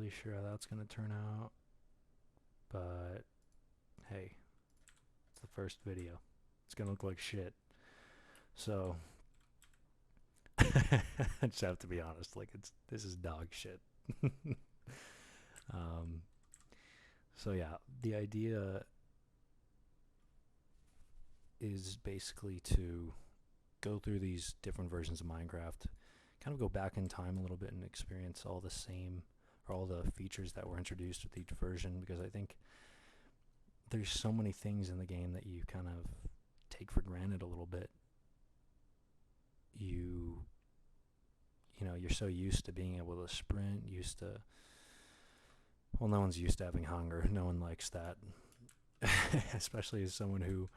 really sure how that's going to turn out, but hey, it's the first video. It's going to look like shit. So, I just have to be honest. Like, this is dog shit. um, so yeah, the idea is basically to go through these different versions of Minecraft, kind of go back in time a little bit and experience all the same or all the features that were introduced with each version, because I think there's so many things in the game that you kind of take for granted a little bit. You're so used to being able to sprint, used to, well, no one's used to having hunger. No one likes that. Especially as someone who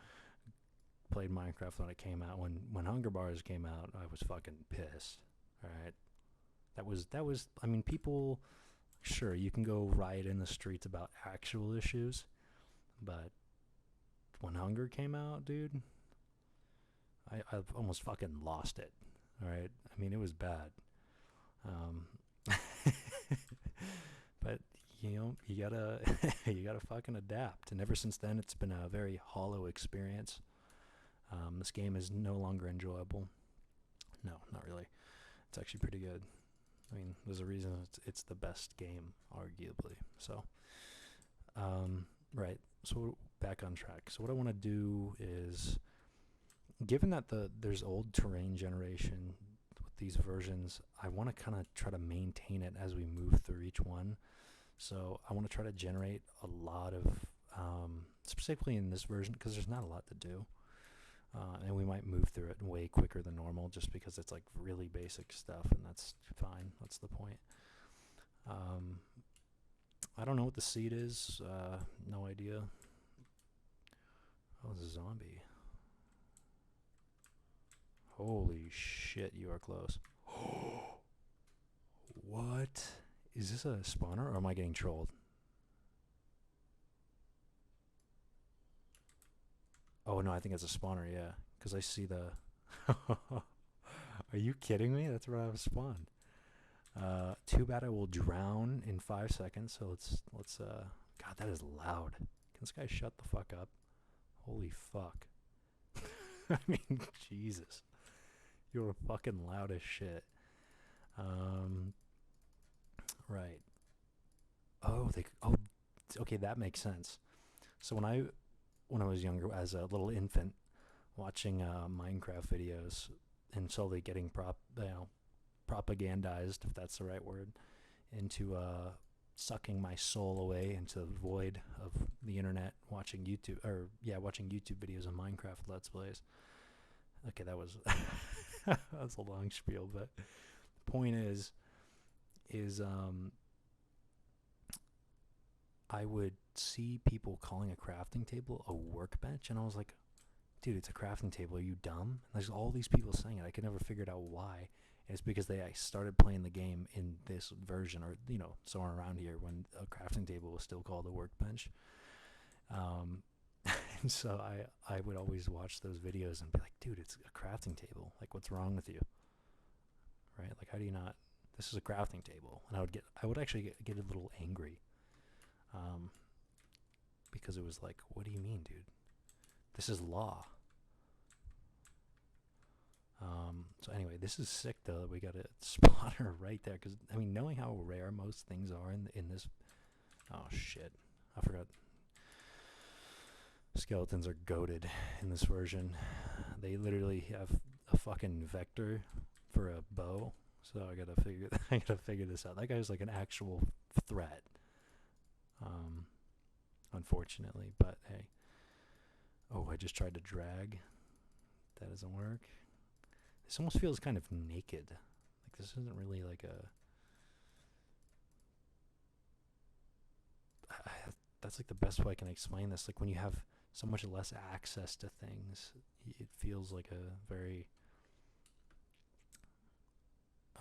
played Minecraft when it came out. When hunger bars came out, I was fucking pissed. All right. That was I mean, people, sure, you can go riot in the streets about actual issues, but when hunger came out, dude, I almost fucking lost it. All right. I mean, it was bad. Um, but you gotta you gotta fucking adapt. And ever since then, it's been a very hollow experience. This game is no longer enjoyable. No, not really. It's actually pretty good. I mean, there's a reason it's the best game, arguably. So, right. So back on track. So what I want to do is, given that there's old terrain generation with these versions, I want to kind of try to maintain it as we move through each one. So I want to try to generate a lot of, specifically in this version, because there's not a lot to do. And we might move through it way quicker than normal just because it's like really basic stuff, and that's fine. That's the point. Um, I don't know what the seed is. No idea. Oh, it's a zombie. Holy shit, you are close. What? Is this a spawner or am I getting trolled? Oh no, I think it's a spawner, yeah. Because I see the... Are you kidding me? That's where I've spawned. Too bad I will drown in 5 seconds. So let's. God, that is loud. Can this guy shut the fuck up? Holy fuck. I mean, Jesus. You're fucking loud as shit. Um, right. Oh, okay, that makes sense. So when I was younger, as a little infant, watching Minecraft videos and slowly getting propagandized, if that's the right word, into sucking my soul away into the void of the internet, watching YouTube videos of Minecraft Let's Plays. Okay, that was that was a long spiel, but the point is I would see people calling a crafting table a workbench, and I was like, dude, it's a crafting table. Are you dumb? And there's all these people saying it. I could never figure out why. And it's because I started playing the game in this version, or somewhere around here when a crafting table was still called a workbench. Um, and so I would always watch those videos and be like, dude, it's a crafting table. Like, what's wrong with you? Right? Like, how do you not? This is a crafting table, and I would actually get a little angry, um, because it was like, what do you mean, dude? This is law. So anyway, this is sick though that we got a spotter right there, because I mean, knowing how rare most things are in this. Oh shit, I forgot. Skeletons are goated in this version. They literally have a fucking vector for a bow. So I gotta figure this out. That guy's like an actual threat. Um, Unfortunately, but hey. Oh, I just tried to drag. That doesn't work. This almost feels kind of naked. Like this isn't really like a. That's like the best way I can explain this. Like when you have so much less access to things, it feels like a very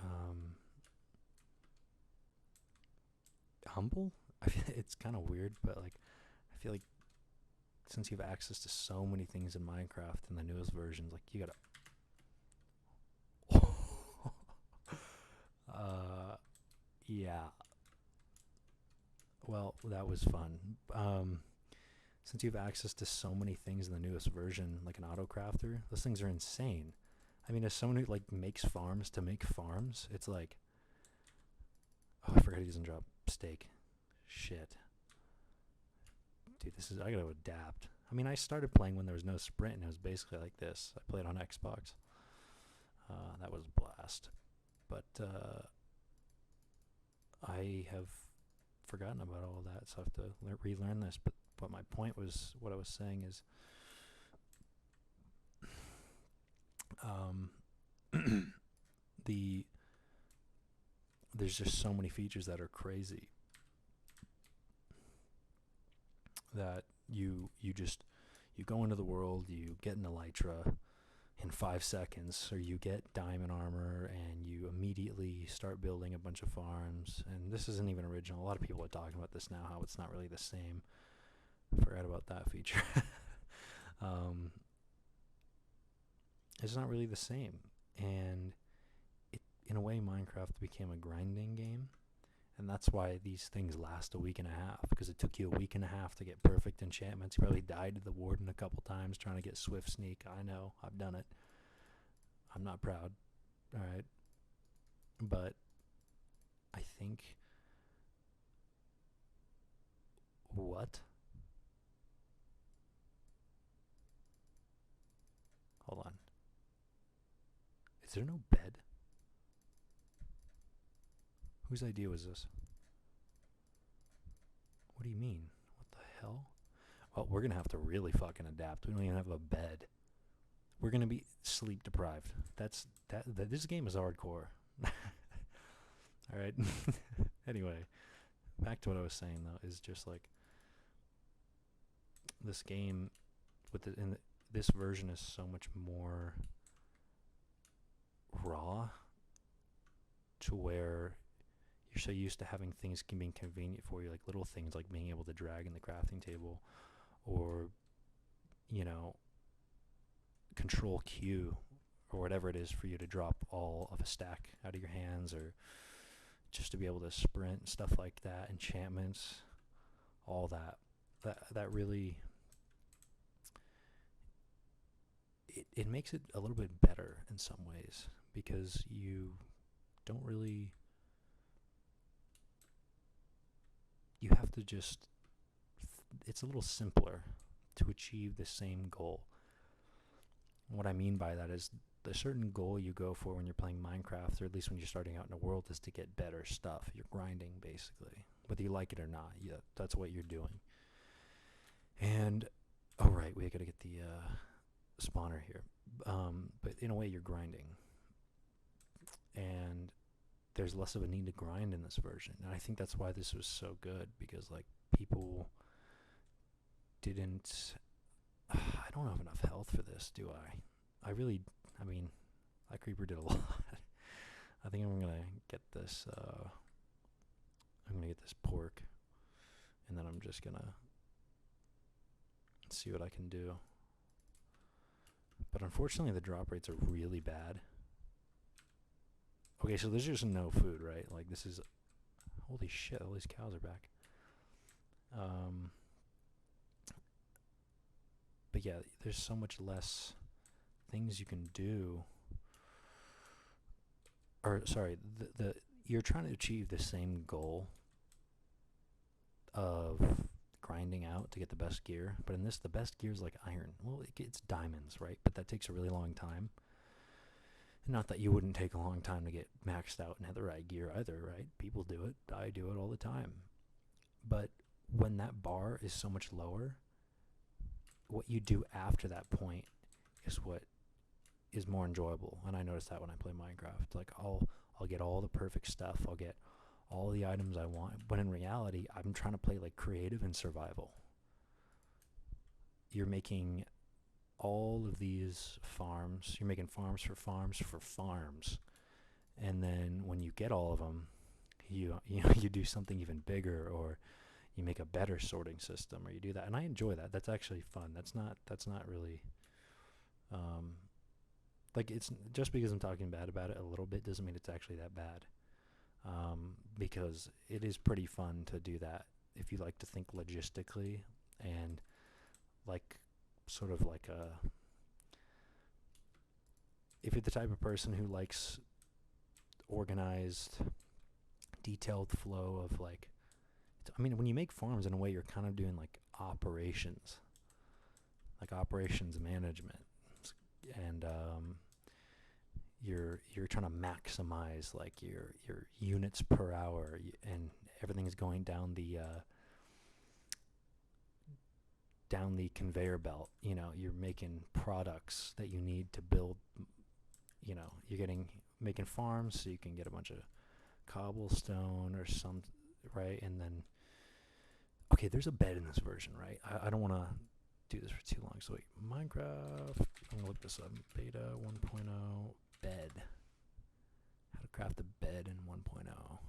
um, humble. I feel it's kind of weird, but like I feel like since you have access to so many things in Minecraft and the newest versions, like you gotta. Yeah. Well, that was fun. Since you have access to so many things in the newest version, like an auto crafter, those things are insane. I mean, as someone who like makes farms to make farms, it's like, oh, I forgot he doesn't drop steak. Shit, dude, I gotta adapt. I mean, I started playing when there was no sprint, and it was basically like this. I played on Xbox. That was a blast, but I have forgotten about all of that, so I have to relearn this. But my point was, what I was saying is, um, the there's just so many features that are crazy that you go into the world, you get an elytra in 5 seconds, or you get diamond armor and you immediately start building a bunch of farms. And this isn't even original. A lot of people are talking about this now, how it's not really the same. Forgot about that feature. um, it's not really the same, and in a way, Minecraft became a grinding game. And that's why these things last a week and a half, because it took you a week and a half to get perfect enchantments. You probably died to the warden a couple times trying to get swift sneak. I know, I've done it. I'm not proud, all right? But I think, what? Hold on. Is there no bed? Whose idea was this? What do you mean? What the hell? Well, we're going to have to really fucking adapt. We don't even have a bed. We're going to be sleep deprived. This game is hardcore. All right. Anyway, back to what I was saying though, is just like this game this version is so much more raw, to where you're so used to having things being convenient for you, like little things like being able to drag in the crafting table, or you know, control Q, or whatever it is for you to drop all of a stack out of your hands, or just to be able to sprint, stuff like that, enchantments, all that. That really, it makes it a little bit better in some ways, because you don't really, you have to just, it's a little simpler to achieve the same goal. What I mean by that is, the certain goal you go for when you're playing Minecraft, or at least when you're starting out in a world, is to get better stuff. You're grinding, basically. Whether you like it or not, yeah, that's what you're doing. And, oh right, we gotta get the spawner here. But in a way, you're grinding. And there's less of a need to grind in this version. And I think that's why this was so good, because, like, people didn't... I don't have enough health for this, do I? I mean, that creeper did a lot. I think I'm gonna get this, I'm gonna get this pork, and then I'm just gonna see what I can do. But unfortunately, the drop rates are really bad. Okay, so there's just no food, right? Like, this is... Holy shit, all these cows are back. But yeah, there's so much less things you can do. Or, sorry, you're trying to achieve the same goal of grinding out to get the best gear. But in this, the best gear is like iron. Well, it's diamonds, right? But that takes a really long time. Not that you wouldn't take a long time to get maxed out netherite gear either, right? People do it. I do it all the time. But when that bar is so much lower, what you do after that point is what is more enjoyable. And I notice that when I play Minecraft. Like, I'll get all the perfect stuff. I'll get all the items I want. But in reality, I'm trying to play like creative and survival. You're making all of these farms. You're making farms for farms for farms. And then when you get all of them, you do something even bigger, or you make a better sorting system, or you do that. And I enjoy that. That's actually fun. That's not really like, it's just because I'm talking bad about it a little bit doesn't mean it's actually that bad. Because it is pretty fun to do that. if you like to think logistically and like sort of like a if you're the type of person who likes organized, detailed flow of like, I mean, when you make farms, in a way, you're kind of doing like operations management, and you're trying to maximize like your units per hour, and everything is going down the conveyor belt. You know, you're making products that you need to build. You know, you're making farms so you can get a bunch of cobblestone or some, right? And then, okay, there's a bed in this version, right? I don't want to do this for too long. So wait, Minecraft, I'm gonna look this up. Beta 1.0 bed. How to craft a bed in 1.0.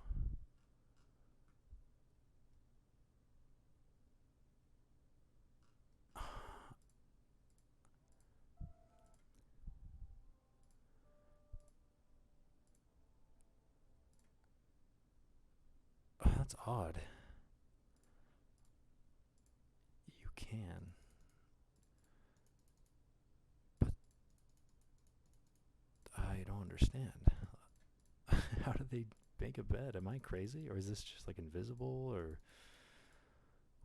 Oh, that's odd. You can, but I don't understand. How do they make a bed? Am I crazy, or is this just like invisible, or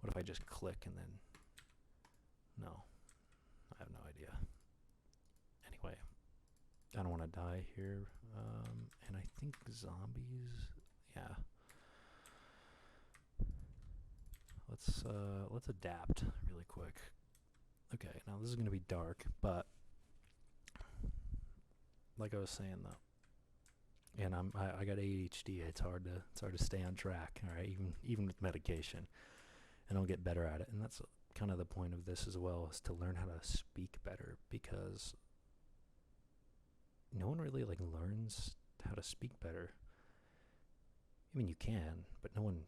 what if I just click and then? No, I have no idea. Anyway, I don't want to die here. And I think zombies. Yeah. Let's adapt really quick. Okay, now this is gonna be dark, but like I was saying though, and I got ADHD. It's hard to stay on track. All right, even with medication, and I'll get better at it. And that's kind of the point of this as well, is to learn how to speak better, because no one really like learns how to speak better. I mean, you can, but no one,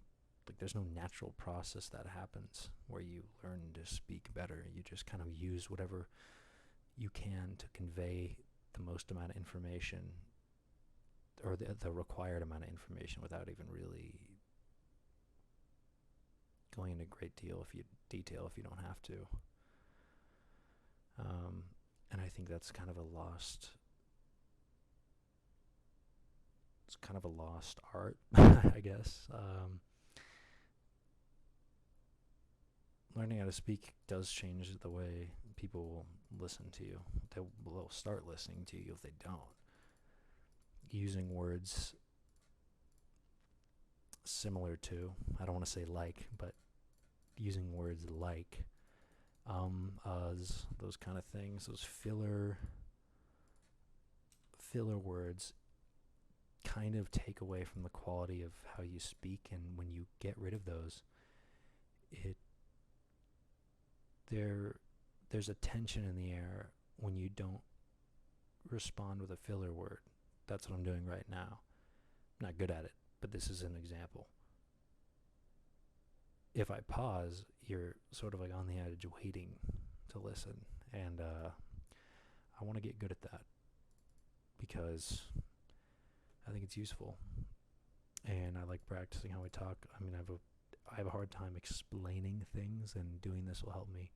like, there's no natural process that happens where you learn to speak better. You just kind of use whatever you can to convey the most amount of information, or the required amount of information, without even really going into great detail if you don't have to. And I think that's kind of a lost. It's kind of a lost art, I guess. Learning how to speak does change the way people listen to you. They'll start listening to you if they don't. Using words similar to, I don't want to say like, but using words like, us, those kind of things, those filler words kind of take away from the quality of how you speak. And when you get rid of those, it there's a tension in the air when you don't respond with a filler word. That's what I'm doing right now. I'm not good at it, but this is an example. If I pause, you're sort of like on the edge waiting to listen. And I want to get good at that, because I think it's useful. And I like practicing how I talk. I mean, I have a hard time explaining things, and doing this will help me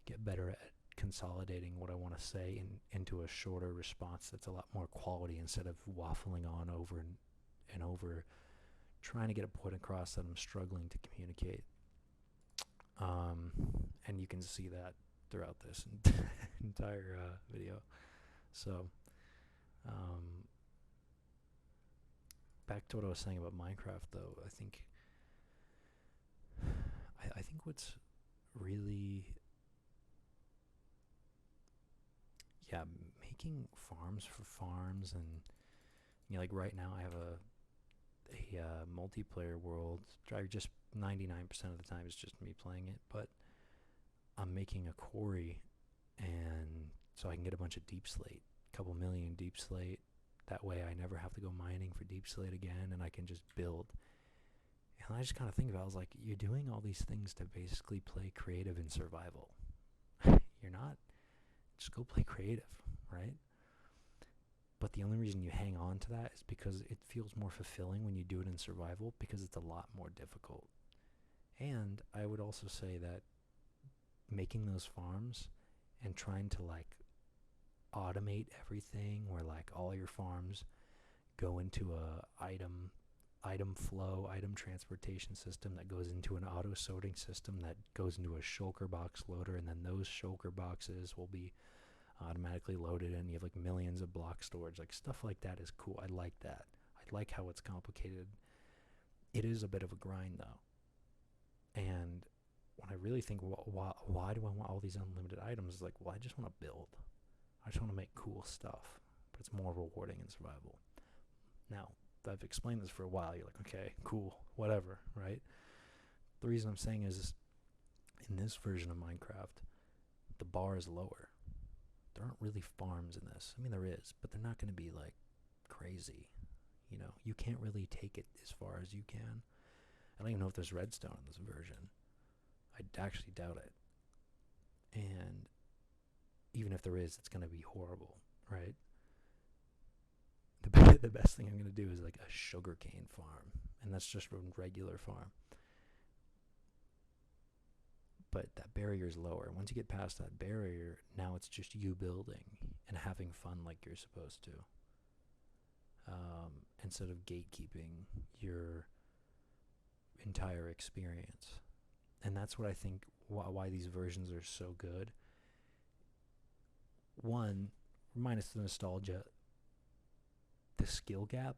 get better at consolidating what I want to say into a shorter response that's a lot more quality, instead of waffling on over and over, trying to get a point across that I'm struggling to communicate. And you can see that throughout this entire video. So, back to what I was saying about Minecraft, though. I think what's really, yeah, making farms for farms. And like right now I have a multiplayer world. I just 99% of the time it's just me playing it, but I'm making a quarry, and so I can get a bunch of deep slate, a couple million deep slate. That way I never have to go mining for deep slate again, and I can just build. And I just kind of think about it, I was like, you're doing all these things to basically play creative in survival. You're not. Just go play creative, right? But the only reason you hang on to that is because it feels more fulfilling when you do it in survival, because it's a lot more difficult. And I would also say that making those farms and trying to like automate everything where like all your farms go into a item flow, item transportation system that goes into an auto sorting system that goes into a shulker box loader, and then those shulker boxes will be automatically loaded, and you have like millions of block storage. Like stuff like that is cool. I like that. I like how it's complicated. It is a bit of a grind though, and when I really think, why do I want all these unlimited items? It's like, well, I just want to build. I just want to make cool stuff, but it's more rewarding in survival. Now, I've explained this for a while. You're like, okay, cool, whatever, right? The reason I'm saying is in this version of Minecraft, the bar is lower. There aren't really farms in this. I mean, there is, but they're not going to be like crazy. You know, you can't really take it as far as you can. I don't even know if there's redstone in this version. I actually doubt it. And even if there is, it's going to be horrible, right? The best thing I'm going to do is like a sugarcane farm, and that's just a regular farm. But that barrier is lower. Once you get past that barrier, now it's just you building and having fun like you're supposed to, instead of gatekeeping your entire experience. And that's what I think why these versions are so good. One, minus the nostalgia, the skill gap.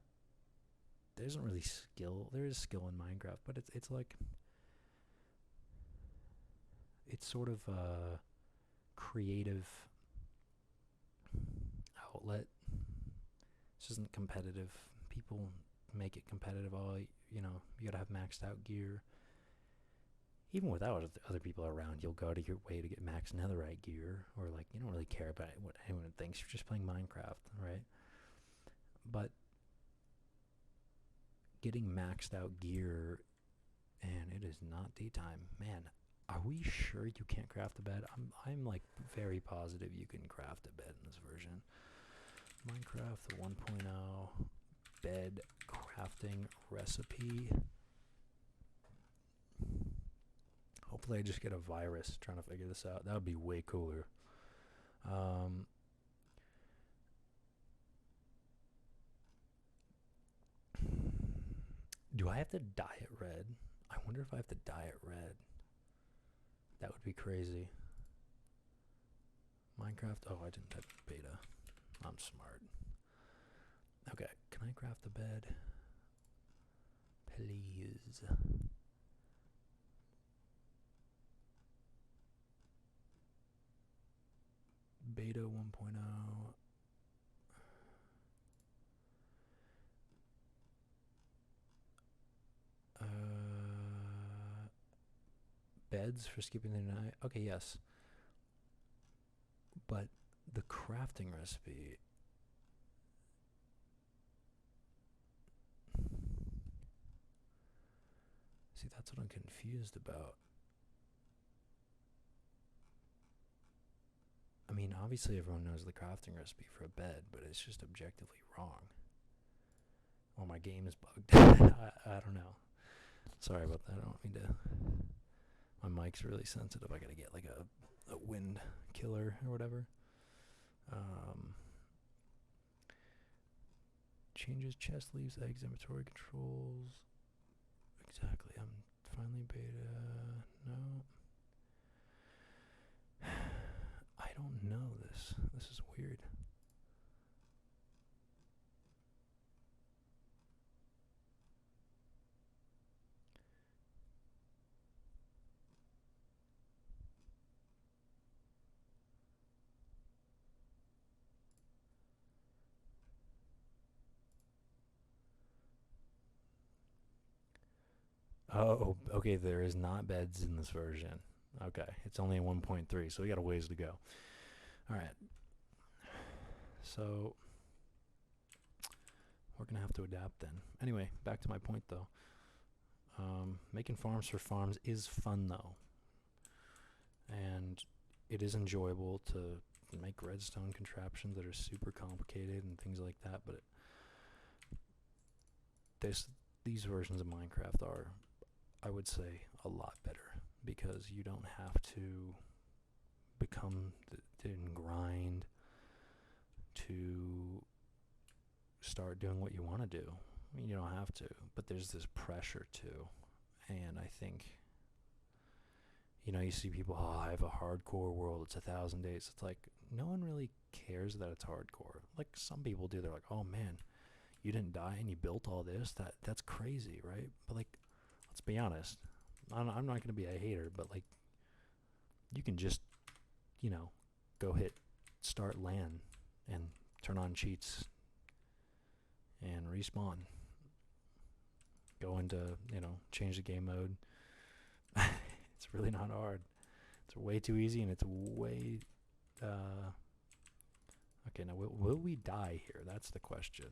There isn't really skill. There is skill in Minecraft, but it's like it's sort of a creative outlet. This isn't competitive. People make it competitive. Oh, you know, you gotta have maxed out gear. Even without other people around, you'll go out of your way to get max netherite gear, or like you don't really care about what anyone thinks. You're just playing Minecraft, right? But getting maxed out gear, and it is not daytime, man. Are we sure you can't craft a bed? I'm like very positive you can craft a bed in this version. Minecraft 1.0 bed crafting recipe. Hopefully I just get a virus trying to figure this out. That would be way cooler. Do I have to dye it red? I wonder if I have to dye it red. That would be crazy. Minecraft. Oh, I didn't type beta. I'm smart. Okay, can I craft the bed? Please. Beta 1.0. Beds for skipping the night. Okay, yes. But the crafting recipe. See, that's what I'm confused about. I mean, obviously everyone knows the crafting recipe for a bed, but it's just objectively wrong. Or my game is bugged. I don't know. Sorry about that. I don't mean to. My mic's really sensitive. I gotta get like a wind killer or whatever. Changes chest, leaves, eggs, inventory controls. Exactly. I'm finally beta. No. I don't know this. This is weird. Oh, okay. There is not beds in this version. Okay, it's only a 1.3, so we got a ways to go. All right. So we're gonna have to adapt then. Anyway, back to my point though. Making farms for farms is fun though, and it is enjoyable to make redstone contraptions that are super complicated and things like that. But these versions of Minecraft are, I would say, a lot better because you don't have to become and grind to start doing what you want to do. I mean, you don't have to, but there's this pressure too. And I think, you see people, oh, I have a hardcore world, it's 1,000 days. It's like, no one really cares that it's hardcore. Like, some people do. They're like, oh man, you didn't die and you built all this. That's crazy, right? But like, let's be honest. I'm not going to be a hater, but like, you can just, go hit start LAN and turn on cheats and respawn. Go into, change the game mode. It's really not hard. It's way too easy, and it's way. Okay, now will we die here? That's the question.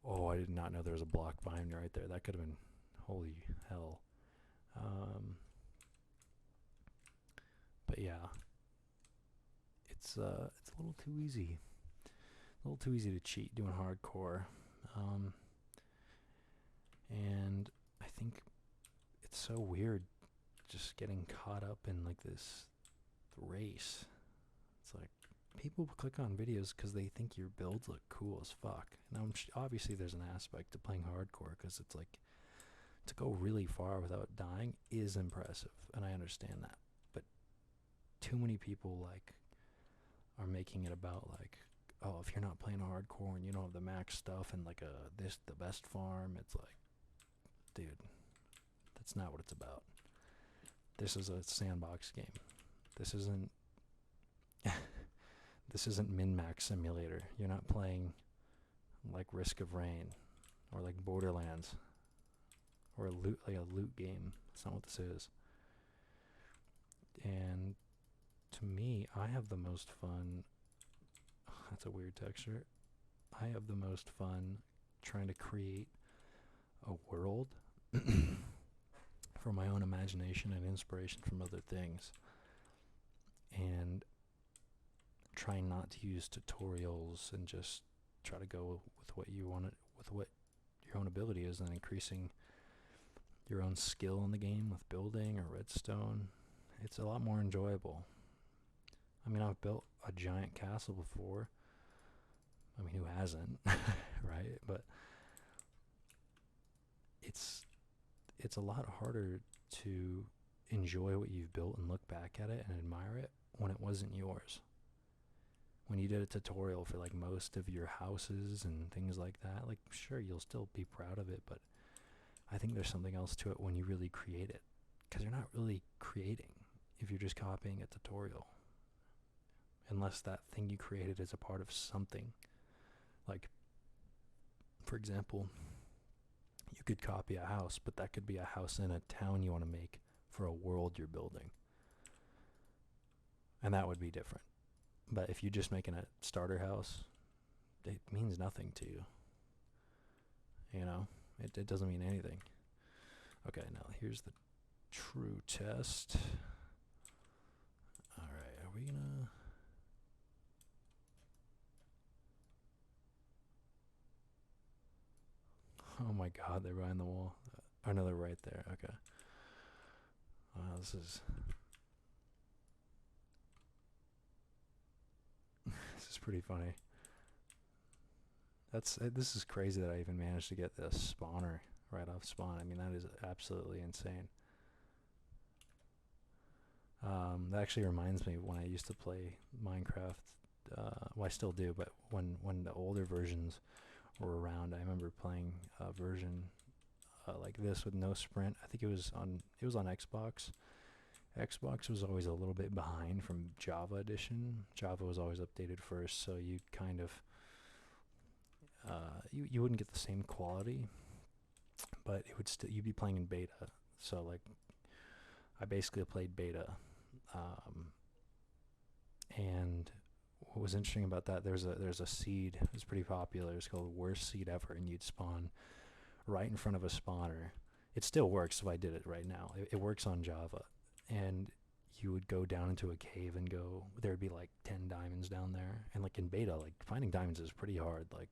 Oh, I did not know there was a block behind me right there. That could have been, holy hell. But yeah, it's a little too easy. A little too easy to cheat doing hardcore. And I think it's so weird just getting caught up in like this race. It's like people click on videos because they think your builds look cool as fuck. Now, obviously, there's an aspect to playing hardcore because it's like to go really far without dying is impressive, and I understand that. But too many people like are making it about like, oh, if you're not playing hardcore and you don't have the max stuff and like the best farm, it's like, dude, that's not what it's about. This is a sandbox game. This isn't this isn't min-max simulator. You're not playing like Risk of Rain or like Borderlands or a loot game. That's not what this is. And to me, I have the most fun. That's a weird texture. I have the most fun trying to create a world from my own imagination and inspiration from other things, and trying not to use tutorials and just try to go with what you want, with what your own ability is, and increasing your own skill in the game with building or redstone. It's a lot more enjoyable. I mean, I've built a giant castle before. I mean, who hasn't, right? But it's a lot harder to enjoy what you've built and look back at it and admire it when it wasn't yours. When you did a tutorial for like most of your houses and things like that, like sure, you'll still be proud of it, but I think there's something else to it when you really create it, because you're not really creating if you're just copying a tutorial, unless that thing you created is a part of something. Like, for example, you could copy a house, but that could be a house in a town you want to make for a world you're building. And that would be different. But if you're just making a starter house, it means nothing to you. It doesn't mean anything. Okay, now here's the true test. Alright, are we gonna... Oh my god, they're behind the wall. Oh no, they're right there. Okay. Wow, this is pretty funny. This is crazy that I even managed to get this spawner right off spawn. I mean, that is absolutely insane. That actually reminds me when I used to play Minecraft. Well, I still do, but when the older versions were around, I remember playing a version like this with no sprint. I think it was on Xbox. Xbox was always a little bit behind from Java edition. Java was always updated first, so you'd kind of you wouldn't get the same quality, but it would still, you'd be playing in beta. So like, I basically played beta, and what was interesting about that, there's a seed. It was pretty popular. It's called Worst Seed Ever, and you'd spawn right in front of a spawner. It still works if I did it right now. It works on Java, and you would go down into a cave and go. There'd be like 10 diamonds down there, and like in beta, like finding diamonds is pretty hard. Like,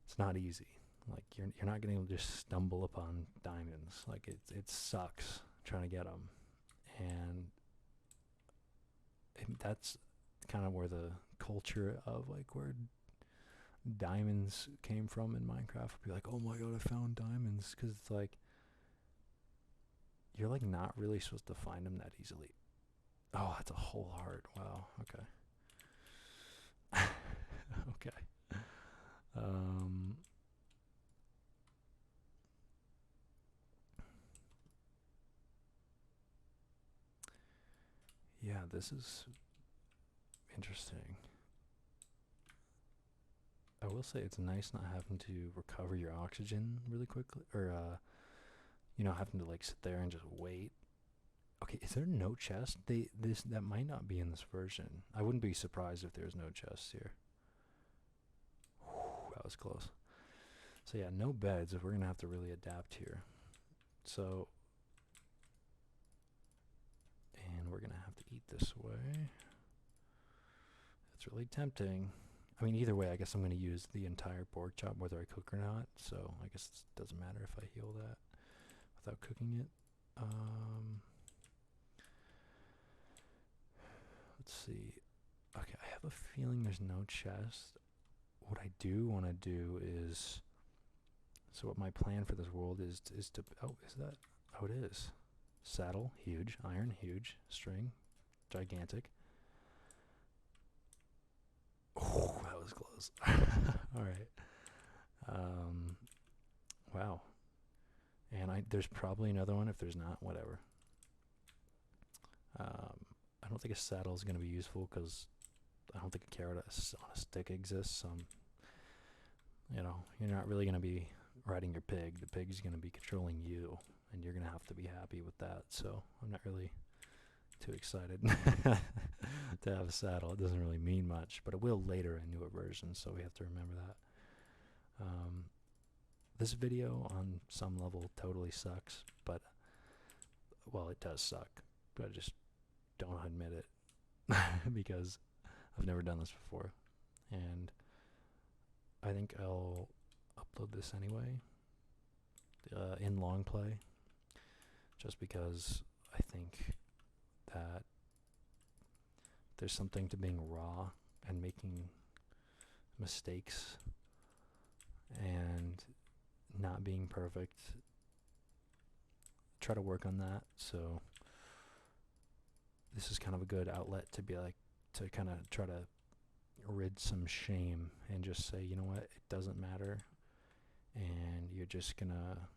it's not easy. Like you're not gonna just stumble upon diamonds. Like it sucks trying to get them, and that's kind of where the culture of like where diamonds came from in Minecraft. Would be like, oh my god, I found diamonds, because it's like you're like not really supposed to find them that easily. Oh, that's a whole heart. Wow. Okay. Okay. Um. Yeah, this is interesting. I will say it's nice not having to recover your oxygen really quickly, or having to like sit there and just wait. Okay, is there no chest? That might not be in this version. I wouldn't be surprised if there's no chests here. Whew, that was close. So yeah, no beds. If we're gonna have to really adapt here. So, and we're gonna have to eat this way. It's really tempting. I mean, either way, I guess I'm gonna use the entire pork chop whether I cook or not. So I guess it doesn't matter if I heal that without cooking it. Let's see. Okay, I have a feeling there's no chest. What I do want to do is, so what my plan for this world is to, oh, is that, oh, it is. Saddle, huge. Iron, huge. String, gigantic. Oh, that was close. All right. Wow. And there's probably another one. If there's not, whatever. I don't think a saddle is going to be useful because I don't think a carrot on a stick exists. You're not really going to be riding your pig. The pig's going to be controlling you, and you're going to have to be happy with that. So I'm not really too excited to have a saddle. It doesn't really mean much, but it will later in newer versions, so we have to remember that. This video on some level totally sucks, but, well, it does suck, but I just don't admit it because I've never done this before, and I think I'll upload this anyway in long play, just because I think that there's something to being raw and making mistakes and not being perfect. Try to work on that. So this is kind of a good outlet to be like, to kind of try to rid some shame and just say, you know what, it doesn't matter, and you're just gonna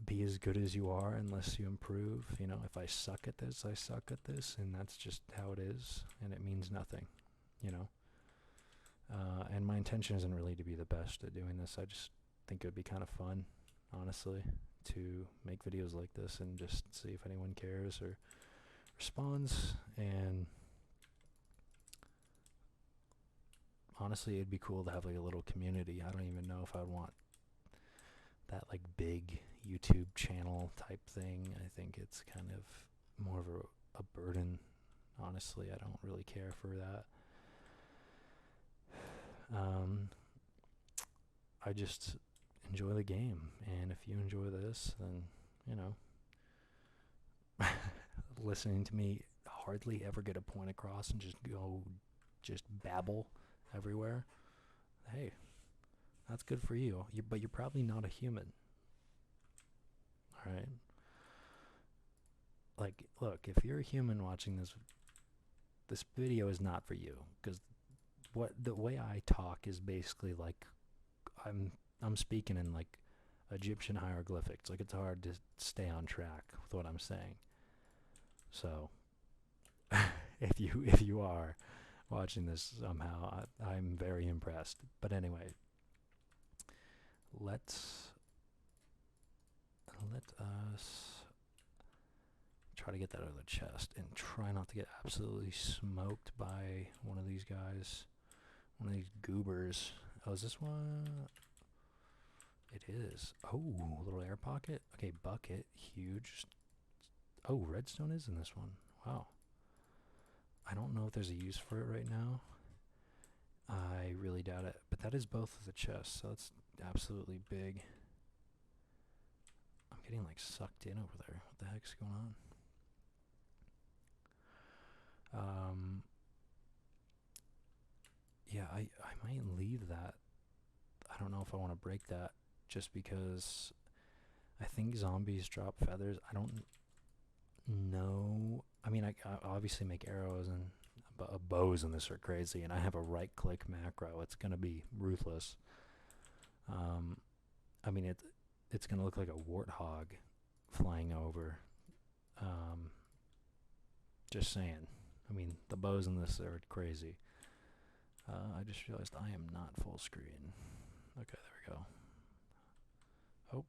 be as good as you are unless you improve. If I suck at this, I suck at this, and that's just how it is, and it means nothing. And my intention isn't really to be the best at doing this. I just think it would be kind of fun, honestly, to make videos like this and just see if anyone cares or responds. And honestly, it'd be cool to have like a little community. I don't even know if I'd want that like big YouTube channel type thing. I think it's kind of more of a burden. Honestly, I don't really care for that. I just enjoy the game, and if you enjoy this, then listening to me hardly ever get a point across and just babble everywhere. Hey, that's good for you. But you're probably not a human. All right. Like, look, if you're a human watching this video is not for you, because the way I talk is basically like I'm speaking in like Egyptian hieroglyphics. Like, it's hard to stay on track with what I'm saying. So if you are watching this somehow, I'm very impressed. But anyway, let us try to get that out of the chest and try not to get absolutely smoked by one of these guys, one of these goobers. Oh, is this one? It is. Oh, little air pocket. Okay, bucket, huge. Oh, redstone is in this one. Wow. I don't know if there's a use for it right now. I really doubt it. But that is both of the chests, so it's absolutely big. I'm getting like sucked in over there. What the heck's going on? Yeah, I might leave that. I don't know if I want to break that just because I think zombies drop feathers. I don't know. I mean, I obviously make arrows and bows in this are crazy, and I have a right click macro. It's going to be ruthless. Um, I mean, it's going to look like a warthog flying over. Um, just saying. I mean, the bows in this are crazy. I just realized I am not full screen. Okay, there we go. Oh.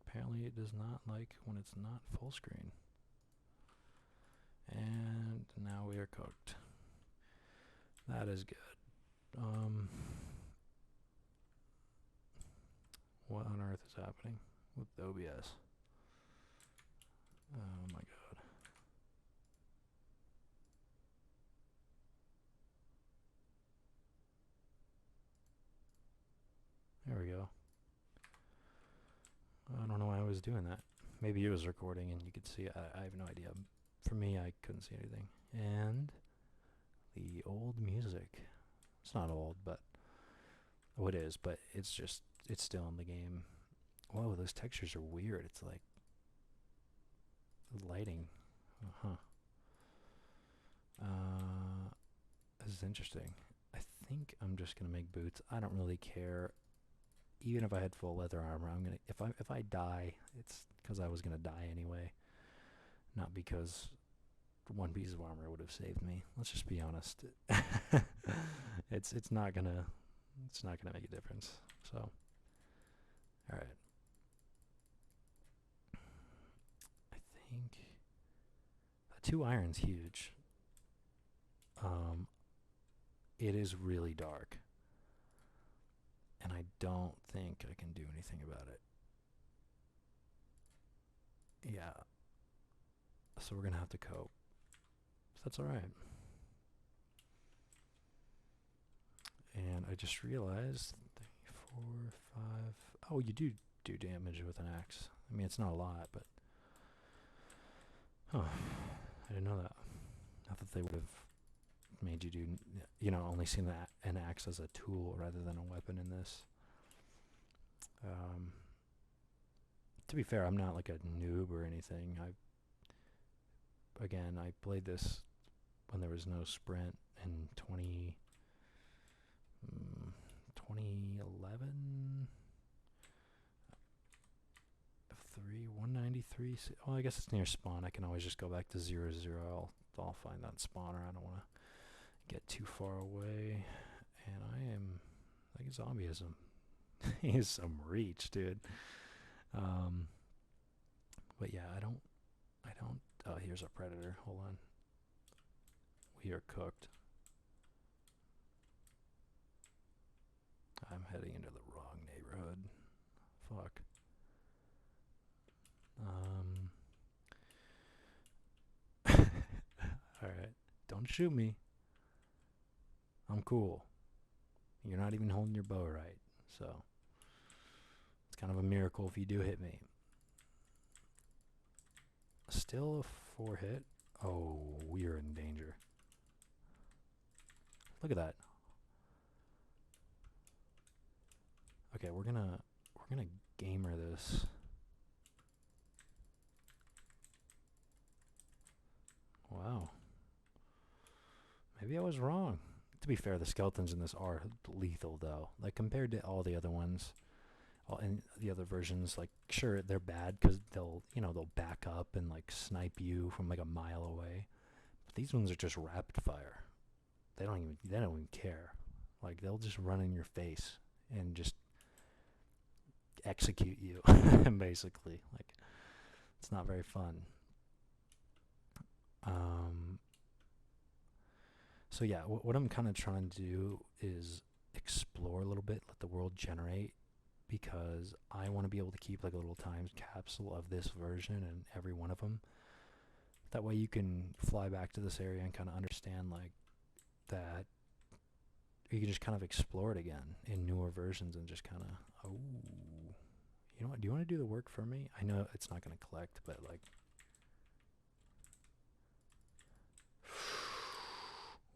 Apparently it does not like when it's not full screen. And now we are cooked. That is good. What on earth is happening with OBS? Oh my god. There we go. I don't know why I was doing that. Maybe it was recording and you could see it. I have no idea. For me, I couldn't see anything. And the old music. It's not old, but oh, it is. But it's still in the game. Whoa, those textures are weird. It's like lighting. Huh. This is interesting. I think I'm just gonna make boots. I don't really care. Even if I had full leather armor, I'm gonna if I die, it's because I was gonna die anyway, not because one piece of armor would have saved me. Let's just be honest. it's not gonna make a difference. So, all right. I think 2 iron's huge. Um, it is really dark, and I don't think I can do anything about it. Yeah. So we're gonna have to cope. So that's all right. And I just realized 3, 4, 5. Oh, you do damage with an axe. I mean, it's not a lot, but oh, I didn't know that. I thought they would have made you do, only seen that an axe as a tool rather than a weapon in this. To be fair, I'm not like a noob or anything. I played this when there was no sprint in 2011. 193. Well, I guess it's near spawn. I can always just go back to 0, 0. I'll find that spawner. I don't want to get too far away. And I am like zombieism. He's some reach, dude. But yeah, I don't. Oh, here's a predator. Hold on. We are cooked. I'm heading into the wrong neighborhood. Fuck. Alright. Don't shoot me. I'm cool. You're not even holding your bow right. So, it's kind of a miracle if you do hit me. Still a 4 hit. Oh, we are in danger. Look at that. Okay, we're gonna gamer this. Wow. Maybe I was wrong. To be fair, the skeletons in this are lethal, though. Like, compared to all the other ones, and the other versions, like, sure, they're bad because they'll back up and, like, snipe you from, like, a mile away. But these ones are just rapid fire. They don't even care. Like, they'll just run in your face and just execute you, basically. Like, it's not very fun. So yeah, what I'm kind of trying to do is explore a little bit, let the world generate, because I want to be able to keep like a little time capsule of this version and every one of them That way you can fly back to this area and kind of understand like that. You can just kind of explore it again in newer versions and just kind of, oh, you know what? Do you want to do the work for me? I know it's not going to collect, but like,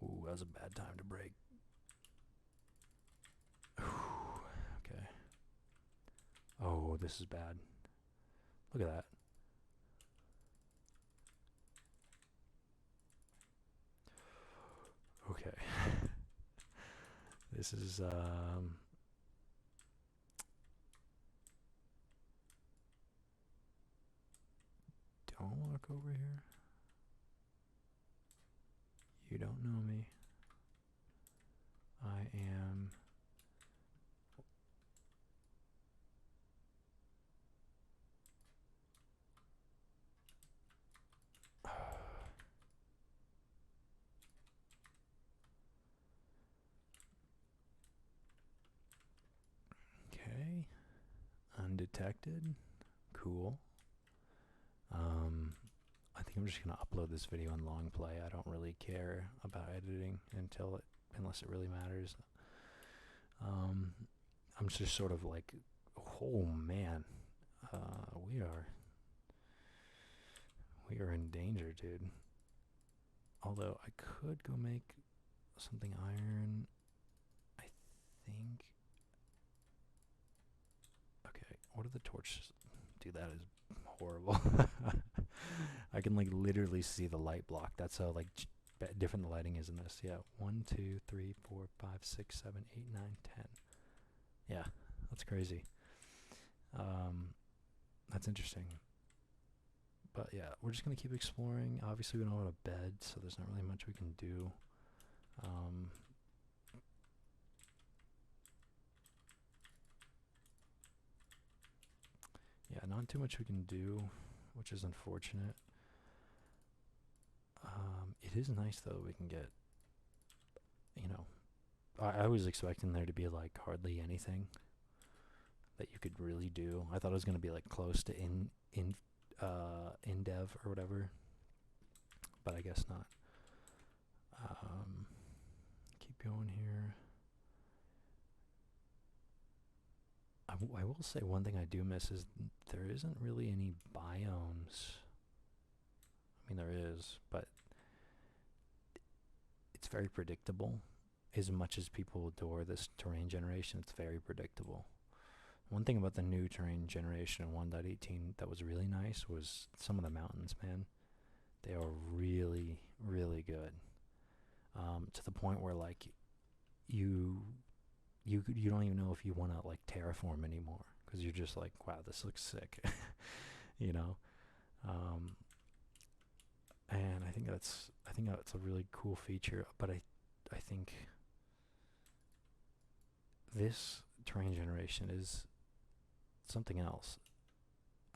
ooh, that was a bad time to break. Okay. Oh, this is bad. Look at that. Okay. This is don't walk over here. You don't know me. I am okay. Undetected. Cool. I think I'm just gonna upload this video in long play. I don't really care about editing unless it really matters. I'm just sort of like, oh man, we are in danger, dude. Although I could go make something iron. I think. Okay, what are the torches? Dude, that is horrible. I can like literally see the light block. That's how like different the lighting is in this. Yeah, 1, 2, 3, 4, 5, 6, 7, 8, 9, 10. Yeah, that's crazy. That's interesting. But yeah, we're just gonna keep exploring. Obviously, we don't have a bed, so there's not really much we can do. Yeah, not too much we can do, which is unfortunate. It is nice though. We can get, you know, I was expecting there to be like hardly anything that you could really do. I thought it was gonna be like close to in dev or whatever, but I guess not. Keep going here. I will say one thing I do miss is there isn't really any biomes. I mean, there is, but it's very predictable. As much as people adore this terrain generation, it's very predictable. One thing about the new terrain generation in 1.18 that was really nice was some of the mountains, man. They are really, really good. To the point where like you don't even know if you want to like terraform anymore because you're just like, wow, this looks sick, you know. And I think that's a really cool feature. But I think this terrain generation is something else.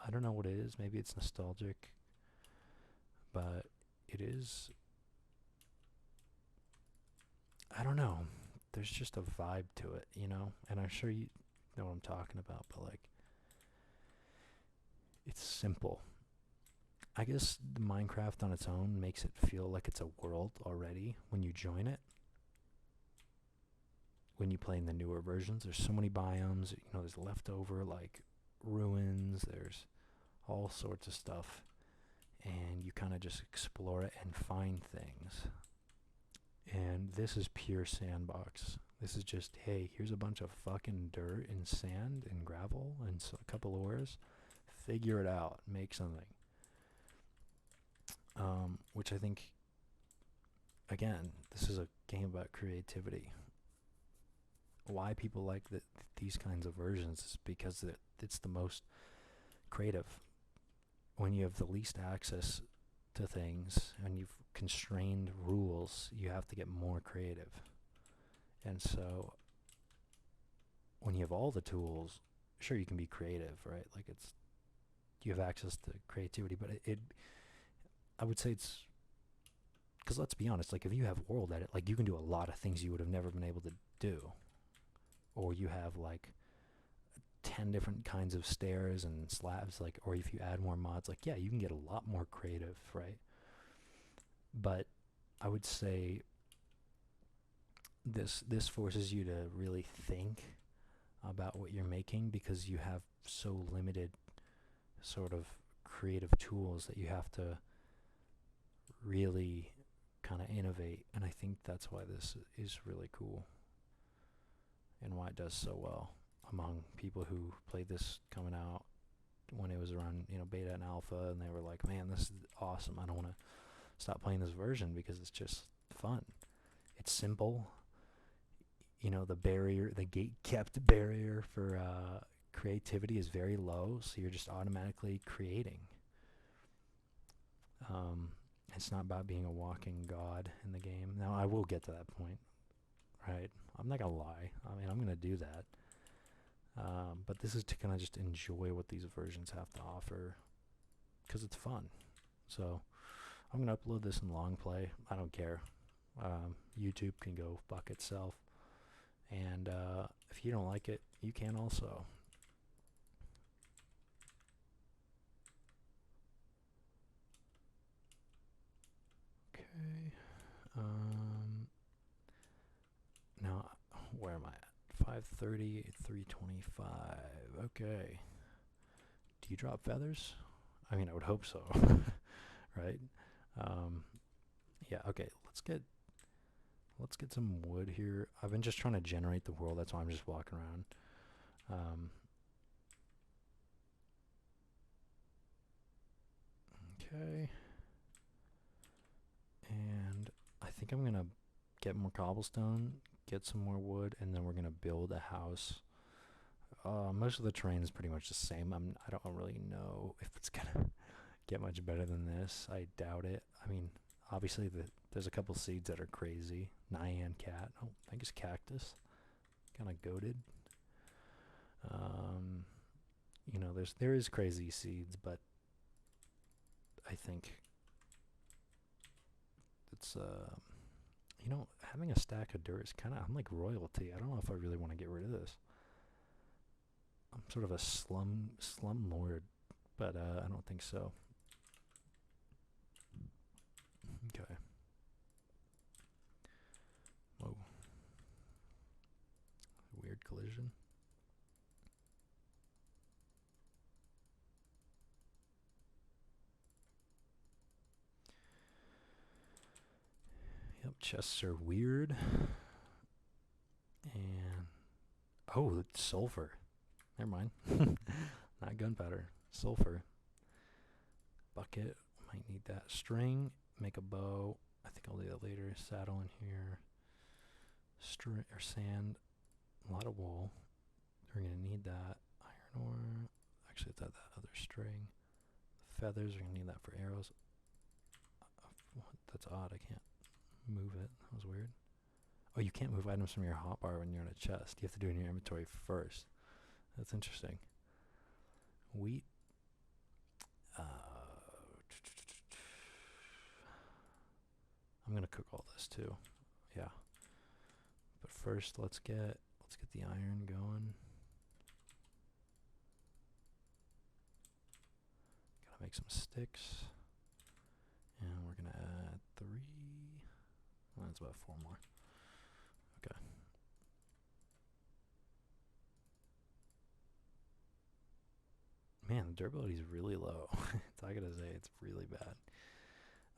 I don't know what it is. Maybe it's nostalgic, but it is. I don't know. There's just a vibe to it, you know? And I'm sure you know what I'm talking about, but like, it's simple. I guess Minecraft on its own makes it feel like it's a world already when you join it. When you play in the newer versions, there's so many biomes, you know, there's leftover like ruins, there's all sorts of stuff. And you kind of just explore it and find things. And this is pure sandbox. This is just, hey, here's a bunch of fucking dirt and sand and gravel and a couple ores. Figure it out. Make something. Which I think, again, this is a game about creativity. Why people like these kinds of versions is because it's the most creative. When you have the least access to things and you've constrained rules, you have to get more creative. And so when you have all the tools, sure, you can be creative, right? Like you have access to creativity, but I would say it's, because let's be honest, like if you have world edit, like you can do a lot of things you would have never been able to do. Or you have like 10 different kinds of stairs and slabs, like, or if you add more mods, like, yeah, you can get a lot more creative, right? But I would say this forces you to really think about what you're making because you have so limited sort of creative tools that you have to really kind of innovate. And I think that's why this is really cool and why it does so well among people who played this coming out when it was around, beta and alpha, and they were like, man, this is awesome. I don't want to stop playing this version because it's just fun. It's simple. The gate kept barrier for creativity is very low, so you're just automatically creating. It's not about being a walking god in the game. Now, I will get to that point, right? I'm not going to lie. I mean, I'm going to do that. But this is to kind of just enjoy what these versions have to offer because it's fun. So I'm going to upload this in long play. I don't care. YouTube can go fuck itself. And if you don't like it, you can also. Okay. Now, where am I at? 530, 325. Okay. Do you drop feathers? I mean, I would hope so. Right? Yeah, okay. Let's get some wood here. I've been just trying to generate the world. That's why I'm just walking around. Okay. And I think I'm going to get more cobblestone, get some more wood, and then we're going to build a house. Most of the terrain is pretty much the same. I don't really know if it's going to get much better than this. I doubt it. I mean, obviously there's a couple seeds that are crazy. Nyan cat. Oh, I think it's cactus. Kind of goated. There is crazy seeds, but I think it's having a stack of dirt is I'm like royalty. I don't know if I really want to get rid of this. I'm sort of a slum lord, but I don't think so. Okay. Whoa. Weird collision. Yep, chests are weird. And oh, it's sulfur. Never mind. Not gunpowder. Sulfur. Bucket. Might need that. String. Make a bow. I think I'll do that later. Saddle in here. String or sand. A lot of wool. We're gonna need that. Iron ore. Actually, it's that other string. Feathers. We're gonna need that for arrows. That's odd. I can't move it. That was weird. Oh, you can't move items from your hotbar when you're in a chest. You have to do it in your inventory first. That's interesting. Wheat. I'm gonna cook all this too. Yeah. But first, let's get the iron going. Gotta make some sticks. And we're gonna add 3. Well, that's about 4 more. Okay. Man, the durability is really low. I gotta say, it's really bad.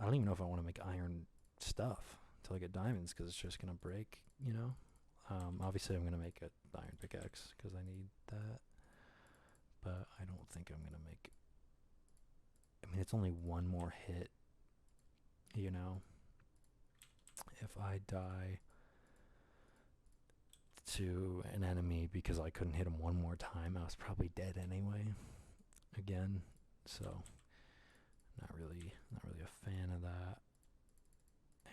I don't even know if I want to make iron stuff until I get diamonds because it's just gonna break, Obviously, I'm gonna make an iron pickaxe because I need that, but I don't think I'm gonna make. I mean, it's only one more hit. If I die to an enemy because I couldn't hit him one more time, I was probably dead anyway. Again, so not really a fan of that.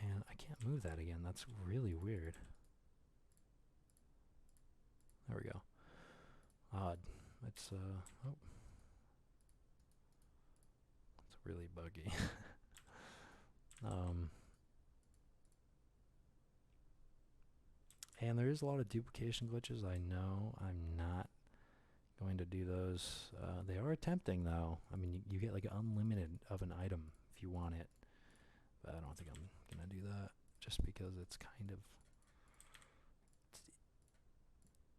And I can't move that again. That's really weird. There we go. Odd. It's it's really buggy. And there is a lot of duplication glitches. I know. I'm not going to do those. They are tempting though. I mean, you get like unlimited of an item if you want it. But I don't don't think I'm gonna do that just because it's kind of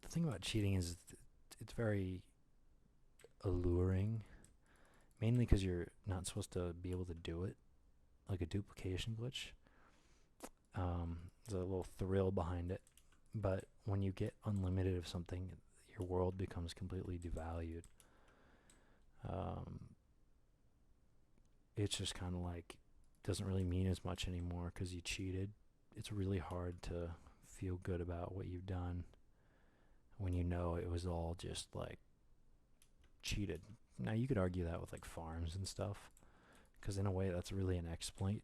the thing about cheating is it's very alluring, mainly because you're not supposed to be able to do it, like a duplication glitch. There's a little thrill behind it, but when you get unlimited of something, your world becomes completely devalued. Um, it's just kind of like doesn't really mean as much anymore because you cheated. It's really hard to feel good about what you've done when you know it was all just like cheated. Now you could argue that with like farms and stuff, because in a way that's really an exploit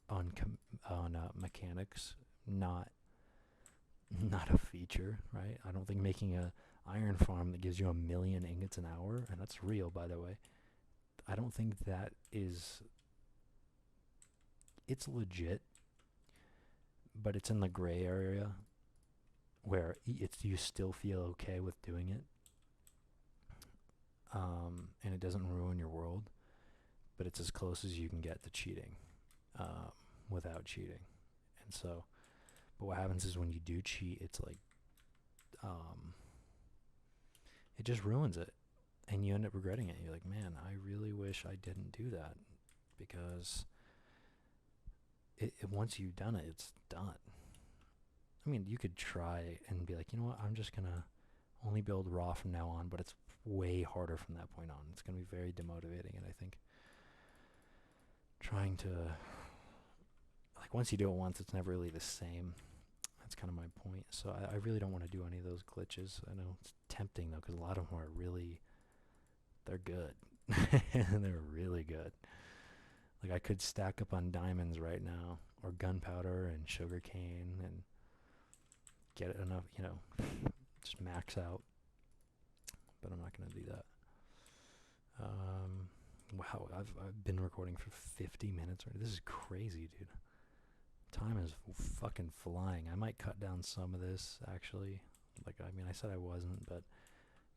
on mechanics, not not a feature, right? I don't think making a iron farm that gives you 1,000,000 ingots an hour, and that's real by the way. I don't think that is. It's legit, but it's in the gray area where it's you still feel okay with doing it, and it doesn't ruin your world, but it's as close as you can get to cheating, without cheating. And so, but what happens is when you do cheat, it's like, um, it just ruins it, and you end up regretting it. You're like, man, I really wish I didn't do that because once you've done it, it's done. I mean, you could try and be like, you know what, I'm just gonna only build raw from now on, but it's way harder from that point on. It's gonna be very demotivating, and I think trying to like once you do it once, it's never really the same. That's kind of my point. So I really don't want to do any of those glitches. I know it's tempting though, because a lot of them are really, they're good. They're really good. Like I could stack up on diamonds right now, or gunpowder and sugarcane, and get enough, just max out. But I'm not gonna do that. Wow, I've been recording for 50 minutes already. This is crazy, dude. Time is fucking flying. I might cut down some of this actually. Like I mean, I said I wasn't, but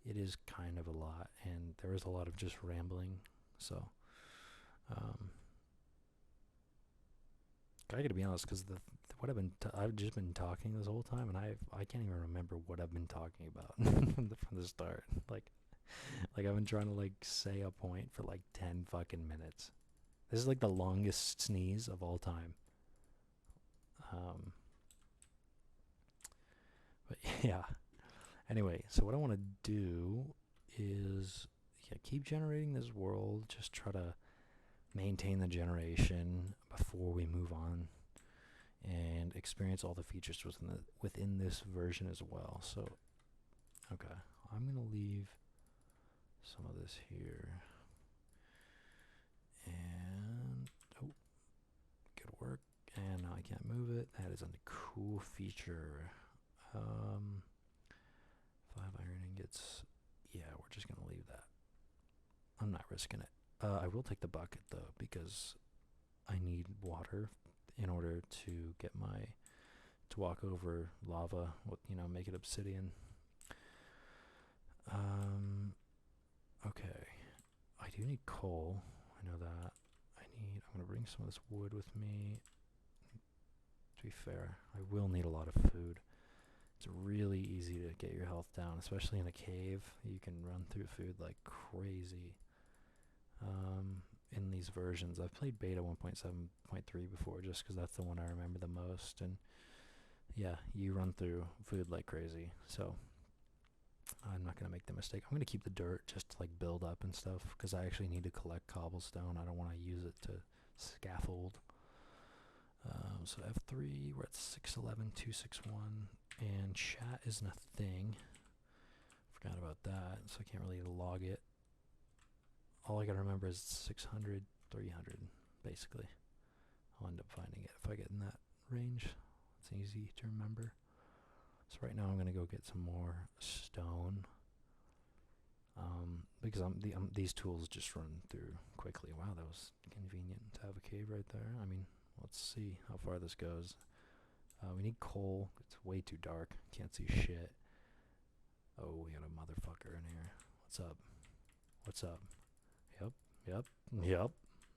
it is kind of a lot, and there is a lot of just rambling. So, I gotta be honest, because what I've just been talking this whole time, and I can't even remember what I've been talking about from the start. Like I've been trying to like say a point for like 10 fucking minutes. This is like the longest sneeze of all time. Um, but yeah. Anyway, so what I want to do is keep generating this world. Just try to maintain the generation before we move on, and experience all the features within this version as well. So, okay, I'm gonna leave some of this here, and oh, good work. And now I can't move it. That is a cool feature. 5 iron ingots. Yeah, we're just gonna leave that. I'm not risking it. I will take the bucket though, because I need water in order to get to walk over lava. Make it obsidian. Okay. I do need coal. I know that. I'm gonna bring some of this wood with me. To be fair, I will need a lot of food. It's really easy to get your health down, especially in a cave. You can run through food like crazy. In these versions, I've played beta 1.7.3 before, just because that's the one I remember the most. And yeah, you run through food like crazy. So I'm not gonna make the mistake. I'm gonna keep the dirt just to like build up and stuff, because I actually need to collect cobblestone. I don't want to use it to scaffold. So F3, we're at 611, 261, and chat isn't a thing. Forgot about that, so I can't really log it. All I gotta remember is 600, 300, basically. I'll end up finding it if I get in that range. It's easy to remember. So right now I'm gonna go get some more stone, because these tools just run through quickly. Wow, that was convenient to have a cave right there. I mean, let's see how far this goes. We need coal. It's way too dark. Can't see shit. Oh, we got a motherfucker in here. What's up? What's up? Yep.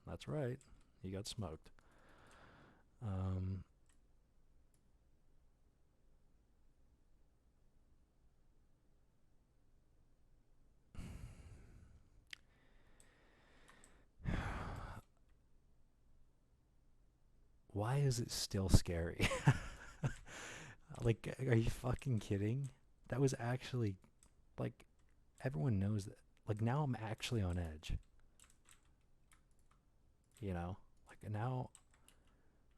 That's right. You got smoked. Um, why is it still scary? Like, are you fucking kidding? That was actually, like, everyone knows that. Like, now I'm actually on edge, you know? Like, now,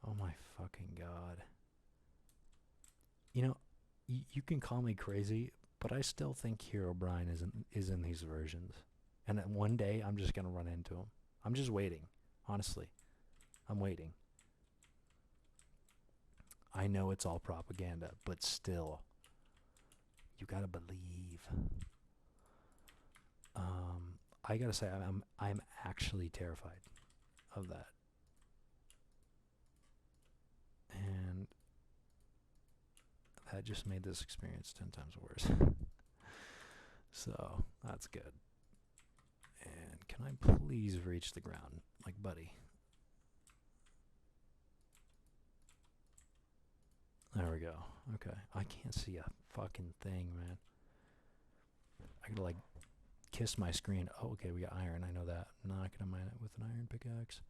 oh my fucking god. You know, you can call me crazy, but I still think Hero Brian is in these versions. And then one day, I'm just gonna run into him. I'm just waiting, honestly. I'm waiting. I know it's all propaganda, but still, you gotta believe. I gotta say, I'm actually terrified of that, and that just made this experience 10 times worse. So that's good. And can I please reach the ground, like buddy? There we go. Okay, I can't see a fucking thing, man. I gotta like kiss my screen. Oh, okay, we got iron. I know that. I'm not gonna mine it with an iron pickaxe.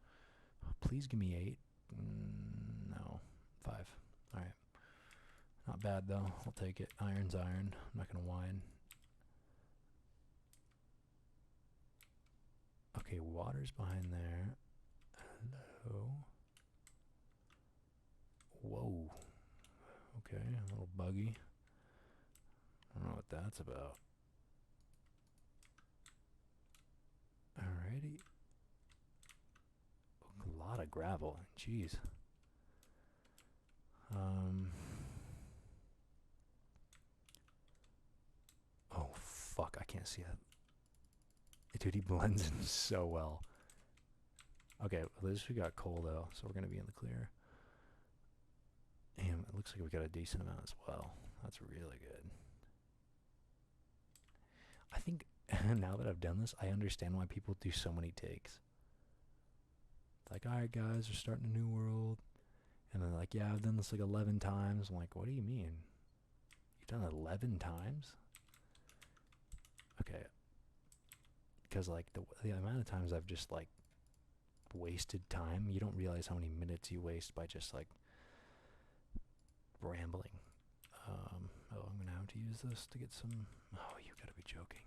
Please give me 8. No, 5. All right. Not bad though. I'll take it. Iron's iron. I'm not gonna whine. Okay, water's behind there. Hello. Whoa. Okay, a little buggy. I don't know what that's about. Alrighty. A lot of gravel. Jeez. Um. Oh fuck! I can't see that. Dude, he blends in so well. Okay, at least we got coal though, so we're gonna be in the clear. Damn, it looks like we got a decent amount as well. That's really good. I think now that I've done this, I understand why people do so many takes. It's like, alright, guys, we're starting a new world. And then, like, yeah, I've done this like 11 times. I'm like, what do you mean? You've done it 11 times? Okay. Because, like, the amount of times I've just, like, wasted time, you don't realize how many minutes you waste by just, like, rambling. Oh, I'm gonna have to use this to get some. Oh, you gotta be joking.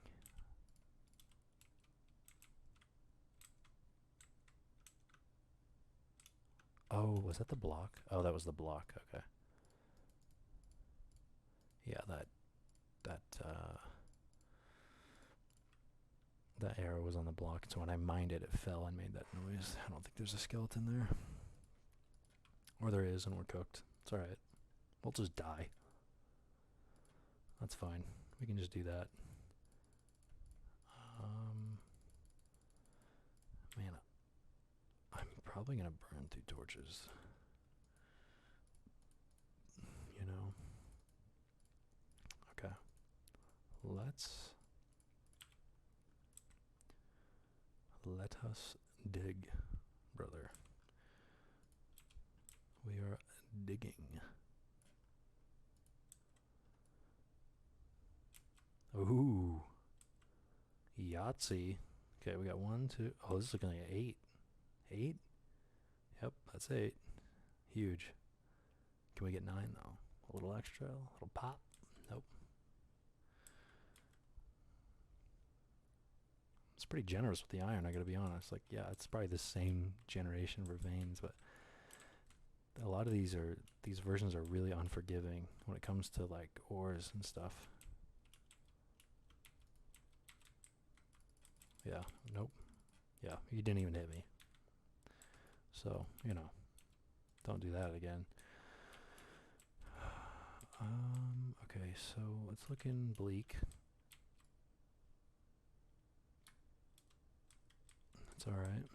Oh, was that the block? Oh, that was the block. Okay. Yeah, that that arrow was on the block, so when I mined it, it fell and made that noise. I don't think there's a skeleton there, or there is, and we're cooked. It's all right. We'll just die. That's fine. We can just do that. Um, man, I'm probably gonna burn through torches. You know. Okay. Let us dig, brother. We are digging. Ooh, Yahtzee. Okay, we got 1, 2. Oh, this is looking like 8. 8? Yep, that's 8. Huge. Can we get 9 though? A little extra, a little pop. Nope. It's pretty generous with the iron, I gotta be honest. Like, yeah, it's probably the same generation for veins, but a lot of these versions are really unforgiving when it comes to like ores and stuff. Yeah, nope. Yeah, you didn't even hit me. So, you know, don't do that again. Okay, so it's looking bleak. That's alright.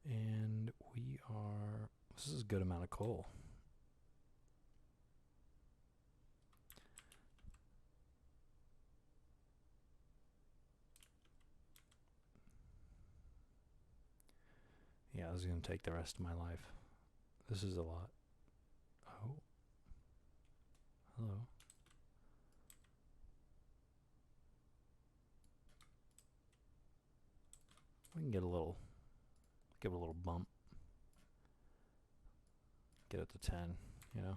And we are. This is a good amount of coal. Yeah, this is going to take the rest of my life. This is a lot. Oh. Hello. We can get a little, give it a little bump. Get it to 10, you know.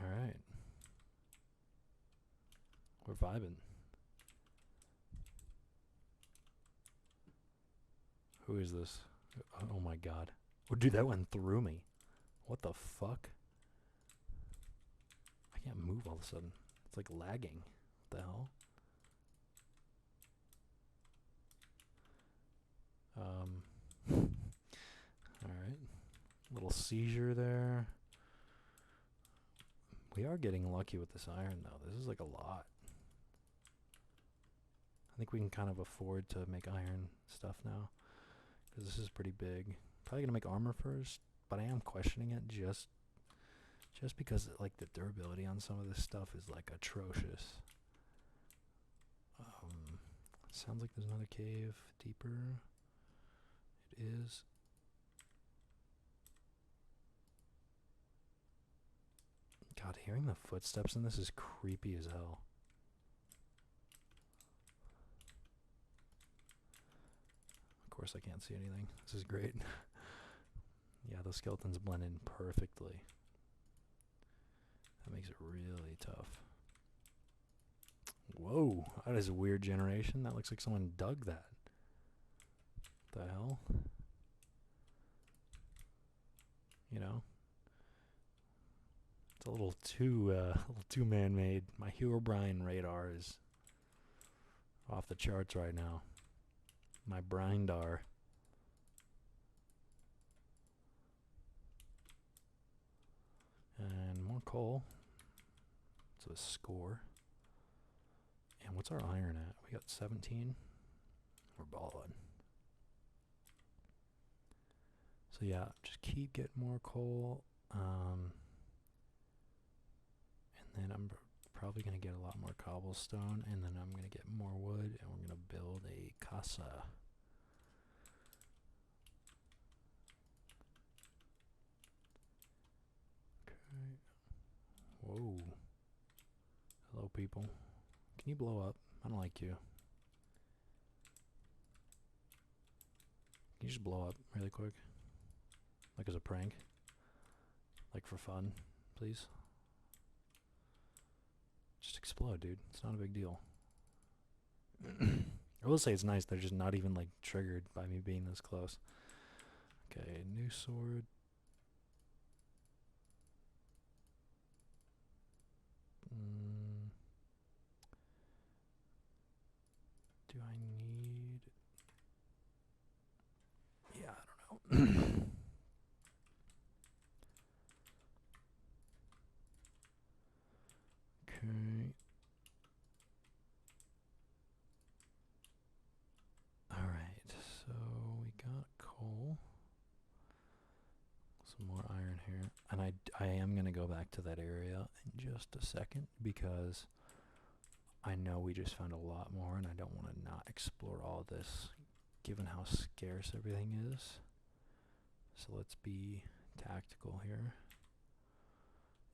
Alright. We're vibing. Who is this? Oh my god. Oh, dude, that went through me. What the fuck? I can't move all of a sudden. It's like lagging. What the hell? Alright. Little seizure there. We are getting lucky with this iron, though. This is like a lot. I think we can kind of afford to make iron stuff now, because this is pretty big. Probably gonna make armor first, but I am questioning it just because like the durability on some of this stuff is like atrocious. Sounds like there's another cave deeper. It is. God, hearing the footsteps in this is creepy as hell. Of course I can't see anything. This is great. Yeah, the skeletons blend in perfectly. That makes it really tough. Whoa, that is a weird generation. That looks like someone dug that. What the hell? You know? It's a little too man-made. My Herobrine radar is off the charts right now. My Brindar. And more coal. It's a score. And what's our iron at? We got 17. We're balling. So yeah, just keep getting more coal. And then I'm probably going to get a lot more cobblestone. And then I'm going to get more wood. And we're going to build a casa. Okay. Whoa. Hello, people. Can you blow up? I don't like you. Can you just blow up really quick? Like as a prank? Like for fun, please? Just explode, dude. It's not a big deal. I will say it's nice they're just not even like triggered by me being this close. Okay, new sword. Do I need... Yeah, I don't know. Okay. Alright, so we got coal. Some more iron here. And I am going to go back to that area in just a second because I know we just found a lot more and I don't want to not explore all this given how scarce everything is. So let's be tactical here.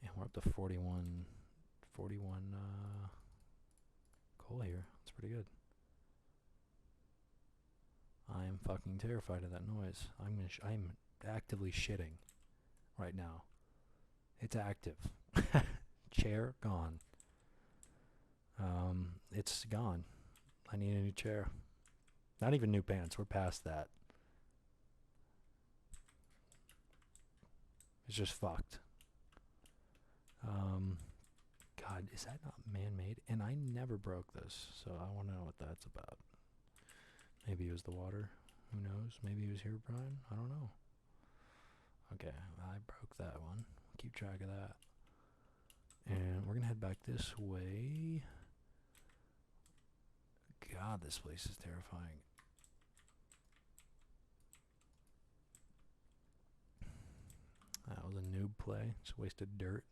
And we're up to 41 coal here. That's pretty good. I am fucking terrified of that noise. I'm actively shitting right now. It's active. Chair gone. It's gone. I need a new chair. Not even new pants. We're past that. It's just fucked. God, is that not man-made? And I never broke this, so I want to know what that's about. Maybe it was the water. Who knows? Maybe it was Herobrine. I don't know. Okay, I broke that one. Keep track of that. And we're going to head back this way. God, this place is terrifying. That was a noob play. Just wasted dirt.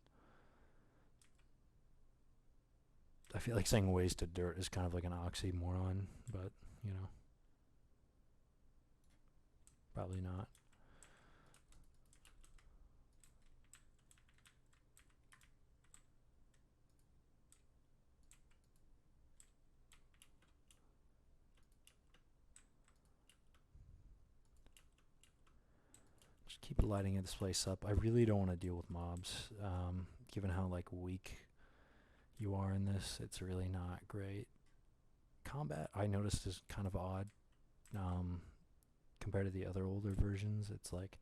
I feel like saying wasted dirt is kind of like an oxymoron, but, you know. Probably not. Just keep lighting this place up. I really don't want to deal with mobs. Given how like weak you are in this, it's really not great. Combat, I noticed, is kind of odd. Compared to the other older versions, it's like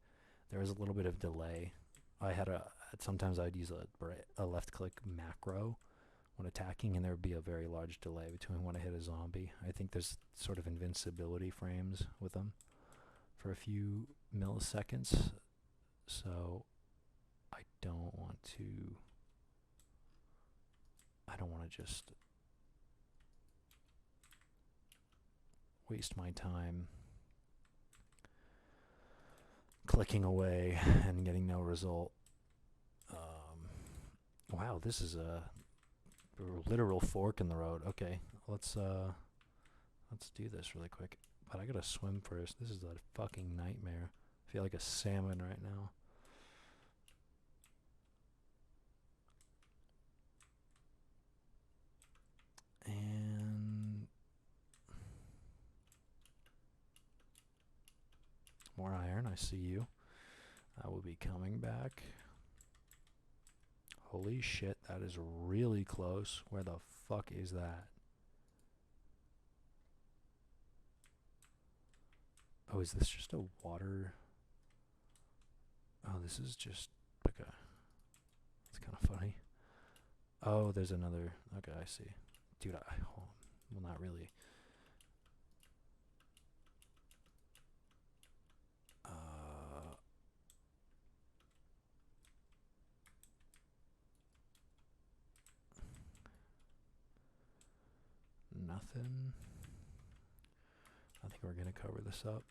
there was a little bit of delay. Sometimes I'd use a left click macro when attacking, and there would be a very large delay between when I hit a zombie. I think there's sort of invincibility frames with them for a few milliseconds, so I don't want to just waste my time clicking away and getting no result. Wow, this is a literal fork in the road. Okay, let's do this really quick. But I gotta swim first. This is a fucking nightmare. I feel like a salmon right now. And more iron, I see you. I will be coming back. Holy shit, that is really close. Where the fuck is that? Oh, is this just a water? Oh, this is just like a... It's kind of funny. Oh, there's another... Okay, I see. Dude, well, not really. Nothing. I think we're gonna cover this up.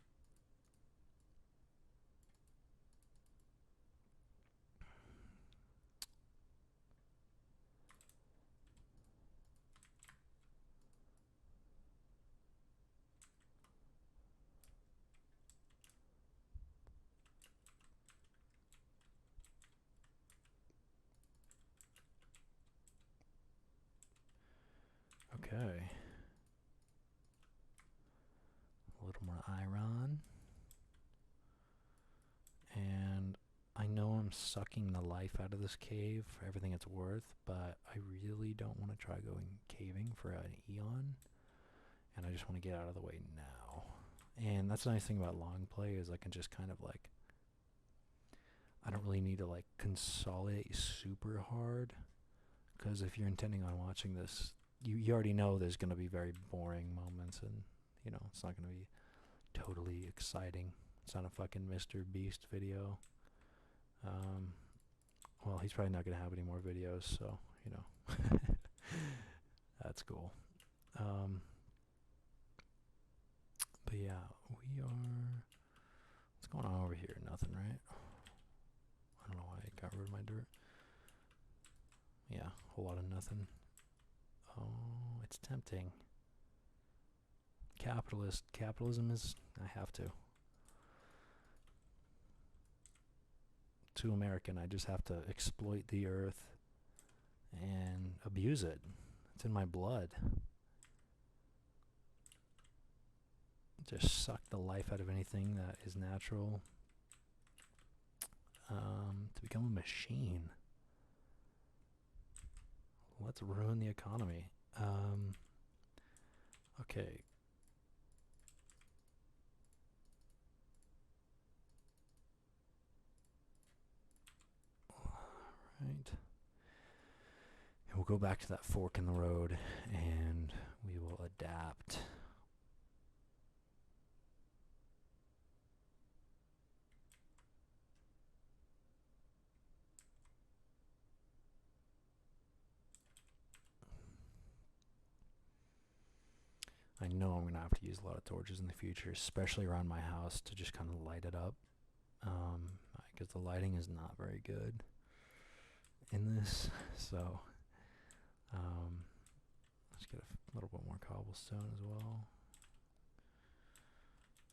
Okay. A little more iron. And I know I'm sucking the life out of this cave for everything it's worth, but I really don't want to try going caving for an eon. And I just want to get out of the way now. And that's the nice thing about long play is I can just kind of like... I don't really need to like consolidate super hard. Because if you're intending on watching this, you already know there's going to be very boring moments, and you know it's not going to be totally exciting. It's not a fucking Mr. Beast video. Well, he's probably not going to have any more videos, so you know that's cool. But yeah, we are... What's going on over here? Nothing, right? I don't know why I got rid of my dirt. Yeah, a whole lot of nothing. Oh, it's tempting. Capitalism is... I have to. Too American. I just have to exploit the earth and abuse it. It's in my blood. Just suck the life out of anything that is natural. To become a machine. Let's ruin the economy. Okay. Right. And we'll go back to that fork in the road and we will adapt. I know I'm going to have to use a lot of torches in the future, especially around my house to just kind of light it up. Because the lighting is not very good in this. So, let's get a little bit more cobblestone as well.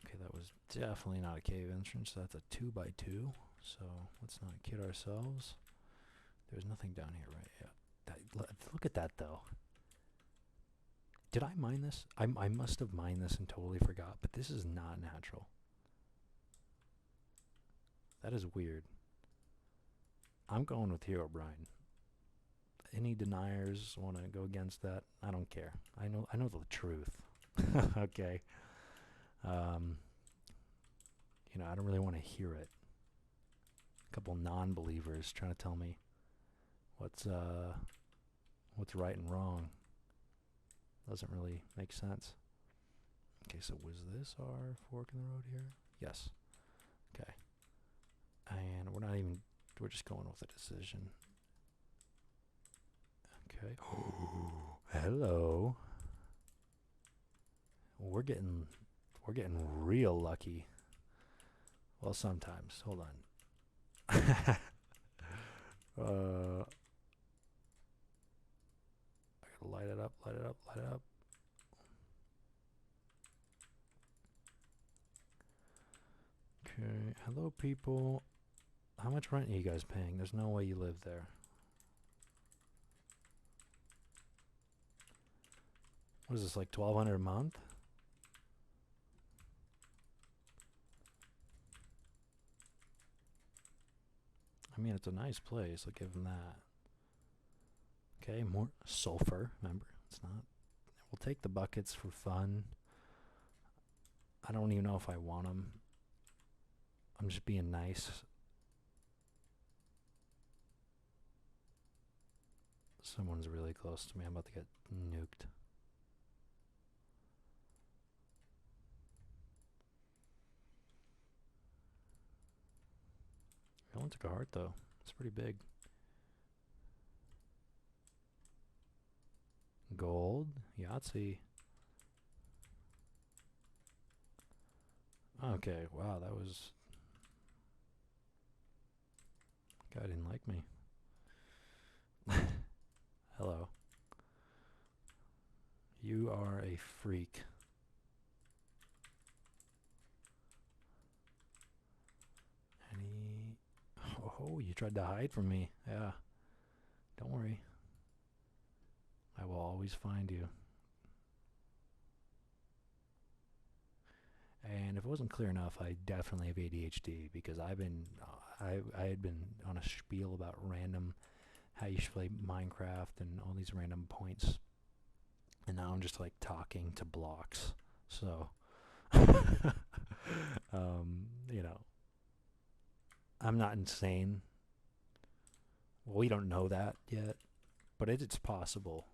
Okay, that was definitely not a cave entrance. That's a 2x2. So let's not kid ourselves. There's nothing down here, right? Yeah. Look at that, though. Did I mine this? I must have mined this and totally forgot, but this is not natural. That is weird. I'm going with Herobrine. Any deniers want to go against that? I don't care. I know the truth. Okay. I don't really want to hear it. A couple non-believers trying to tell me what's right and wrong. Doesn't really make sense. Okay, so was this our fork in the road here? Yes. Okay. And we're just going with a decision. Okay. Hello. We're getting real lucky. Well, sometimes. Hold on. I gotta light it up. Okay. Hello, people. How much rent are you guys paying? There's no way you live there. What is this, like $1,200 a month? I mean, it's a nice place. I'll give them that. Okay, more sulfur. Remember, it's not. We'll take the buckets for fun. I don't even know if I want them. I'm just being nice. Someone's really close to me. I'm about to get nuked. That one took a heart, though. It's pretty big. Gold. Yahtzee. Okay, wow, that was... Guy didn't like me. Hello. You are a freak. Any... Oh, you tried to hide from me. Yeah. Don't worry. I will always find you. And if it wasn't clear enough, I definitely have ADHD because I had been on a spiel about random how you should play Minecraft and all these random points, and now I'm just like talking to blocks. So, you know, I'm not insane. Well, we don't know that yet, but it's possible.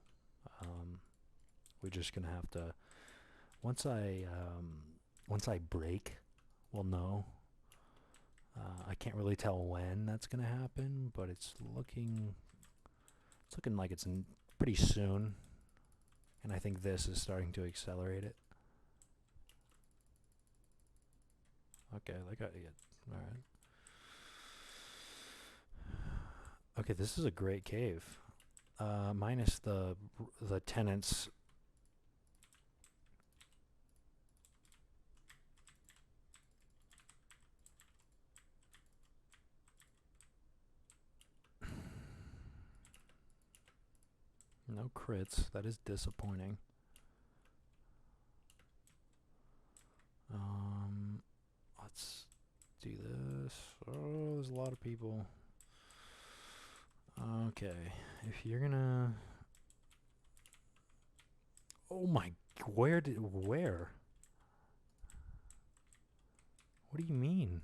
We're just gonna have to once I break, we'll know. I can't really tell when that's gonna happen, but it's looking like it's pretty soon, and I think this is starting to accelerate it. Okay, like all right. Okay, this is a great cave. Minus the tenants. No crits. That is disappointing. Let's do this. Oh, there's a lot of people. Okay, if you're gonna... Oh my... Where? What do you mean?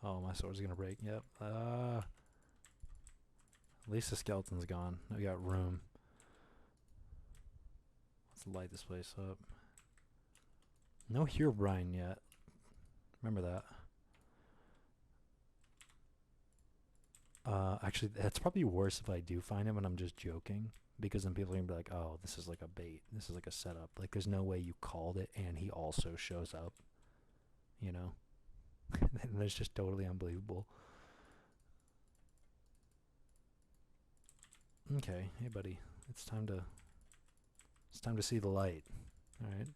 Oh, my sword's gonna break. Yep. At least the skeleton's gone. We got room. Let's light this place up. No Herobrine yet. Remember that. Actually, that's probably worse if I do find him and I'm just joking. Because then people are going to be like, oh, this is like a bait. This is like a setup. Like, there's no way you called it and he also shows up. You know? And that's just totally unbelievable. Okay, hey buddy. It's time to It's time to see the light. All right.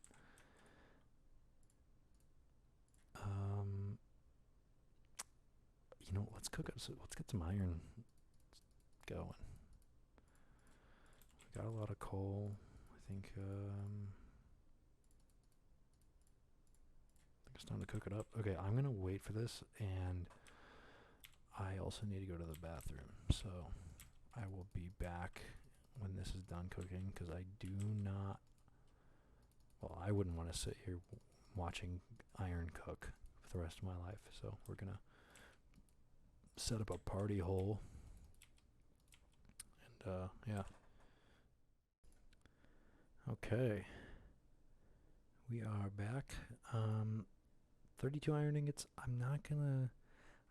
You know, let's cook up. Let's get some iron going. We got a lot of coal. I think it's time to cook it up. Okay, I'm gonna wait for this, and I also need to go to the bathroom. So I will be back when this is done cooking, because I do not. Well, I wouldn't want to sit here watching iron cook for the rest of my life. So we're gonna set up a party hole, and yeah. Okay, we are back. 32 iron ingots. I'm not gonna.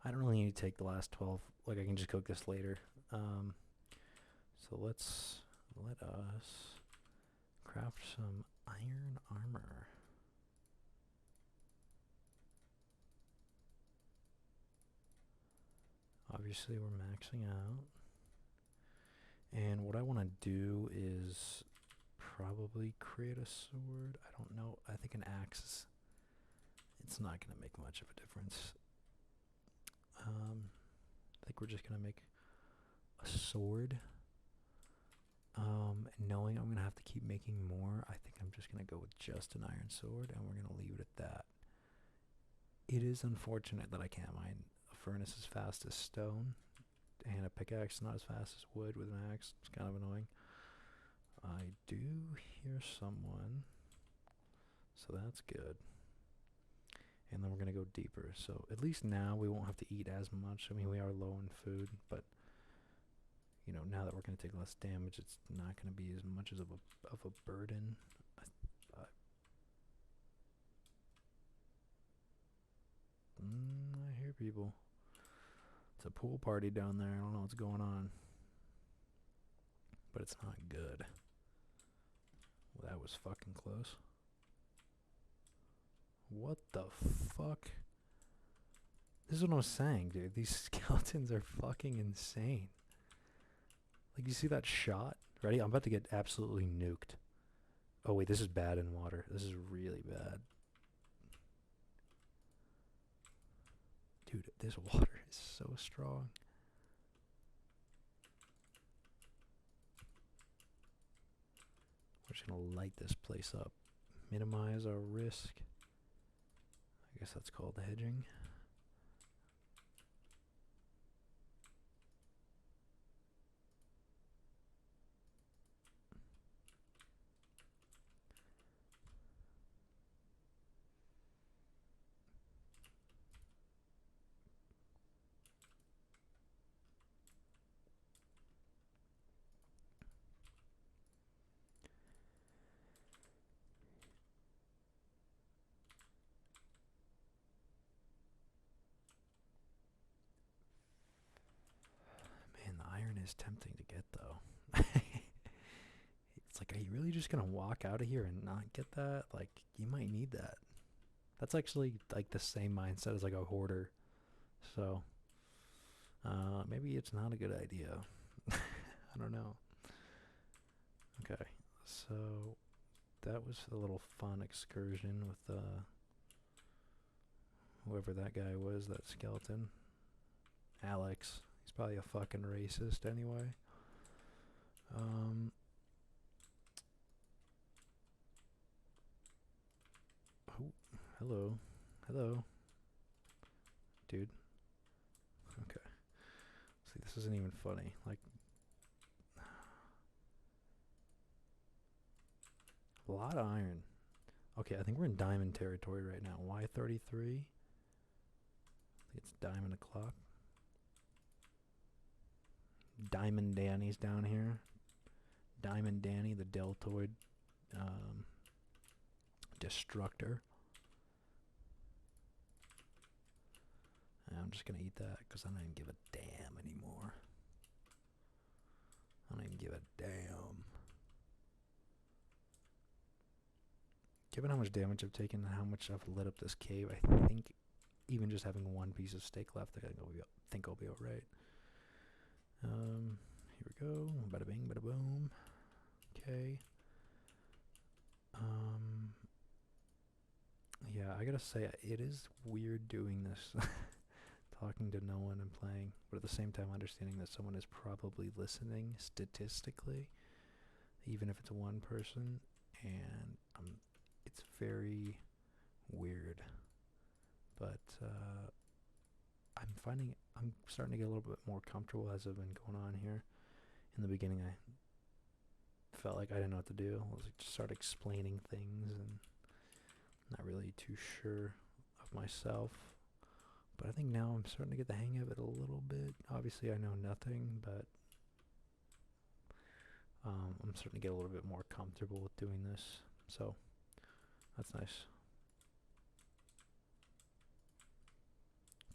I don't really need to take the last 12. Like, I can just cook this later. So let us craft some iron armor. Obviously, we're maxing out. And what I want to do is probably create a sword. I don't know. I think an axe, it's not going to make much of a difference. I think we're just going to make a sword. Knowing I'm going to have to keep making more, I think I'm just going to go with just an iron sword, and we're going to leave it at that. It is unfortunate that I can't mine a furnace as fast as stone, and a pickaxe not as fast as wood with an axe. It's kind of annoying. I do hear someone, so that's good. And then we're going to go deeper. So at least now we won't have to eat as much. I mean, we are low in food, but you know, now that we're going to take less damage, it's not going to be as much as of a burden. I hear people. It's a pool party down there. I don't know what's going on, but it's not good. Well, that was fucking close. What the fuck? This is what I'm saying, dude. These skeletons are fucking insane. Like, you see that shot? Ready? I'm about to get absolutely nuked. Oh, wait, this is bad in water. This is really bad. Dude, this water is so strong. We're just gonna light this place up. Minimize our risk. I guess that's called hedging. Man, the iron is tempting to get, though. It's like, are you really just gonna walk out of here and not get that? Like, you might need that. That's actually like the same mindset as like a hoarder. So, maybe it's not a good idea. I don't know. Okay, so that was a little fun excursion with whoever that guy was, that skeleton. Alex. He's probably a fucking racist anyway. Oh, hello. Hello. Dude. Okay. See, this isn't even funny. Like, a lot of iron. Okay, I think we're in diamond territory right now. Y33. It's diamond o'clock. Diamond Danny's down here. Diamond Danny, the deltoid destructor. And I'm just gonna eat that because I don't even give a damn anymore. I don't even give a damn. Given how much damage I've taken and how much I've lit up this cave, I think even just having one piece of steak left, I think I'll be alright. Here we go. Bada bing, bada boom. Okay. gotta say, it is weird doing this, talking to no one and playing, but at the same time understanding that someone is probably listening statistically, even if it's one person, and it's very weird. But I'm starting to get a little bit more comfortable as I've been going on here. In the beginning, I felt like I didn't know what to do. I was like, just start explaining things and not really too sure of myself. But I think now I'm starting to get the hang of it a little bit. Obviously, I know nothing, but I'm starting to get a little bit more comfortable with doing this. So that's nice.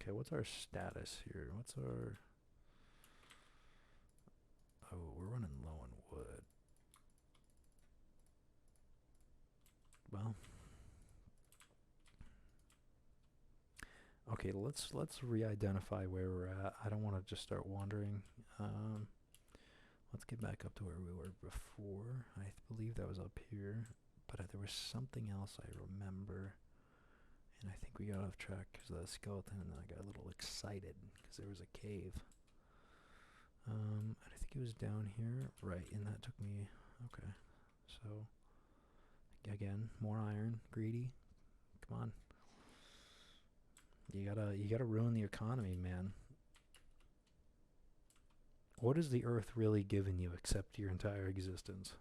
Okay, what's our status here? What's our... Oh, we're running low on wood. Well, okay, let's re-identify where we're at. I don't want to just start wandering. Let's get back up to where we were before. I believe that was up here, but there was something else I remember, and I think we got off track because of the skeleton, and then I got a little excited because there was a cave. And I think it was down here, right? And that took me. Okay, so again, more iron, greedy. Come on. You gotta ruin the economy, man. What has the earth really given you except your entire existence?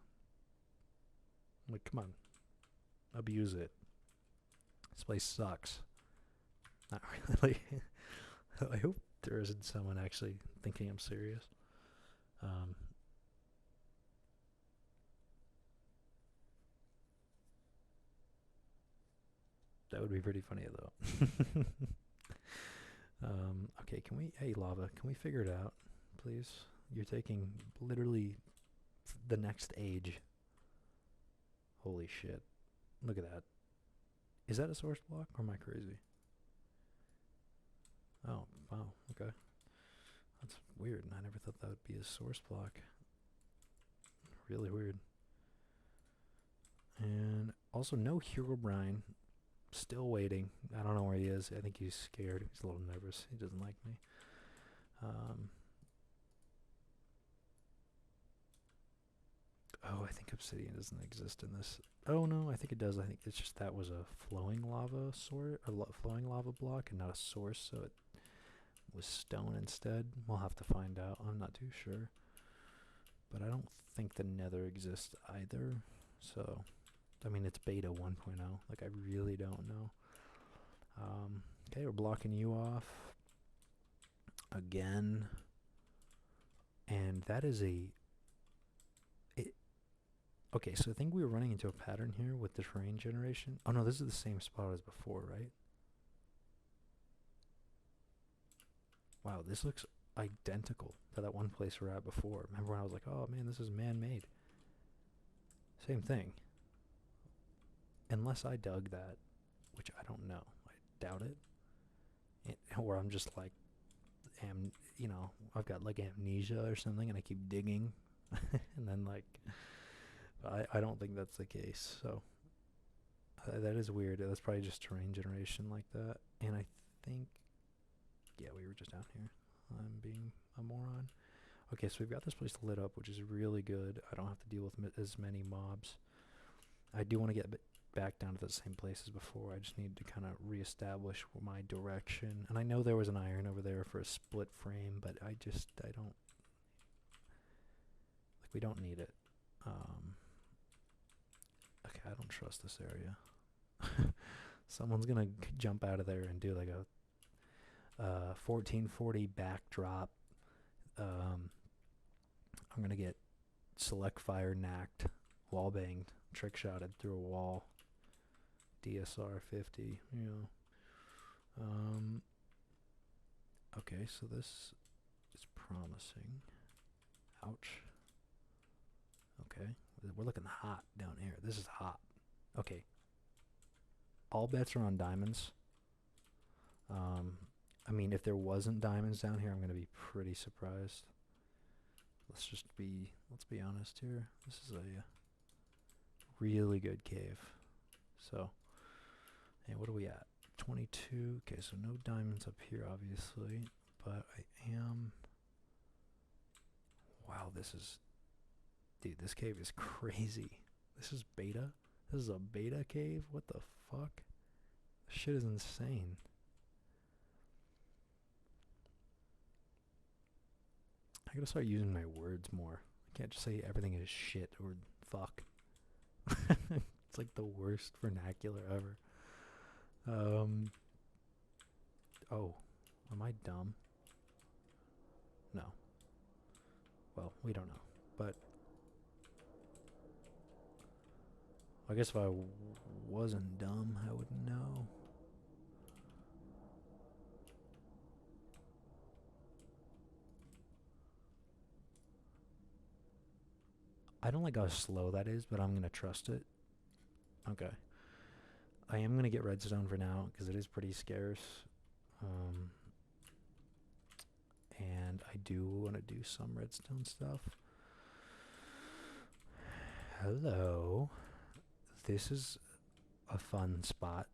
Like, come on. Abuse it. This place sucks. Not really. I hope there isn't someone actually thinking I'm serious. That would be pretty funny, though. Okay, can we... Hey, lava, can we figure it out, please? You're taking literally the next age. Holy shit. Look at that. Is that a source block, or am I crazy? Oh, wow, okay. That's weird, I never thought that would be a source block. Really weird. And also, no Herobrine. Still waiting. I don't know where he is. I think he's scared. He's a little nervous. He doesn't like me. Oh, I think obsidian doesn't exist in this. Oh no, I think it does. I think it's just that was a flowing lava source, or flowing lava block, and not a source, so it was stone instead. We'll have to find out. I'm not too sure. But I don't think the nether exists either. So, I mean, it's beta 1.0. Like, I really don't know. Okay, we're blocking you off again. And that is a... Okay, so I think we were running into a pattern here with the terrain generation. Oh no, this is the same spot as before, right? Wow, this looks identical to that one place we were at before. Remember when I was like, oh man, this is man-made. Same thing. Unless I dug that, which I don't know. I doubt it. Or I'm just like, you know, I've got like amnesia or something and I keep digging. And then like, I don't think that's the case. So that is weird. That's probably just terrain generation like that. And I think, yeah, we were just down here. I'm being a moron. Okay, so we've got this place lit up, which is really good. I don't have to deal with as many mobs. I do want to get back down to the same place as before. I just need to kind of reestablish my direction. And I know there was an iron over there for a split frame, but I don't... Like, we don't need it. Okay, I don't trust this area. Someone's gonna jump out of there and do like a 1440 backdrop. I'm gonna get select fire knacked, wall banged, trick shotted through a wall. DSR 50, you know. Okay, so this is promising. Ouch. Okay, we're looking hot down here. This is hot. Okay. All bets are on diamonds. I mean, if there wasn't diamonds down here, I'm going to be pretty surprised. Let's be honest here. This is a really good cave. So, And what are we at? 22. Okay, so no diamonds up here, obviously. But I am... Wow, this is... Dude, this cave is crazy. This is beta? This is a beta cave? What the fuck? This shit is insane. I gotta start using my words more. I can't just say everything is shit or fuck. It's like the worst vernacular ever. Oh, am I dumb? No. Well, we don't know. But I guess if I wasn't dumb, I would know. I don't like how slow that is, but I'm going to trust it. Okay. I am going to get redstone for now, because it is pretty scarce. And I do want to do some redstone stuff. Hello. This is a fun spot.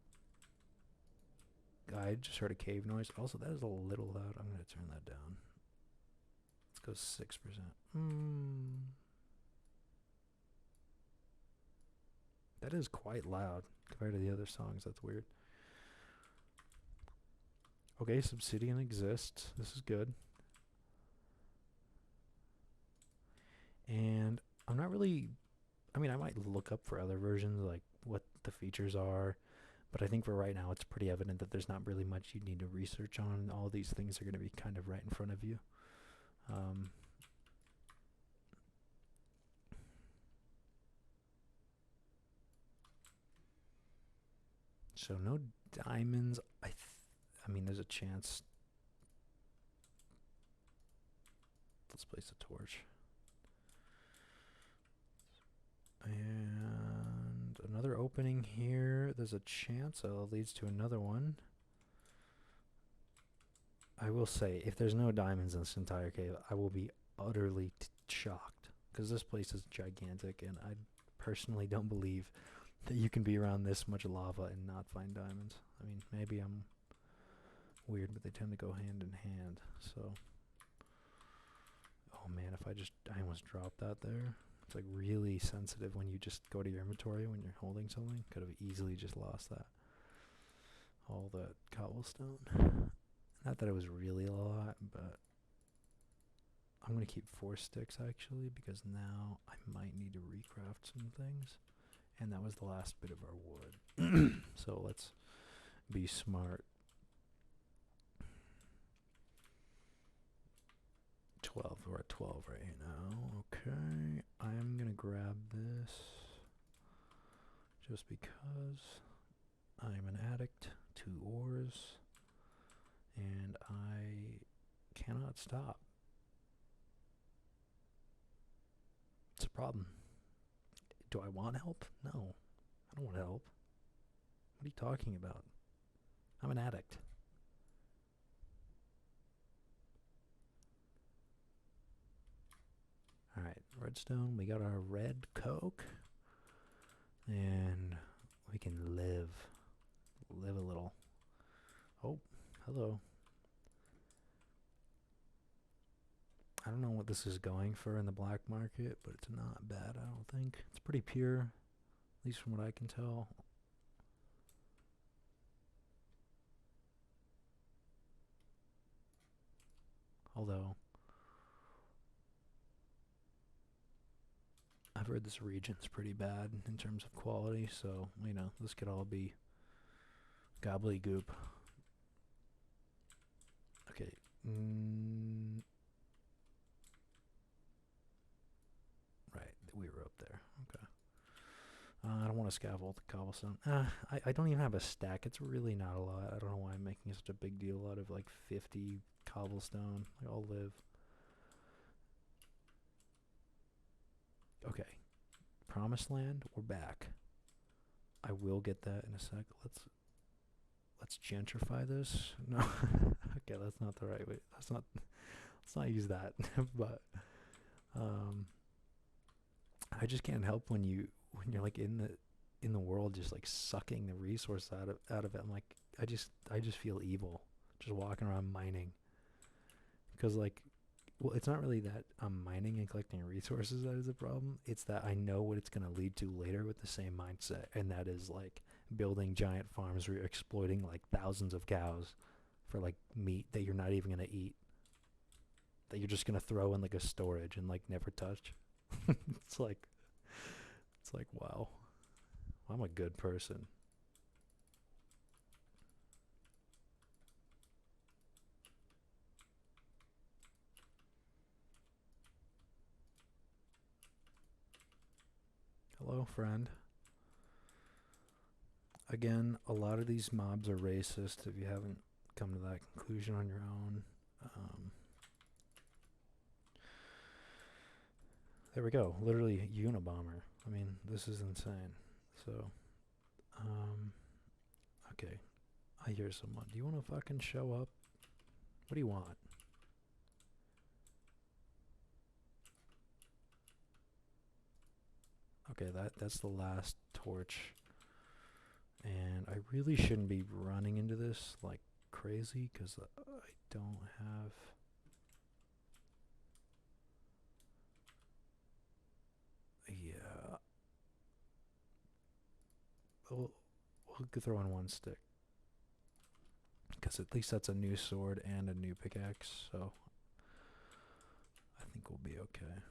I just heard a cave noise. Also, that is a little loud. I'm going to turn that down. Let's go 6%. That is quite loud compared to the other songs. That's weird. Okay, Obsidian exists. This is good. And I'm not really... I mean, I might look up for other versions, like what the features are. But I think for right now, it's pretty evident that there's not really much you need to research on. All these things are going to be kind of right in front of you. So no diamonds. I mean, there's a chance. Let's place a torch. And another opening here. There's a chance it leads to another one. I will say, if there's no diamonds in this entire cave, I will be utterly shocked. Because this place is gigantic, and I personally don't believe that you can be around this much lava and not find diamonds. I mean, maybe I'm weird, but they tend to go hand in hand. So, oh man, I almost dropped that there. It's like really sensitive when you just go to your inventory when you're holding something. Could have easily just lost that. All that cobblestone. Not that it was really a lot, but I'm going to keep 4 sticks actually, because now I might need to recraft some things. And that was the last bit of our wood. So let's be smart. 12. We're at 12 right now. Okay. I'm going to grab this just because I'm an addict to ores. And I cannot stop. It's a problem. Do I want help? No. I don't want help. What are you talking about? I'm an addict. Alright, redstone. We got our red coke. And we can live. Live a little. Oh, hello. I don't know what this is going for in the black market, but it's not bad, I don't think. It's pretty pure, at least from what I can tell. Although, I've heard this region's pretty bad in terms of quality, so, you know, this could all be gobbledygook. Okay. Right, we were up there. Okay. I don't want to scaffold the cobblestone. I don't even have a stack. It's really not a lot. I don't know why I'm making such a big deal out of like 50 cobblestone. I'll live. Okay. Promised land, we're back. I will get that in a sec. Let's gentrify this. No. Okay, that's not the right way. Let's not use that. But I just can't help when you're like in in the world just like sucking the resource out of it. I'm like, I just feel evil just walking around mining because like, well, it's not really that I'm mining and collecting resources that is a problem. It's that I know what it's going to lead to later with the same mindset, and that is like building giant farms where you're exploiting like thousands of cows for like meat that you're not even going to eat, that you're just going to throw in like a storage and like never touch. it's like it's like wow, I'm a good person. Hello, friend. Again, a lot of these mobs are racist if you haven't come to that conclusion on your own. Um, there we go. Literally Unabomber. I mean, this is insane. So, um, okay. I hear someone. Do you want to fucking show up? What do you want? Okay, that's the last torch. And I really shouldn't be running into this like crazy because I don't have. Yeah. We'll throw in one stick. Because at least that's a new sword and a new pickaxe, so I think we'll be okay.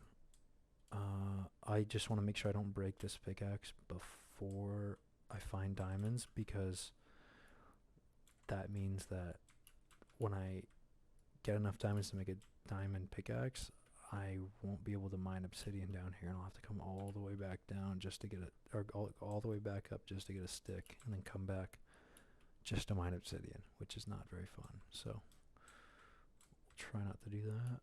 I just want to make sure I don't break this pickaxe before I find diamonds, because that means that when I get enough diamonds to make a diamond pickaxe, I won't be able to mine obsidian down here, and I'll have to come all the way back down just to get it, or all the way back up just to get a stick, and then come back just to mine obsidian, which is not very fun. So we'll try not to do that.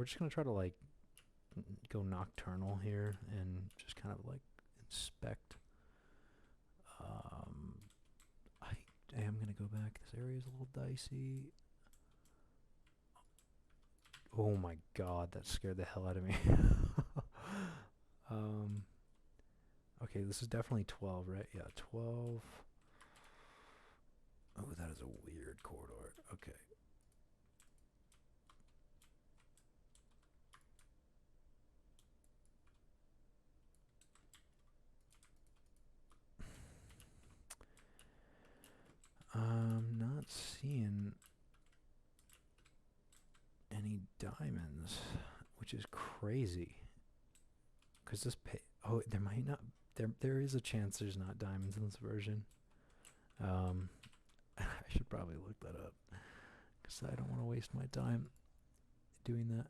We're just gonna try to like go nocturnal here and just kind of like inspect. Um, I am gonna go back. This area is a little dicey. Oh my god, that scared the hell out of me. um, okay, this is definitely 12, right? Yeah, 12. Oh, that is a weird corridor. Okay. I'm not seeing any diamonds, which is crazy. Cause this oh, there might not. There is a chance there's not diamonds in this version. Um, I should probably look that up because I don't want to waste my time doing that.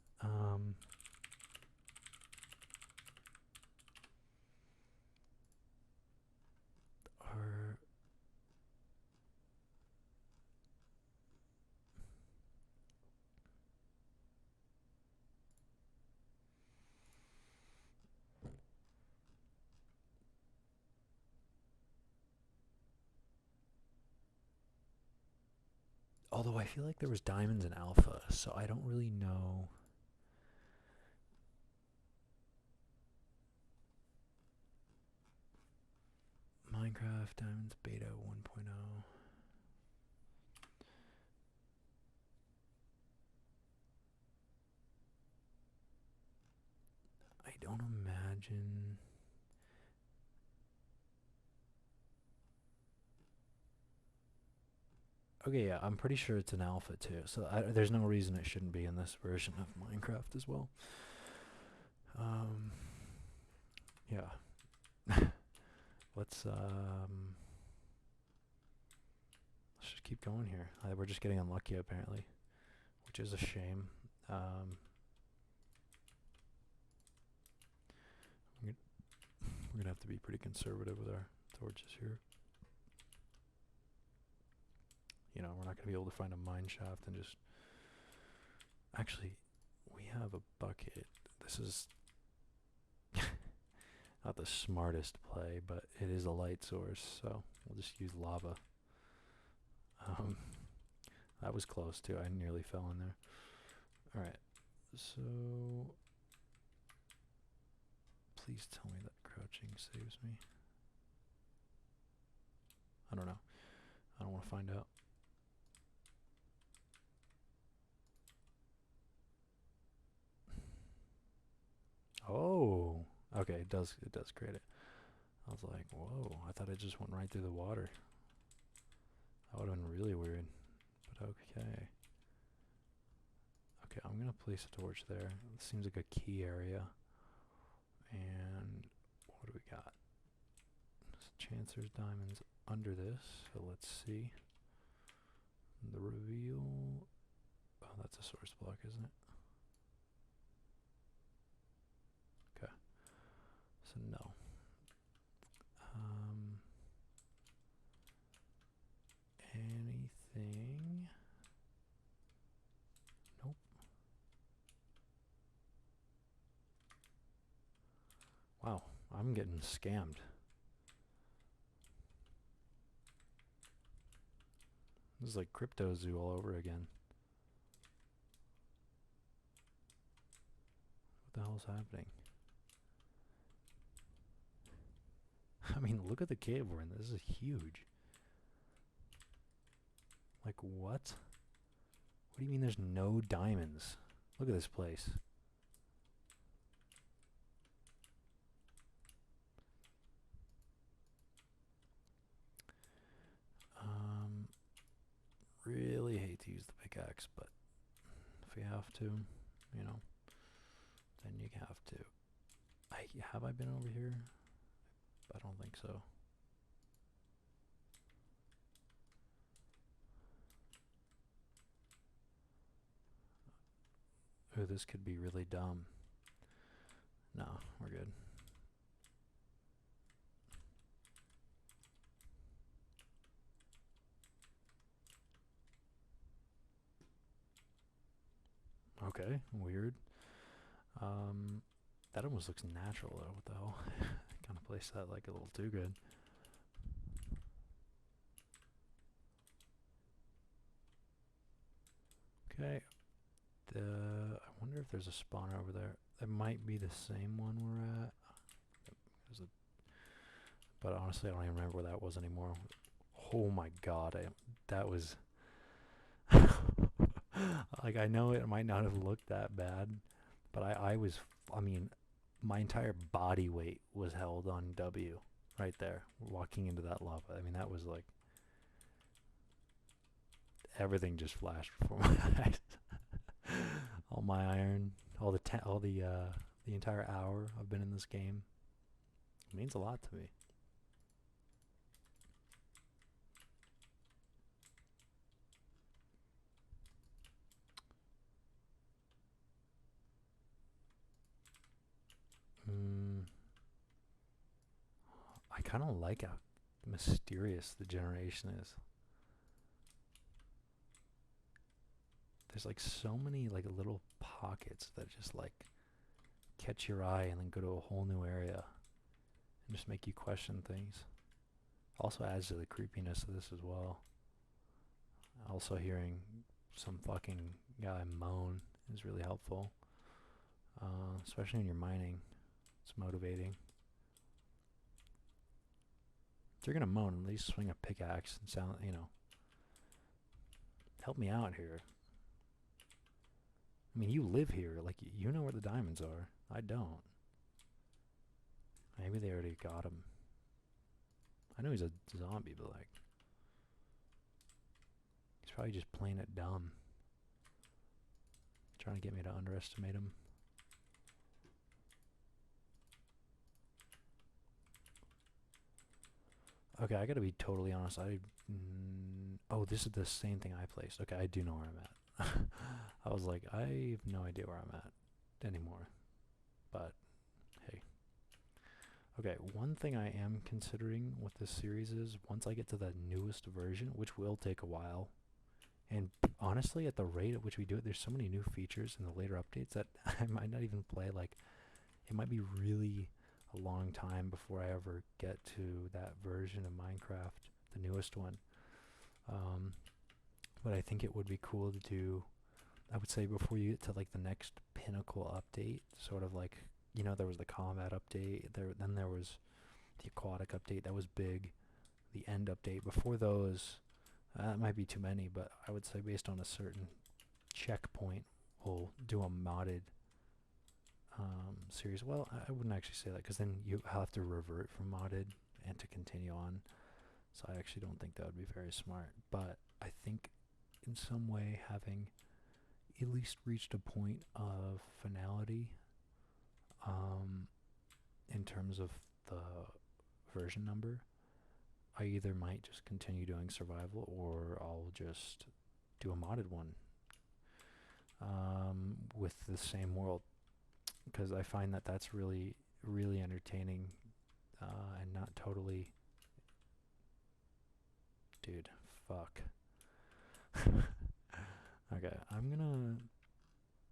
Are although I feel like there was diamonds in alpha, so I don't really know. Minecraft Diamonds Beta 1.0. I don't imagine. Okay, yeah, I'm pretty sure it's an alpha too, so there's no reason it shouldn't be in this version of Minecraft as well. Um, yeah. let's let's just keep going here. We're just getting unlucky apparently, which is a shame. We're gonna have to be pretty conservative with our torches here. You know, we're not gonna be able to find a mine shaft and just. Actually, we have a bucket. This is not the smartest play, but it is a light source, so we'll just use lava. Um, that was close too. I nearly fell in there. All right, so Please tell me that crouching saves me. I don't know. I don't want to find out. Oh, okay. It does create it. I was like, whoa. I thought it just went right through the water. That would have been really weird. But okay. Okay, I'm gonna place a torch there. It seems like a key area. And what do we got? Chance there's diamonds under this, so let's see. The reveal. Oh, that's a source block, isn't it? Okay. So no. Anything? Nope. Wow, I'm getting scammed. This is like Crypto Zoo all over again. What the hell's happening? I mean, look at the cave we're in. This is huge. Like, what? What do you mean there's no diamonds? Look at this place. Really hate to use the pickaxe, but if we have to, you know, then you have to. Have I been over here? I don't think so. Oh, this could be really dumb. No, we're good. Okay, weird. That almost looks natural though. What the hell? Kind of placed that like a little too good. Okay. I wonder if there's a spawner over there. That might be the same one we're at. But honestly, I don't even remember where that was anymore. Oh my god, that was like, I know it might not have looked that bad, but I mean, my entire body weight was held on W right there, walking into that lava. I mean, that was like, everything just flashed before my eyes. All my iron, the entire hour I've been in this game. It means a lot to me. I kind of like how mysterious the generation is. There's like so many like little pockets that just like catch your eye and then go to a whole new area and just make you question things. Also adds to the creepiness of this as well. Also hearing some fucking guy moan is really helpful. Especially when you're mining. It's motivating. If you're gonna moan, at least swing a pickaxe and sound, help me out here. I mean, you live here, like, you know where the diamonds are. I don't. Maybe they already got him. I know he's a zombie, but like, he's probably just playing it dumb. Trying to get me to underestimate him. Okay, I gotta be totally honest. Oh, this is the same thing I placed. Okay, I do know where I'm at. I was like, I have no idea where I'm at anymore. But hey. Okay, one thing I am considering with this series is once I get to the newest version, which will take a while, and honestly, at the rate at which we do it, there's so many new features in the later updates that I might not even play. Like, it might be really a long time before I ever get to that version of Minecraft, the newest one. But I think it would be cool to do, I would say, before you get to like the next pinnacle update, sort of like there was the combat update. Then there was the aquatic update that was big. The end update. Before those, that might be too many, but I would say based on a certain checkpoint, we'll do a modded series. Well, I wouldn't actually say that because then you have to revert from modded and to continue on. So I actually don't think that would be very smart. But I think in some way having at least reached a point of finality in terms of the version number, I either might just continue doing survival or I'll just do a modded one with the same world, because I find that that's really, really entertaining and not totally. Dude, fuck. Okay, I'm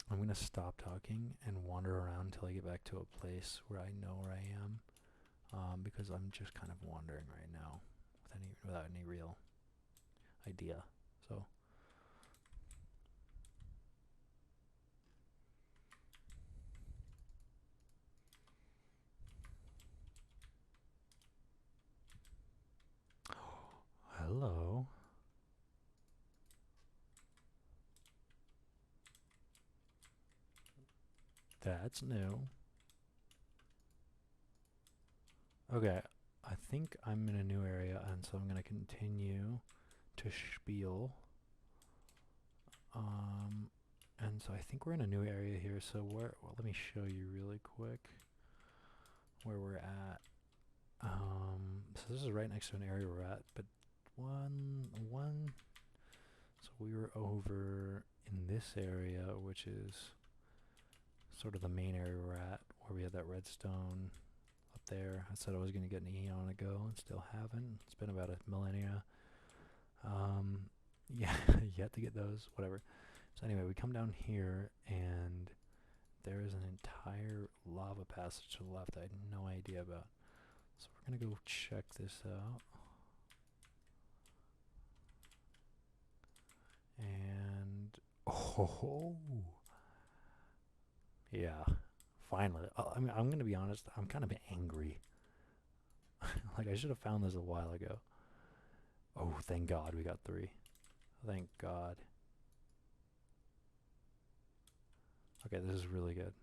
gonna stop talking and wander around until I get back to a place where I know where I am, because I'm just kind of wandering right now without any real idea. So hello. That's new. Okay, I think I'm in a new area, and so I'm gonna continue to spiel. Um, and so I think we're in a new area here. So let me show you really quick where we're at. So this is right next to an area we're at, but one. So we were over in this area, which is sort of the main area we're at, where we had that redstone up there. I said I was going to get an eon ago and still haven't. It's been about a millennia. Yeah, yet to get those, whatever. So anyway, we come down here and there is an entire lava passage to the left I had no idea about. So we're gonna go check this out. And oh, yeah, finally. I mean, I'm gonna be honest. I'm kind of angry. Like I should have found this a while ago. Oh, thank God we got 3. Thank God. Okay, this is really good.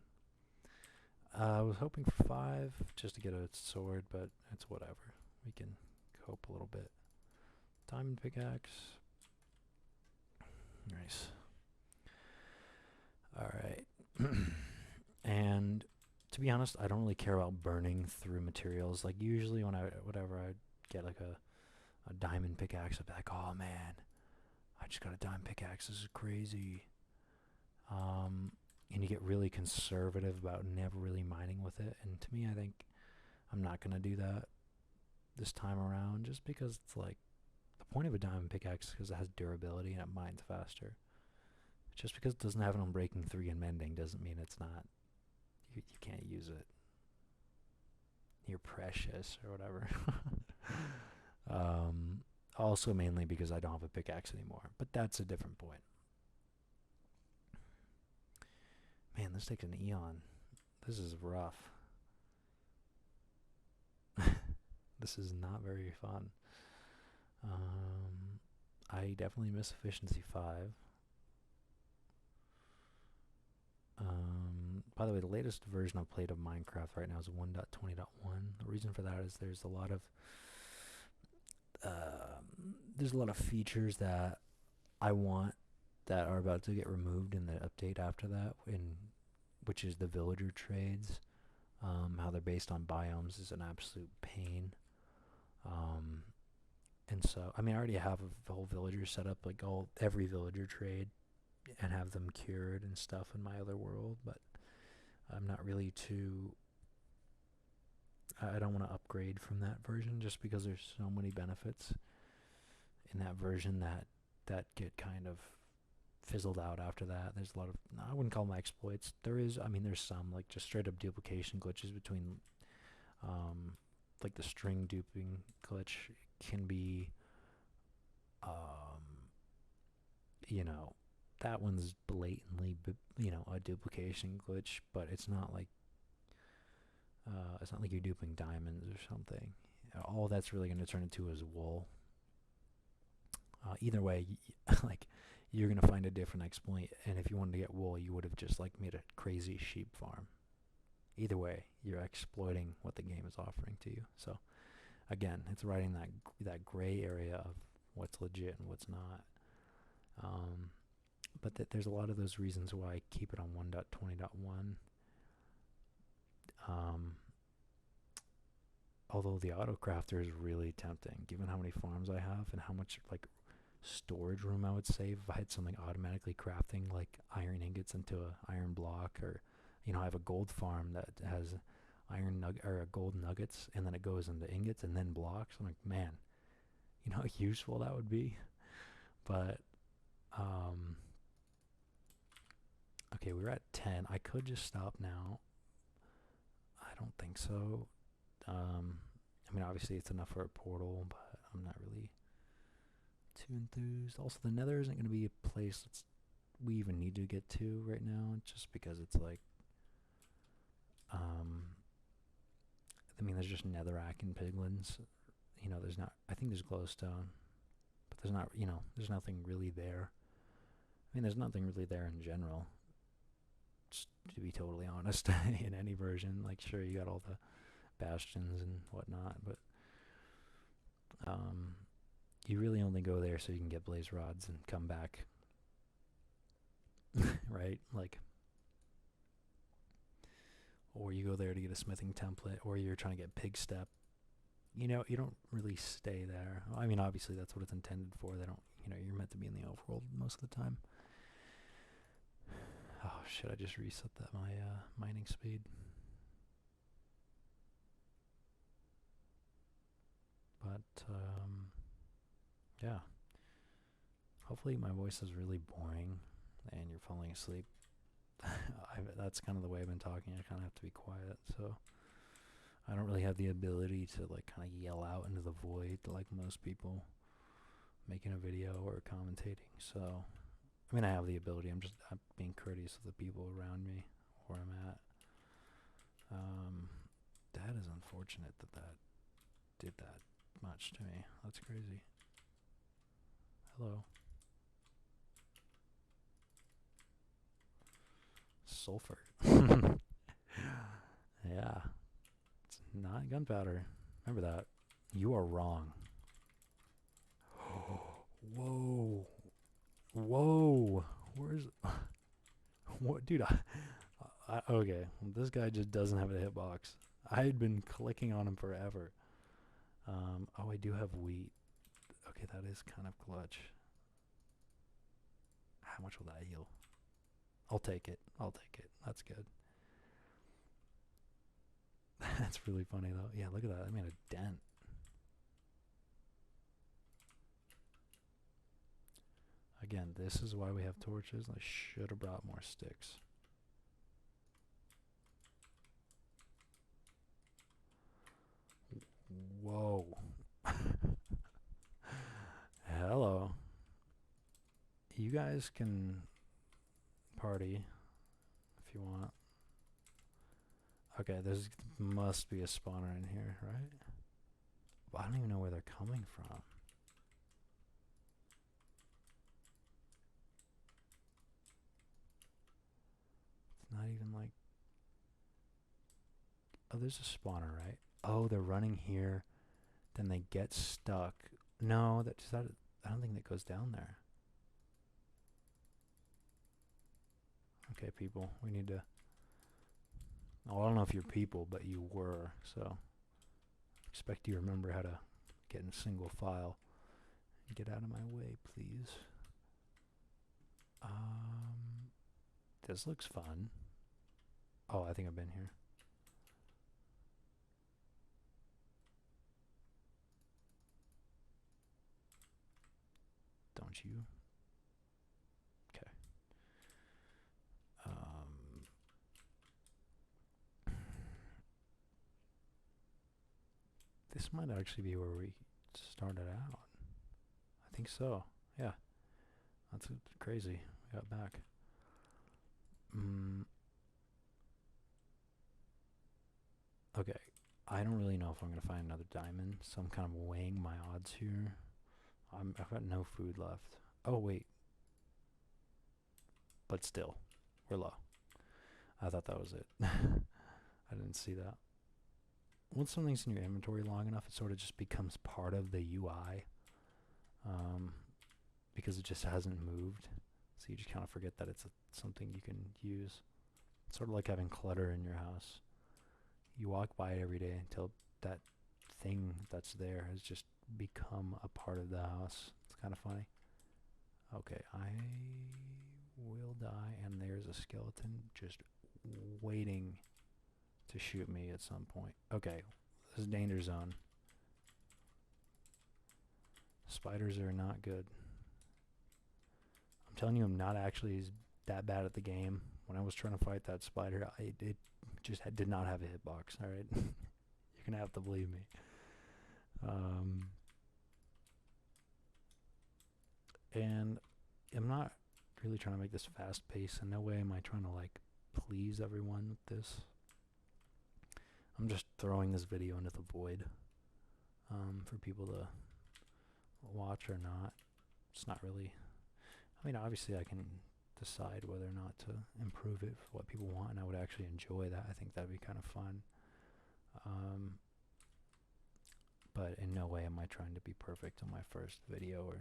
I was hoping for 5 just to get a sword, but it's whatever. We can cope a little bit. Diamond pickaxe. Nice. Alright. And to be honest, I don't really care about burning through materials. Like usually when I get like a diamond pickaxe, I'd be like, oh man, I just got a diamond pickaxe. This is crazy. And you get really conservative about never really mining with it. And to me, I think I'm not going to do that this time around just because it's like the point of a diamond pickaxe is because it has durability and it mines faster. Just because it doesn't have an unbreaking 3 and mending doesn't mean it's not. You can't use it. You're precious or whatever. Also, mainly because I don't have a pickaxe anymore. But that's a different point. Man, this takes an eon. This is rough. This is not very fun. I definitely miss efficiency 5. By the way, the latest version I've played of Minecraft right now is 1.20.1. The reason for that is there's a lot of features that I want that are about to get removed in the update after that, which is the villager trades. How they're based on biomes is an absolute pain. And so, I mean, I already have a whole villager set up, like every villager trade, and have them cured and stuff in my other world, but I'm not really too. I don't want to upgrade from that version just because there's so many benefits in that version that get kind of fizzled out after that. There's a lot of, I wouldn't call them exploits. There's some like just straight up duplication glitches between, like the string duping glitch can be, that one's blatantly, a duplication glitch, but it's not like It's not like you're duping diamonds or something. All that's really going to turn into is wool. Either way, like you're gonna find a different exploit. And if you wanted to get wool, you would have just like made a crazy sheep farm. Either way, you're exploiting what the game is offering to you. So again, it's riding that gray area of what's legit and what's not. But there's a lot of those reasons why I keep it on 1.20.1. Although the auto crafter is really tempting, given how many farms I have and how much like storage room I would save if I had something automatically crafting like iron ingots into a iron block, or I have a gold farm that has gold nuggets, and then it goes into ingots and then blocks. I'm like, man, how useful that would be. But okay, we're at 10. I could just stop now. I don't think so. I mean, obviously it's enough for a portal, but I'm not really too enthused. Also, the nether isn't going to be a place we even need to get to right now, just because it's like, I mean, there's just netherrack and piglins. There's not, I think there's glowstone, but there's not, there's nothing really there. I mean, there's nothing really there in general, just to be totally honest, in any version. Like, sure, you got all the bastions and whatnot, but you really only go there so you can get blaze rods and come back. Right? Like, or you go there to get a smithing template, or you're trying to get pig step. You don't really stay there. I mean, obviously that's what it's intended for. They don't, you're meant to be in the overworld most of the time. Oh shit, I just reset that my mining speed. But yeah. Hopefully my voice is really boring and you're falling asleep. That's kind of the way I've been talking. I kind of have to be quiet, so I don't really have the ability to like kind of yell out into the void like most people making a video or commentating. So I mean, I have the ability. I'm being courteous of the people around me where I'm at. That is unfortunate that did that much to me. That's crazy. Hello. Sulfur. Yeah. It's not gunpowder. Remember that. You are wrong. Whoa. Whoa. Where's... What? Dude, okay. This guy just doesn't have a hitbox. I had been clicking on him forever. Oh, I do have wheat. Okay, that is kind of clutch. How much will that heal? I'll take it. That's good. That's really funny, though. Yeah, look at that. I made a dent. Again, this is why we have torches. I should have brought more sticks. Whoa. Hello. You guys can party if you want. Okay, there must be a spawner in here, right? But I don't even know where they're coming from. It's not even like... Oh, there's a spawner, right? Oh, they're running here. Then they get stuck. No, I don't think that goes down there. Okay, people, we need to... Oh, I don't know if you're people, but you were, so... Expect you remember how to get in single file. Get out of my way, please. This looks fun. Oh, I think I've been here. Don't you? Okay. This might actually be where we started out. I think so. Yeah. That's crazy. We got back. Okay, I don't really know if I'm gonna find another diamond, so I'm kind of weighing my odds here. I've got no food left. Oh wait, but still, we're low. I thought that was it. I didn't see that. Once something's in your inventory long enough, it sort of just becomes part of the UI, because it just hasn't moved. So you just kind of forget that it's something you can use. It's sort of like having clutter in your house. You walk by it every day until that thing that's there has just become a part of the house. It's kind of funny. Okay, I will die, and there's a skeleton just waiting to shoot me at some point. Okay, this is danger zone. Spiders are not good. I'm telling you, I'm not actually that bad at the game. When I was trying to fight that spider, it just did not have a hitbox. All right, you're gonna have to believe me. And I'm not really trying to make this fast paced. In no way am I trying to like please everyone with this. I'm just throwing this video into the void, for people to watch or not. It's not really. I mean, obviously, I can decide whether or not to improve it for what people want, and I would actually enjoy that. I think that'd be kind of fun. But in no way am I trying to be perfect on my first video,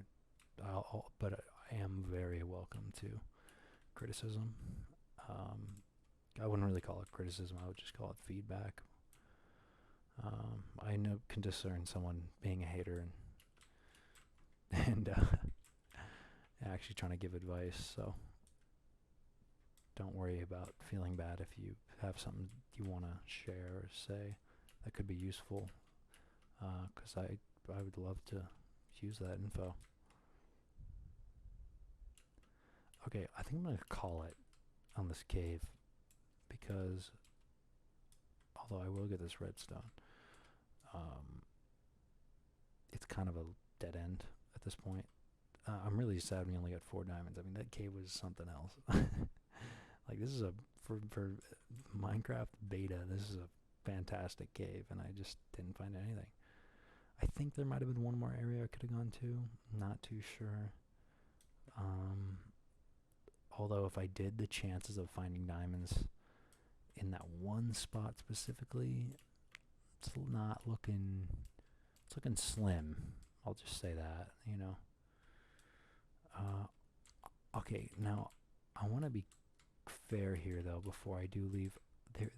but I am very welcome to criticism. I wouldn't really call it criticism. I would just call it feedback. I can discern someone being a hater and actually trying to give advice. So don't worry about feeling bad if you have something you want to share or say that could be useful, because I would love to use that info. Okay, I think I'm going to call it on this cave, because although I will get this redstone, it's kind of a dead end at this point. I'm really sad we only got 4 diamonds. I mean, that cave was something else. Like, this is for Minecraft beta, this is a fantastic cave, and I just didn't find anything. I think there might have been one more area I could have gone to. Not too sure. Although if I did, the chances of finding diamonds in that one spot specifically, it's not looking. It's looking slim. I'll just say that. Okay, now I want to be fair here though. Before I do leave,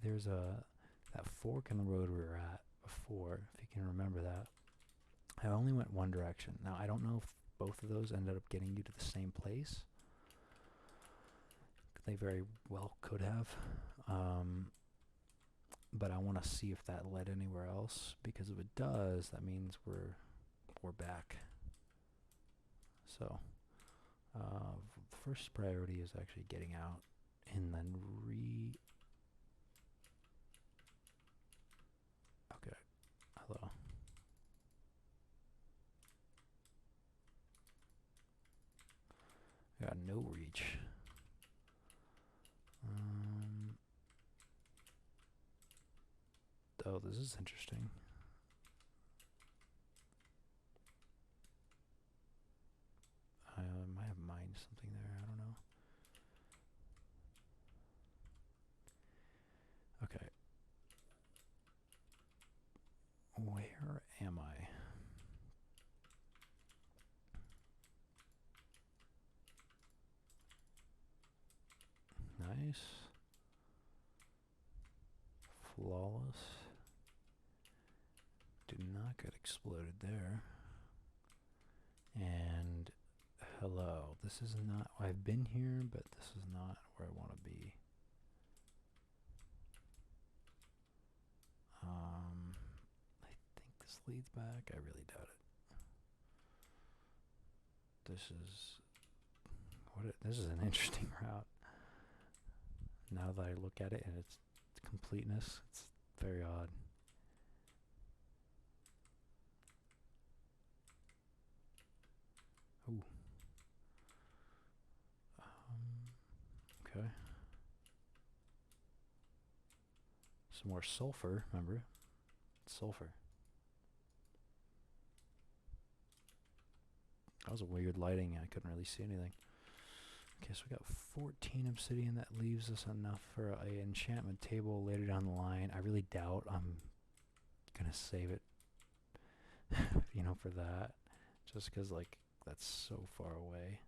there's that fork in the road we were at before. If you can remember that, I only went one direction. Now I don't know if both of those ended up getting you to the same place. They very well could have. But I want to see if that led anywhere else, because if it does, that means we're back. So first priority is actually getting out, and then okay, hello. I got no reach. Oh, this is interesting. I might have mined something there. I don't know. Okay. Where am I? Nice. Flawless. Did not get exploded there. And hello. This is not. I've been here, but this is not where I want to be. I think this leads back. I really doubt it. This is an interesting route. Now that I look at it and its completeness, it's very odd. Ooh. Okay. Some more sulfur, remember? Sulfur. That was a weird lighting. I couldn't really see anything. Okay, so we got 14 obsidian. That leaves us enough for a enchantment table later down the line. I really doubt I'm gonna save it, you know, for that. Just because, like, that's so far away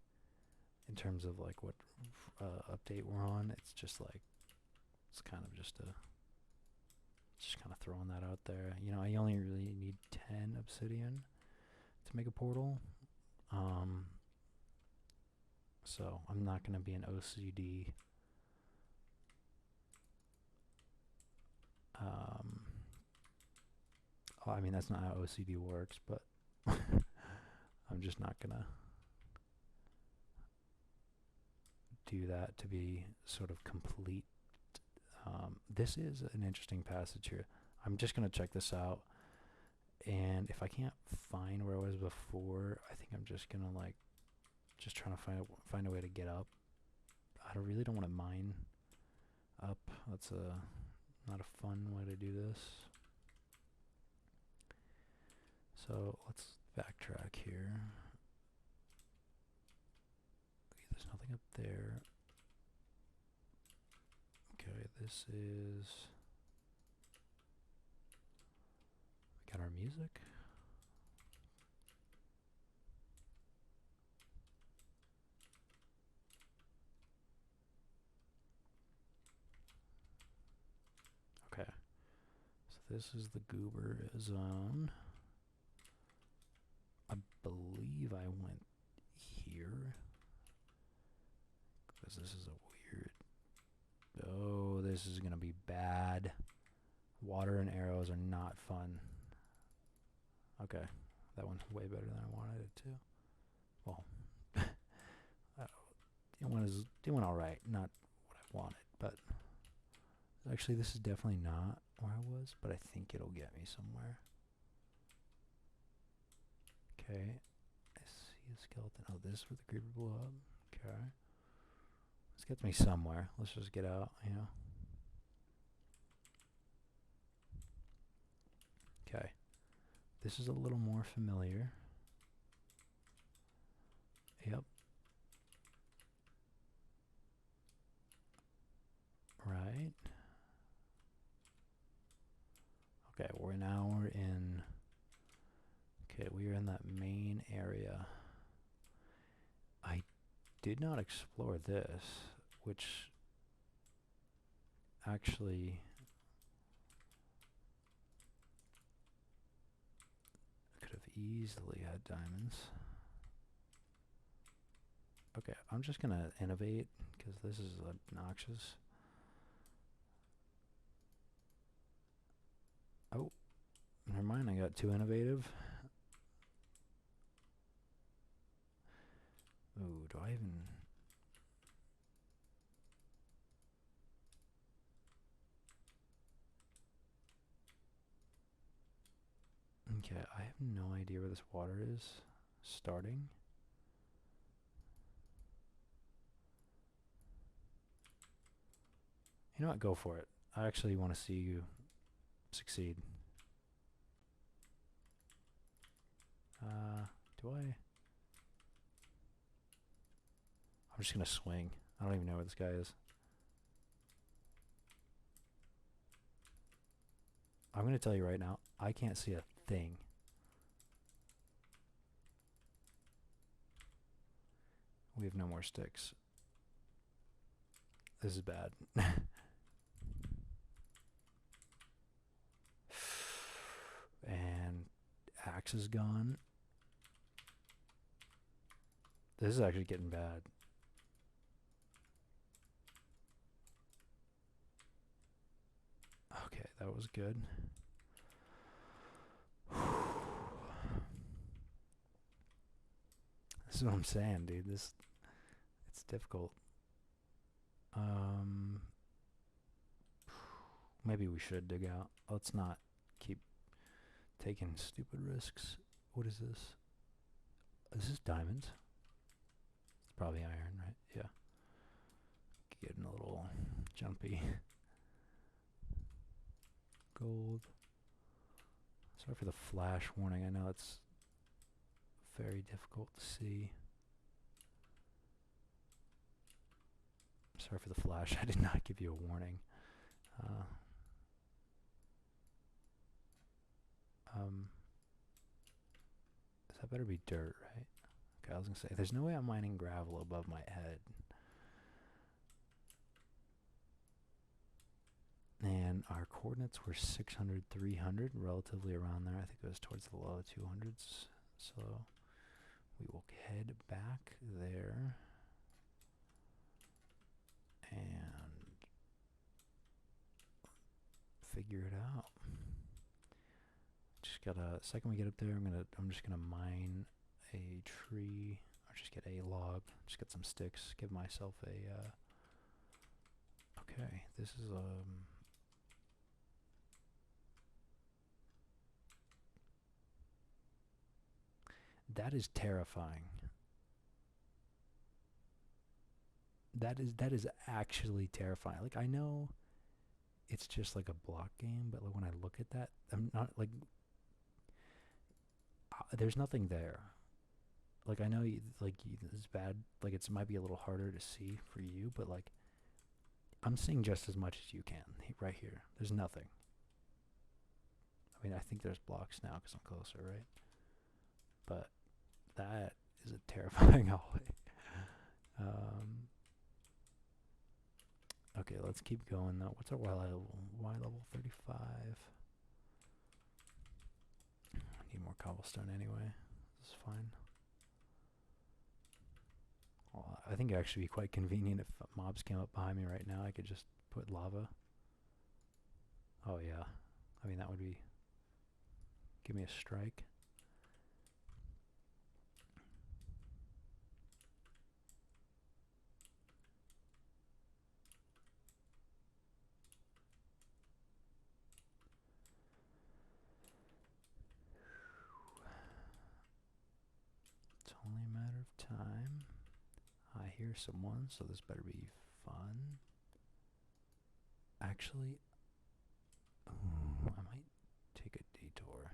in terms of, like, what update we're on. It's just, like, it's kind of just kind of throwing that out there. You know, I only really need 10 obsidian to make a portal. So I'm not going to be an OCD. I mean, that's not how OCD works, but I'm just not going to do that to be sort of complete. This is an interesting passage here. I'm just going to check this out. And if I can't find where I was before, I think I'm just going to, like, just trying to find a way to get up. I really don't want to mine up. That's not a fun way to do this. So let's backtrack here. Okay, there's nothing up there. Okay, this is... We got our music. Okay, so this is the goober zone. I believe I went here. Because this is a weird... Oh, this is going to be bad. Water and arrows are not fun. Okay, that one's way better than I wanted it to. Well, it went all right. Not what I wanted, but actually, this is definitely not where I was. But I think it'll get me somewhere. Okay, I see a skeleton. Oh, this is where the creeper blew up. Okay, this gets me somewhere. Let's just get out. You know. Okay, this is a little more familiar. Yep. Right. Okay, we're in. Okay, we are in that main area. I did not explore this, which actually could have easily had diamonds. Okay, I'm just gonna innovate because this is obnoxious. Oh, never mind, I got too innovative. Ooh, do I even... Okay, I have no idea where this water is starting. You know what, go for it. I actually want to see you succeed. Do I? I'm just gonna swing. I don't even know where this guy is. I'm gonna tell you right now, I can't see a thing. We have no more sticks. This is bad. And axe is gone. This is actually getting bad. Okay, that was good. This is what I'm saying, dude. It's difficult. Maybe we should dig out. Let's not keep taking stupid risks. What is this? This is diamonds. It's probably iron, right? Yeah. Getting a little jumpy. gold. Sorry for the flash warning. I know it's very difficult to see. Sorry for the flash. I did not give you a warning. That better be dirt, right? Okay, I was gonna say, there's no way I'm mining gravel above my head. And our coordinates were 600, 300, relatively around there. I think it was towards the low 200s. So we will head back there and figure it out. Just gotta, second we get up there, I'm just gonna mine a tree, or just get a log, just get some sticks, give myself a, okay, this is, that is terrifying. That is actually terrifying. Like, I know it's just like a block game, but like when I look at that, I'm not like, there's nothing there. Like, I know it's bad, like it might be a little harder to see for you, but like I'm seeing just as much as you can right here. There's nothing. I mean, I think there's blocks now because I'm closer, right? But that is a terrifying hallway. Okay, let's keep going though. What's our Y level? Y level 35. I need more cobblestone anyway. This is fine. Well, I think it'd actually be quite convenient if mobs came up behind me right now. I could just put lava. Oh yeah. I mean, that would be... Give me a strike. It's only a matter of time. I hear someone, so this better be fun. Actually, I might take a detour.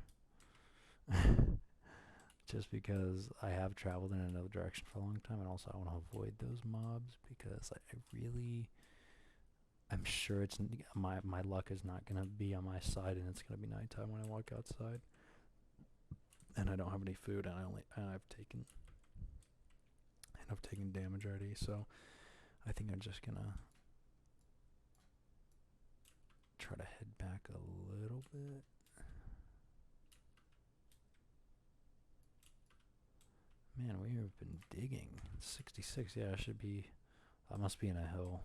Just because I have traveled in another direction for a long time, and also I want to avoid those mobs because I really... I'm sure it's my luck is not gonna be on my side, and it's gonna be nighttime when I walk outside. And I don't have any food, and I've taken damage already, so I think I'm just gonna try to head back a little bit. Man, we have been digging. 66, yeah, it should be. I must be in a hill.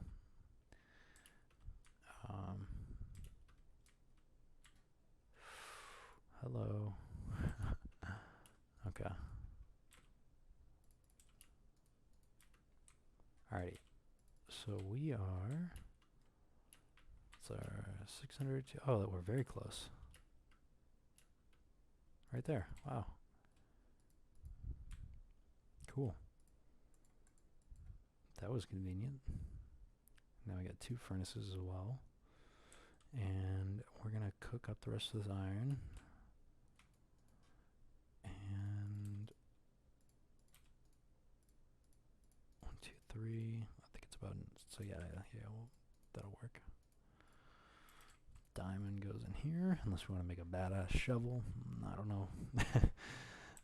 Hello. Okay. Alrighty. So we are. It's our 600. Oh, we're very close. Right there. Wow. Cool. That was convenient. Now we got 2 furnaces as well. And we're going to cook up the rest of this iron. And 1, 2, 3. I think it's about... So yeah, well, that'll work. Diamond goes in here, unless we want to make a badass shovel. I don't know. I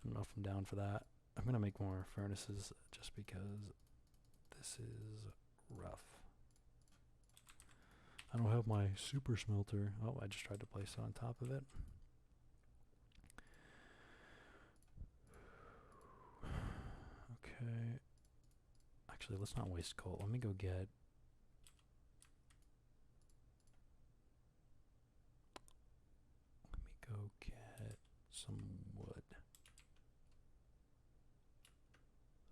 don't know if I'm down for that. I'm going to make more furnaces just because this is rough. I don't have my super smelter. Oh, I just tried to place it on top of it. Okay. Actually, let's not waste coal. Let me go get... some wood.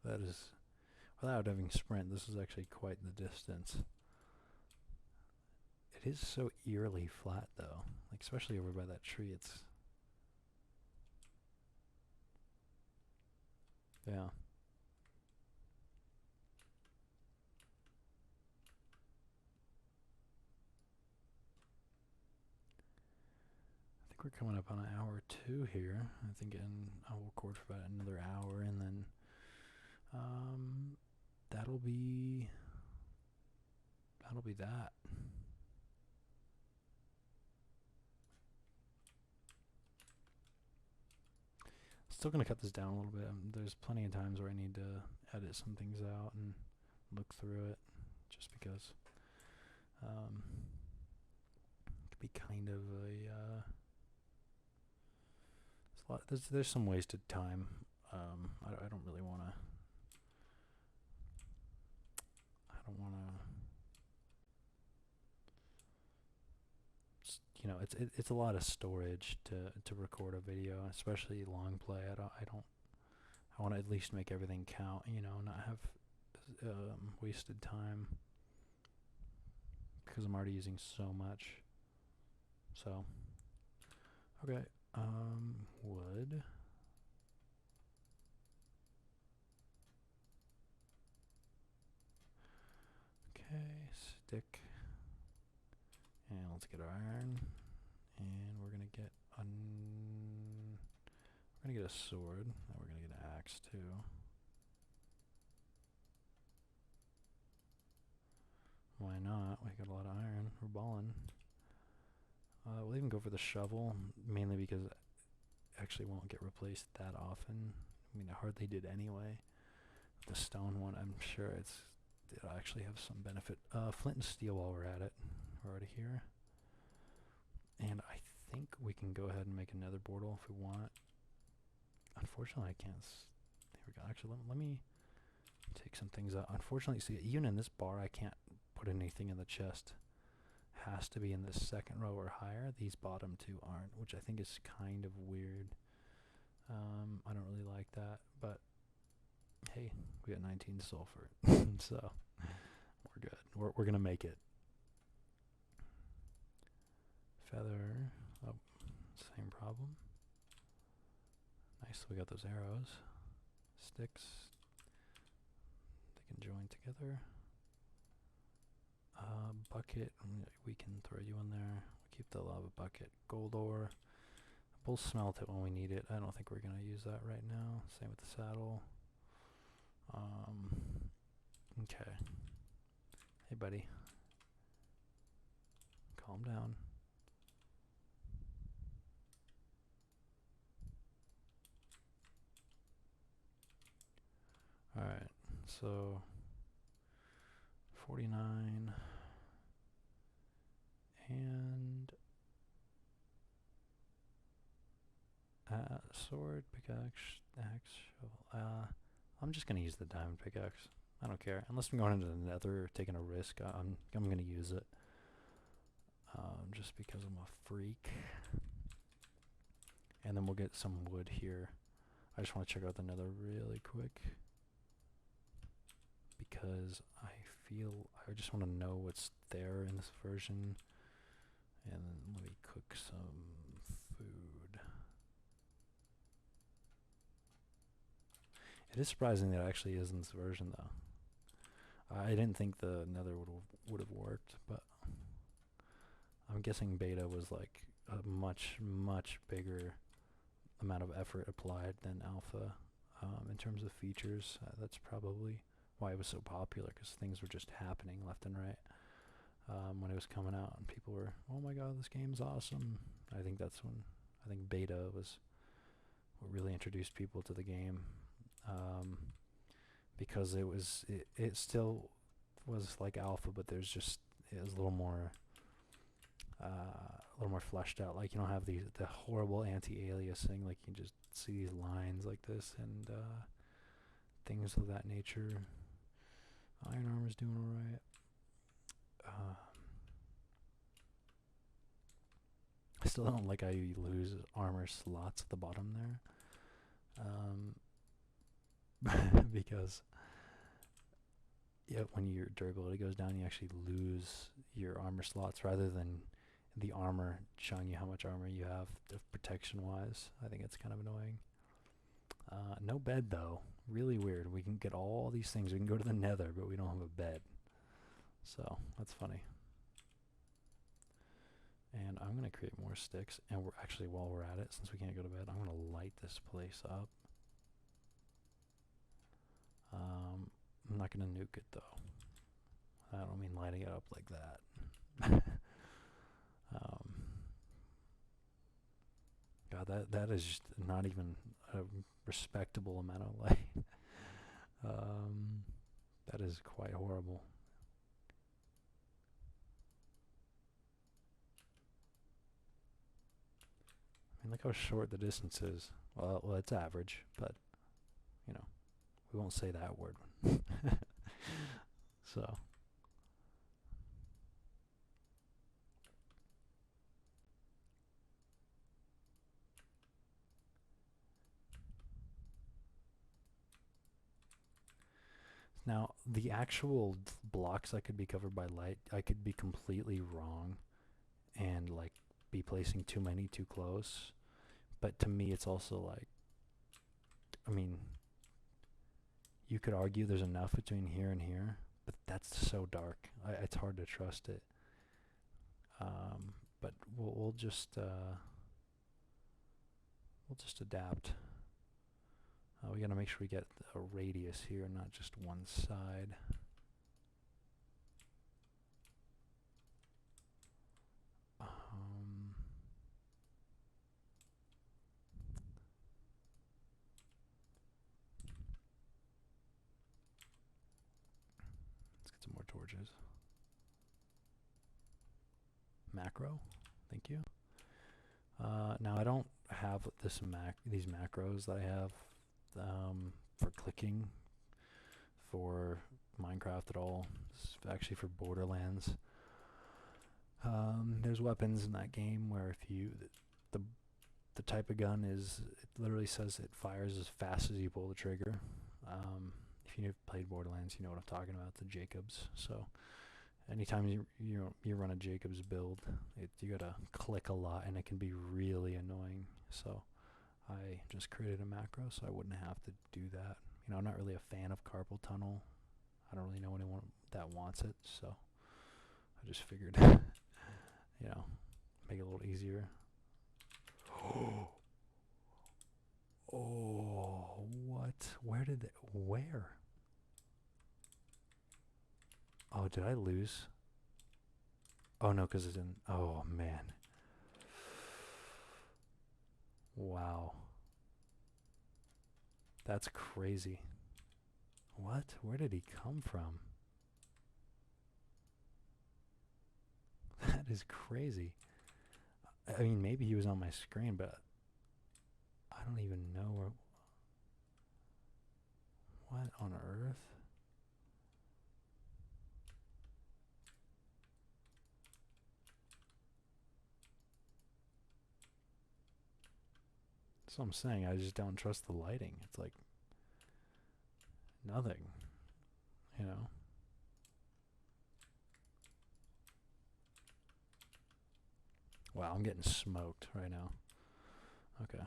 That is... Without having sprint, this is actually quite the distance. It is so eerily flat, though. Like, especially over by that tree, it's... Yeah. think we're coming up on an hour or two here. I think I'll record for about another hour, and then that'll be that. Still gonna cut this down a little bit. There's plenty of times where I need to edit some things out and look through it, just because it could be kind of there's some wasted time. I don't really want to. I don't want to. It's a lot of storage to record a video, especially long play. I want to at least make everything count. Not have wasted time because I'm already using so much. So, okay, wood. Okay, stick. And let's get our iron. And we're gonna get a sword. And we're gonna get an axe too. Why not? We got a lot of iron. We're balling. We'll even go for the shovel, mainly because it actually won't get replaced that often. I mean, it hardly did anyway. The stone one, I'm sure it'll actually have some benefit. Flint and steel while we're at it. We're already here. And I think we can go ahead and make a nether portal if we want. Unfortunately, I can't. Here we go. Actually, let me take some things out. Unfortunately, see, even in this bar, I can't put anything in the chest. Has to be in this second row or higher. These bottom two aren't, which I think is kind of weird. I don't really like that, but hey, we got 19 sulfur, so we're good. We're gonna make it. Feather. Oh, same problem. Nice, we got those arrows. Sticks. They can join together. Bucket. We can throw you in there. We'll keep the lava bucket. Gold ore. We'll smelt it when we need it. I don't think we're going to use that right now. Same with the saddle. Okay. Hey, buddy. Calm down. Alright, so 49 and sword, pickaxe, axe, shovel. I'm just gonna use the diamond pickaxe. I don't care. Unless I'm going into the nether or taking a risk, I'm gonna use it. Just because I'm a freak. And then we'll get some wood here. I just want to check out the nether really quick, because I just want to know what's there in this version. And let me cook some food. It is surprising that it actually is in this version, though. I didn't think the nether would have worked, but I'm guessing beta was like a much bigger amount of effort applied than alpha in terms of features. That's probably why it was so popular, because things were just happening left and right when it was coming out, and people were, oh my god, this game's awesome. I think beta was what really introduced people to the game, because it still was like alpha, but it was a little more fleshed out. Like, you don't have the horrible anti-aliasing, like you can just see these lines like this and things of that nature. Iron armor's doing alright. I still don't like how you lose armor slots at the bottom there. Because when your durability goes down, you actually lose your armor slots rather than the armor showing you how much armor you have protection wise. I think it's kind of annoying. No bed though. Really weird. We can get all these things. We can go to the nether, but we don't have a bed. So that's funny. And I'm going to create more sticks. And we're actually, while we're at it, since we can't go to bed, I'm going to light this place up. I'm not going to nuke it, though. I don't mean lighting it up like that. God, that is just not even a respectable amount of light. That is quite horrible. I mean, look how short the distance is. Well, it's average, but, you know, we won't say that word. So. Now, the actual blocks that could be covered by light, I could be completely wrong and, like, be placing too many too close. But to me, it's also like, I mean, you could argue there's enough between here and here, but that's so dark. It's hard to trust it. But we'll just adapt. We gotta make sure we get a radius here, not just one side. Let's get some more torches. Macro, thank you. Now I don't have these macros that I have for clicking for Minecraft at all. This is actually for Borderlands. There's weapons in that game where if you the type of gun is, it literally says it fires as fast as you pull the trigger. If you've played Borderlands, you know what I'm talking about, the Jacobs. So anytime you run a Jacobs build, you gotta click a lot, and it can be really annoying. So I just created a macro so I wouldn't have to do that. You know, I'm not really a fan of carpal tunnel. I don't really know anyone that wants it, so I just figured, you know, make it a little easier. Oh, what? Where? Oh, did I lose? Oh, no, because it's in... Oh, man. Wow. That's crazy. What? Where did he come from? That is crazy. I mean, maybe he was on my screen, but I don't even know where... What on earth? That's what I'm saying. I just don't trust the lighting. It's like nothing, you know? Wow, I'm getting smoked right now. Okay.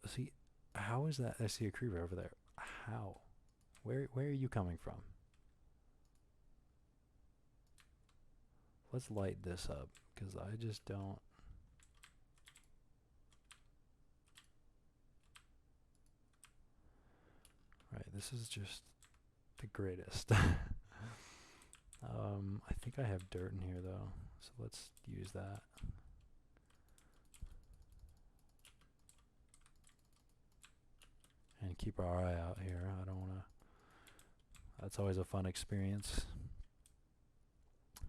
See, how is that? I see a creeper over there. How? Where are you coming from? Let's light this up, because I just don't... Right, this is just the greatest. I think I have dirt in here, though, so let's use that. And keep our eye out here. I don't want to... That's always a fun experience.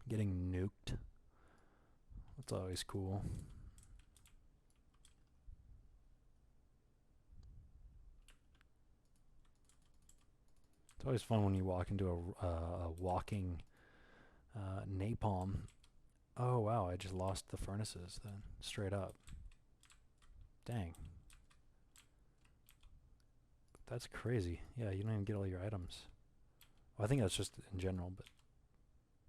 Getting nuked. That's always cool. It's always fun when you walk into a walking napalm. Oh, wow, I just lost the furnaces then. Straight up. Dang. That's crazy. Yeah, you don't even get all your items. Well, I think that's just in general, but...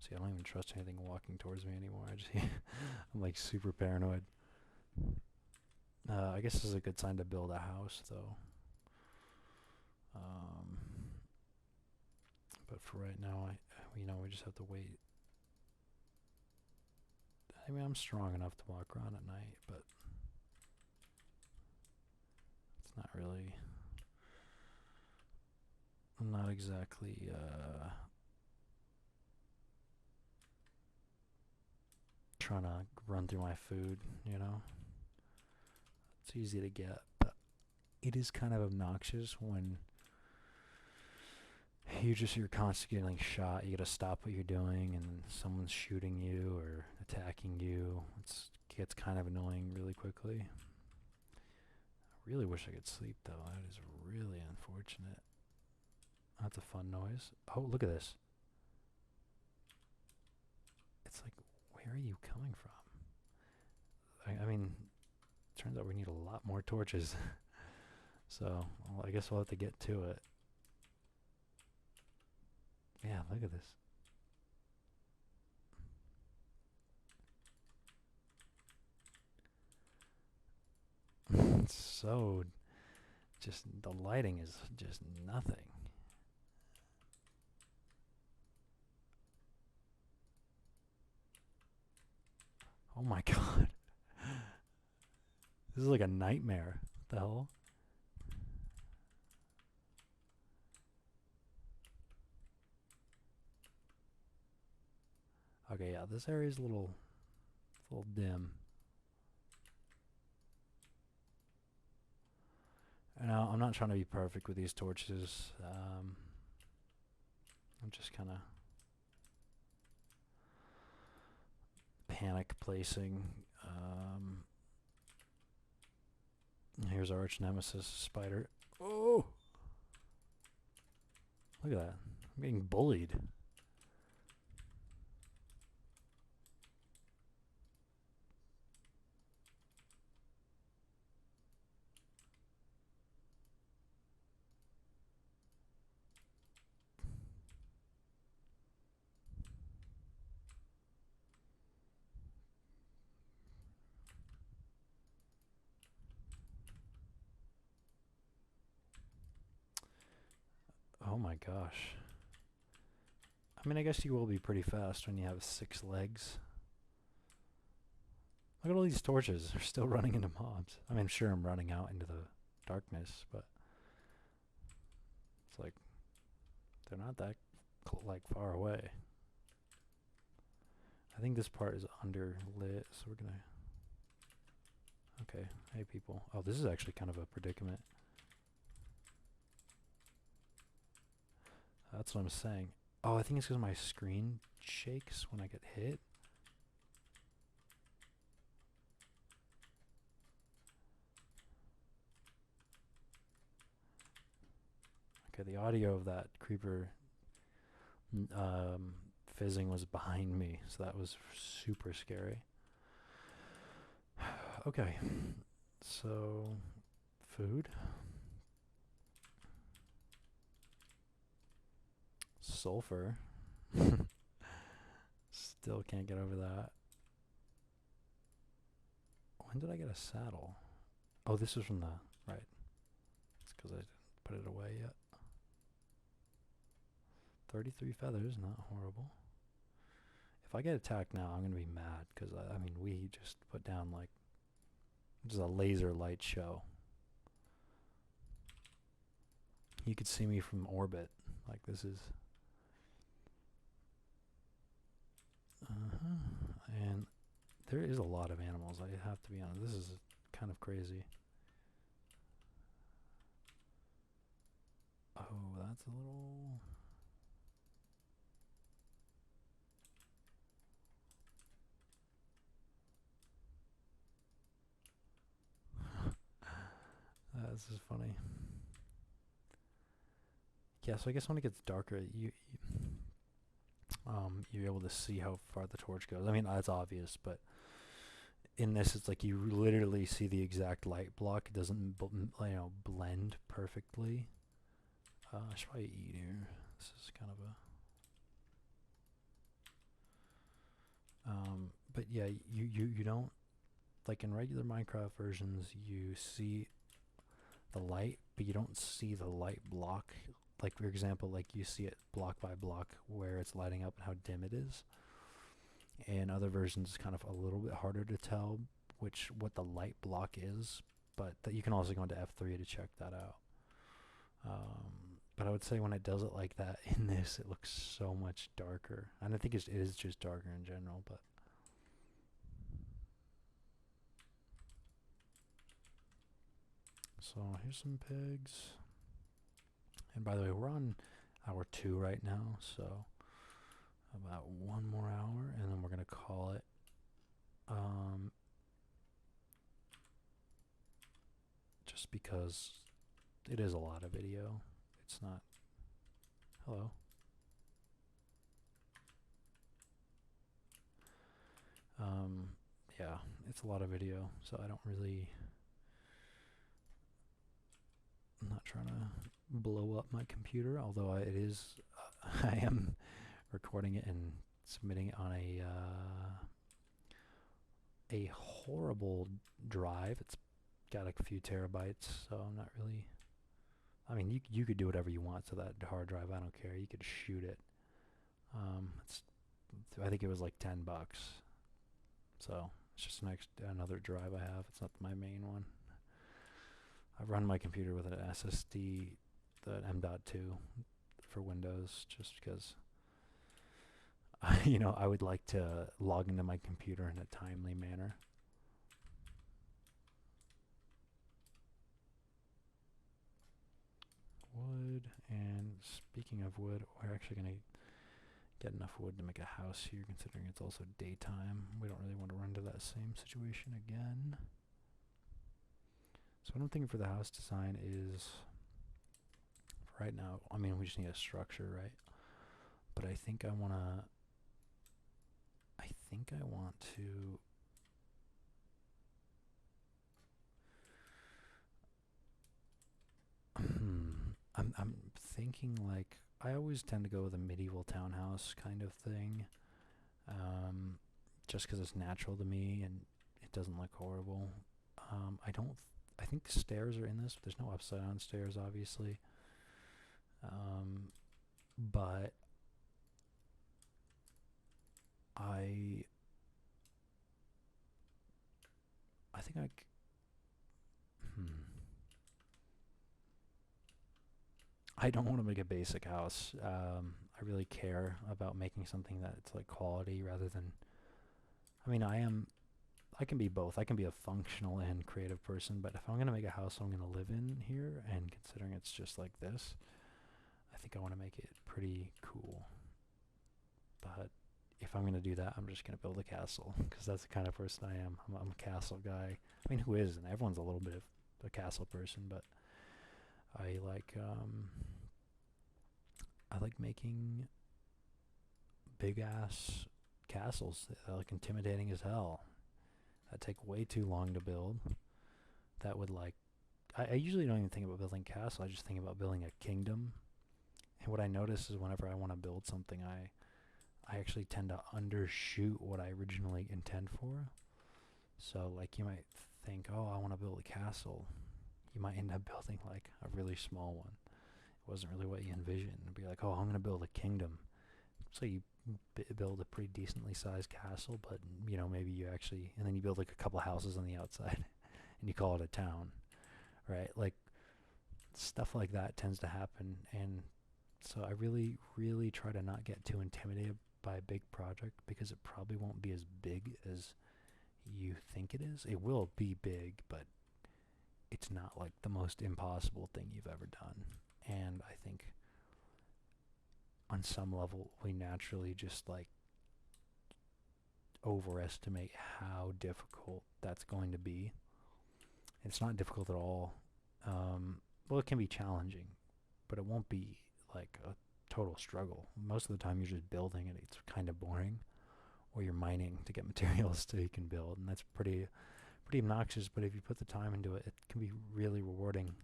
See, I don't even trust anything walking towards me anymore. I'm like super paranoid. I guess this is a good sign to build a house, though. But for right now, we just have to wait. I mean, I'm strong enough to walk around at night, but it's not really. I'm not exactly trying to run through my food, you know? It's easy to get, but it is kind of obnoxious when you're constantly getting like shot. You gotta stop what you're doing, and someone's shooting you or attacking you. It gets kind of annoying really quickly. I really wish I could sleep though. That is really unfortunate. That's a fun noise. Oh, look at this. It's like, where are you coming from? I mean, turns out we need a lot more torches. So, well, I guess we'll have to get to it. Yeah, look at this. It's so just the lighting is just nothing. Oh my god. This is like a nightmare. What the hell? Okay, yeah, this area is a little dim. Now, I'm not trying to be perfect with these torches. I'm just kind of panic placing. Here's our arch nemesis, spider. Oh! Look at that. I'm getting bullied. Oh my gosh. I mean, I guess you will be pretty fast when you have 6 legs. Look at all these torches. They're still running into mobs. I mean, sure, I'm running out into the darkness, but it's like they're not that like far away. I think this part is underlit, so we're gonna. Okay, hey people. Oh, this is actually kind of a predicament. That's what I'm saying. Oh, I think it's because my screen shakes when I get hit. Okay, the audio of that creeper fizzing was behind me, so that was super scary. Okay, so food, sulfur. Still can't get over that. When did I get a saddle? Oh, this was from the right. It's because I didn't put it away yet. 33 feathers, not horrible. If I get attacked now, I'm gonna be mad because I mean we just put down like just a laser light show. You could see me from orbit. Like this is. And there is a lot of animals. I have to be honest. This is kind of crazy. Oh, that's a little. This is funny. Yeah, so I guess when it gets darker, you're able to see how far the torch goes. I mean, that's obvious, but in this, it's like you literally see the exact light block. It doesn't, blend perfectly. I should probably eat here. This is kind of a. But yeah, you don't like in regular Minecraft versions. You see the light, but you don't see the light block. Like for example, like you see it block by block where it's lighting up and how dim it is. In other versions, it's kind of a little bit harder to tell what the light block is, but that you can also go into F3 to check that out. But I would say when it does it like that in this, it looks so much darker. And I think it is just darker in general, but so here's some pigs. And by the way, we're on hour 2 right now, so about 1 more hour, and then we're gonna call it. Just because it is a lot of video. It's not. Hello. Yeah, it's a lot of video, so I don't really. I'm not trying to blow up my computer, although it is. I am recording it and submitting it on a horrible drive. It's got like a few terabytes, so I'm not really. I mean, you could do whatever you want to that hard drive. I don't care. You could shoot it. I think it was like $10. So it's just another drive I have. It's not my main one. I run my computer with an SSD, the M.2 for Windows, just because I would like to log into my computer in a timely manner. Wood, and speaking of wood, we're actually going to get enough wood to make a house here, considering it's also daytime. We don't really want to run into that same situation again. So what I'm thinking for the house design is, right now, I mean, we just need a structure, right? But I think I want to I'm thinking like I always tend to go with a medieval townhouse kind of thing, just because it's natural to me and it doesn't look horrible. I think the stairs are in this. There's no upside down stairs, obviously, but I think I don't want to make a basic house. I really care about making something that's like quality rather than. I mean, I can be both. I can be a functional and creative person, but if I'm gonna make a house I'm gonna live in here, and considering it's just like this, I think I want to make it pretty cool. But if I'm gonna do that, I'm just gonna build a castle because that's the kind of person I am. I'm a castle guy. I mean, who isn't? Everyone's a little bit of a castle person, but I like making big ass castles that are like intimidating as hell. That take way too long to build. That would like I usually don't even think about building castles. I just think about building a kingdom. And what I notice is whenever I want to build something, I actually tend to undershoot what I originally intend for. So like you might think, oh, I want to build a castle. You might end up building like a really small one. It wasn't really what you envisioned. It'd be like, oh, I'm gonna build a kingdom. So you build a pretty decently sized castle, but maybe you actually, and then you build like a couple houses on the outside, and you call it a town, right? Like stuff like that tends to happen, and so I really, really try to not get too intimidated by a big project because it probably won't be as big as you think it is. It will be big, but it's not like the most impossible thing you've ever done. And I think on some level we naturally just like overestimate how difficult that's going to be. It's not difficult at all. Well, it can be challenging, but it won't be like a total struggle. Most of the time you're just building and it's kind of boring, or you're mining to get materials so you can build, and that's pretty obnoxious, but if you put the time into it, it can be really rewarding.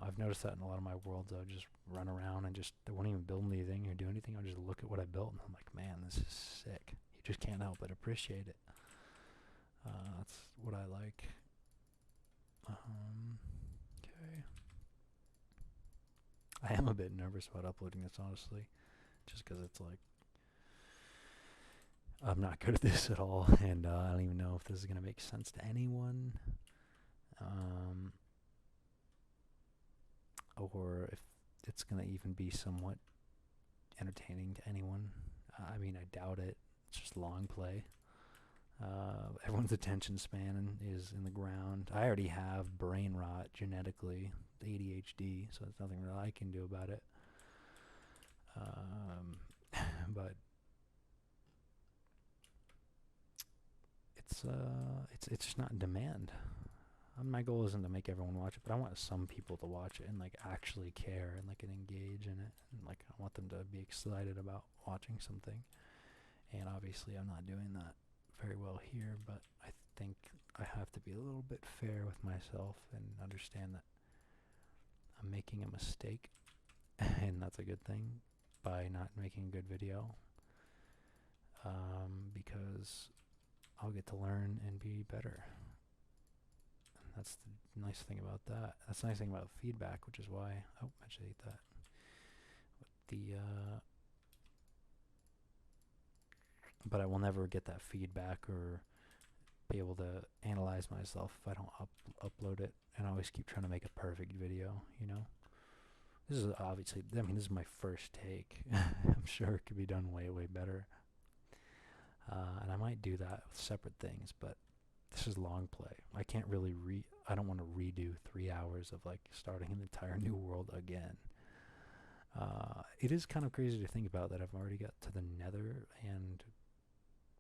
I've noticed that in a lot of my worlds. I just run around and I won't even build anything or do anything. I'll just look at what I built and I'm like, man, this is sick. You just can't help but appreciate it. That's what I like. Okay. I am a bit nervous about uploading this, honestly, just because it's like I'm not good at this at all, and I don't even know if this is gonna make sense to anyone, um, or if it's gonna even be somewhat entertaining to anyone. I mean, I doubt it. It's just long play. Everyone's attention span is in the ground. I already have brain rot genetically, ADHD, so there's nothing really I can do about it. But it's just not in demand. My goal isn't to make everyone watch it, but I want some people to watch it and like actually care and like and engage in it, and like I want them to be excited about watching something. And obviously, I'm not doing that very well here, but I think I have to be a little bit fair with myself and understand that I'm making a mistake, and that's a good thing by not making a good video, because I'll get to learn and be better. And that's the nice thing about that. That's the nice thing about feedback, which is why. Oh, I should eat that. But I will never get that feedback or be able to analyze myself if I don't upload it. And I always keep trying to make a perfect video, you know? This is obviously, I mean, this is my first take. I'm sure it could be done way, way better. And I might do that with separate things, but this is long play. I can't really I don't want to redo 3 hours of like starting an entire new world again. It is kind of crazy to think about that I've already got to the nether and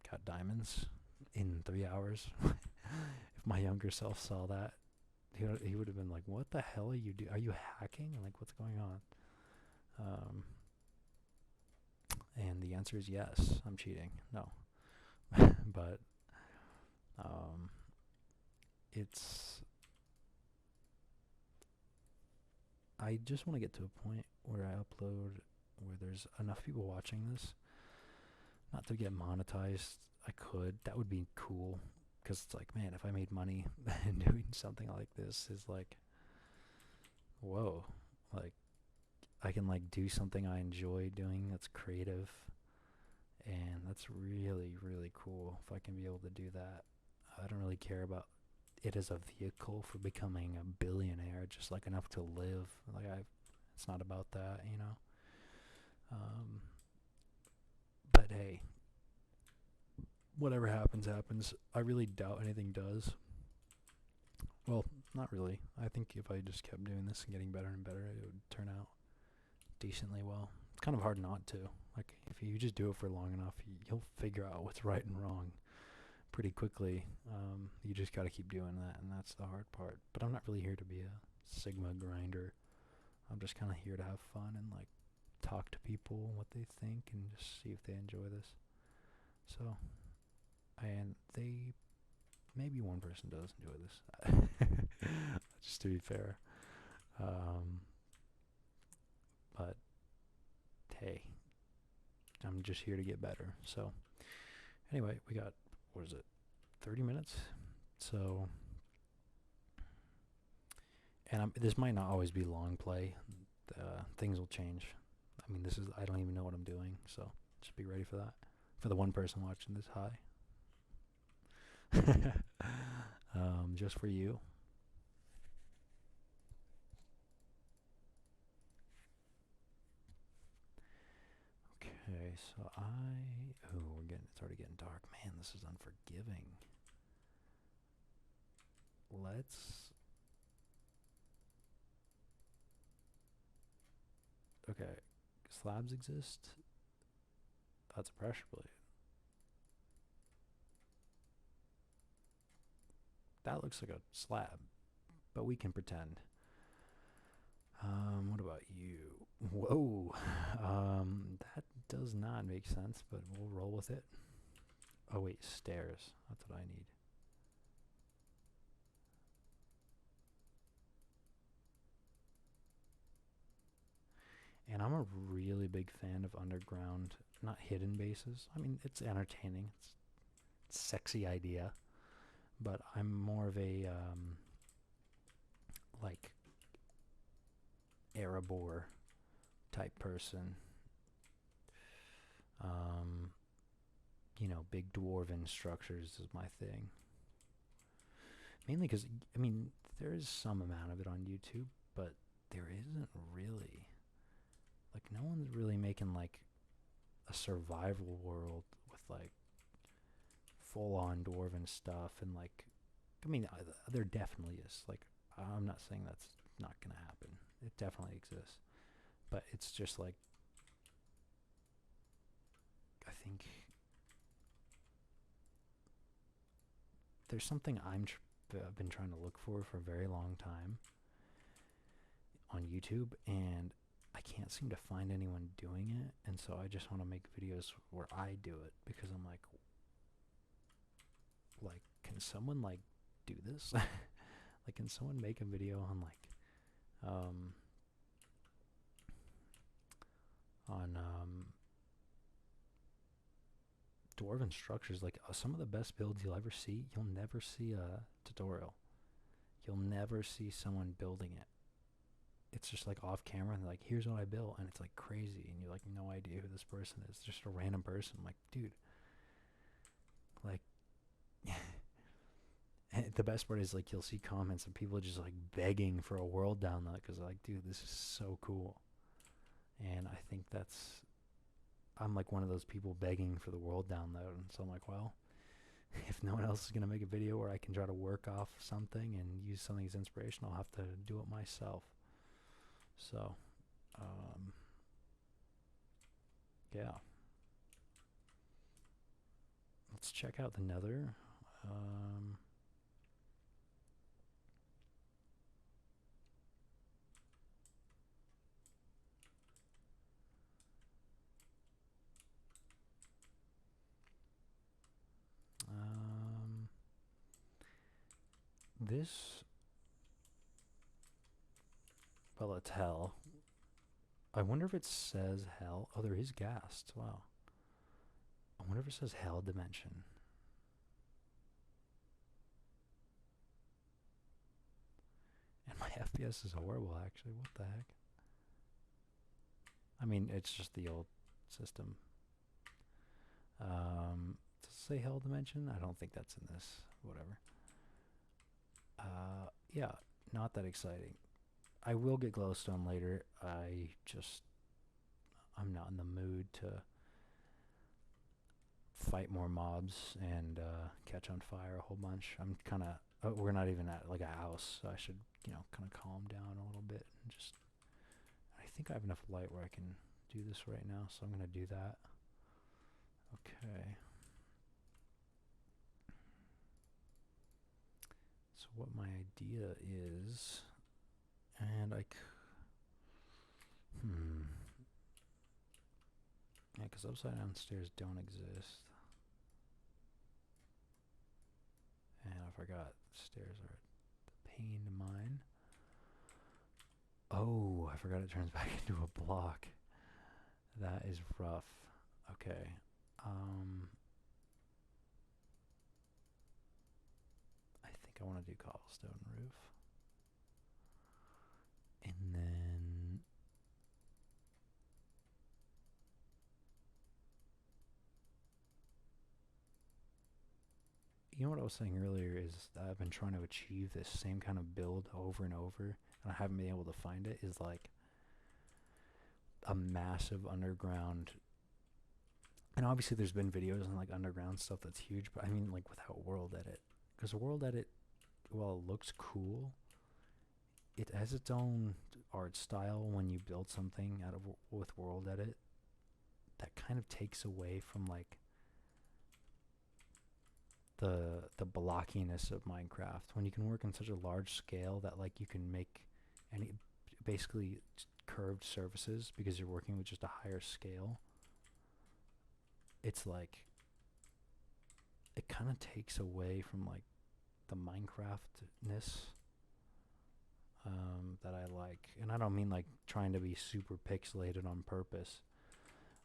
got diamonds in 3 hours. If my younger self saw that, he would have been like, "What the hell are you do? Are you hacking? Like, what's going on?" And the answer is yes. I'm cheating. No, but it's. I just want to get to a point where I upload where there's enough people watching this, not to get monetized. I could. That would be cool. Because it's like, man, if I made money doing something like this, is like, whoa, like I can like do something I enjoy doing that's creative, and that's really, really cool if I can be able to do that. I don't really care about it as a vehicle for becoming a billionaire, just like enough to live. Like it's not about that, you know. But hey, whatever happens, happens. I really doubt anything does. Well, not really. I think if I just kept doing this and getting better and better, it would turn out decently well. It's kind of hard not to. Like, if you just do it for long enough, you'll figure out what's right and wrong pretty quickly. You just got to keep doing that, and that's the hard part. But I'm not really here to be a Sigma grinder. I'm just kind of here to have fun and, like, talk to people, what they think, and just see if they enjoy this. So, and maybe one person does enjoy this. Just to be fair. But hey, I'm just here to get better. So anyway, we got, what is it, 30 minutes? So, and this might not always be long play. Things will change. I mean, I don't even know what I'm doing, so just be ready for that. For the one person watching this, hi. Just for you. Okay, so it's already getting dark. Man, this is unforgiving. Okay, slabs exist. That's a pressure plate. That looks like a slab, but we can pretend. What about you? Whoa. That does not make sense, but we'll roll with it. Oh wait, stairs. That's what I need. And I'm a really big fan of underground, not hidden bases. I mean, it's entertaining. It's a sexy idea, but I'm more of a like Erebor type person. you know, big dwarven structures is my thing. Mainly because, I mean, there is some amount of it on YouTube, but there isn't really. Like, no one's really making, like, a survival world with, like, full on dwarven stuff. And, like, I mean, there definitely is. Like, I'm not saying that's not going to happen. It definitely exists. But it's just, like, I think there's something I've been trying to look for a very long time on YouTube, and I can't seem to find anyone doing it, and so I just want to make videos where I do it because I'm like, can someone like do this? Like, can someone make a video on um, on dwarven structures? Like some of the best builds you'll ever see, you'll never see a tutorial. You'll never see someone building it. It's just like off camera and like, here's what I built, and it's like crazy, and you're like, no idea who this person is. Just a random person. I'm like, dude, like, the best part is like you'll see comments of people just like begging for a world download because like, dude, this is so cool. And I think I'm like one of those people begging for the world download, and so I'm like, well, if no one else is gonna make a video where I can try to work off something and use something as inspiration, I'll have to do it myself. So, um, yeah, let's check out the Nether. Um, um, this, well, it's hell. I wonder if it says hell. Oh, there is ghast. Wow. I wonder if it says hell dimension. And my FPS is horrible, actually. What the heck? I mean, it's just the old system. Does it say hell dimension? I don't think that's in this. Whatever. Yeah, not that exciting. I will get glowstone later. I'm not in the mood to fight more mobs and catch on fire a whole bunch. I'm kind of. We're not even at like a house, so I should, kind of calm down a little bit and just. I think I have enough light where I can do this right now, so I'm gonna do that. Okay. So what my idea is, and yeah, because upside down stairs don't exist. And I forgot stairs are a pain to mine. Oh, I forgot it turns back into a block. That is rough. Okay. I think I want to do cobblestone roof. And then you know what I was saying earlier is that I've been trying to achieve this same kind of build over and over, and I haven't been able to find it, is like a massive underground. And obviously there's been videos on like underground stuff that's huge, but I mean like without world edit. Because world edit, while it looks cool, it has its own art style when you build something out of with world edit that kind of takes away from like the blockiness of Minecraft when you can work on such a large scale that like you can make any basically curved surfaces because you're working with just a higher scale. It's like it kind of takes away from like the Minecraftness that I like, and I don't mean like trying to be super pixelated on purpose.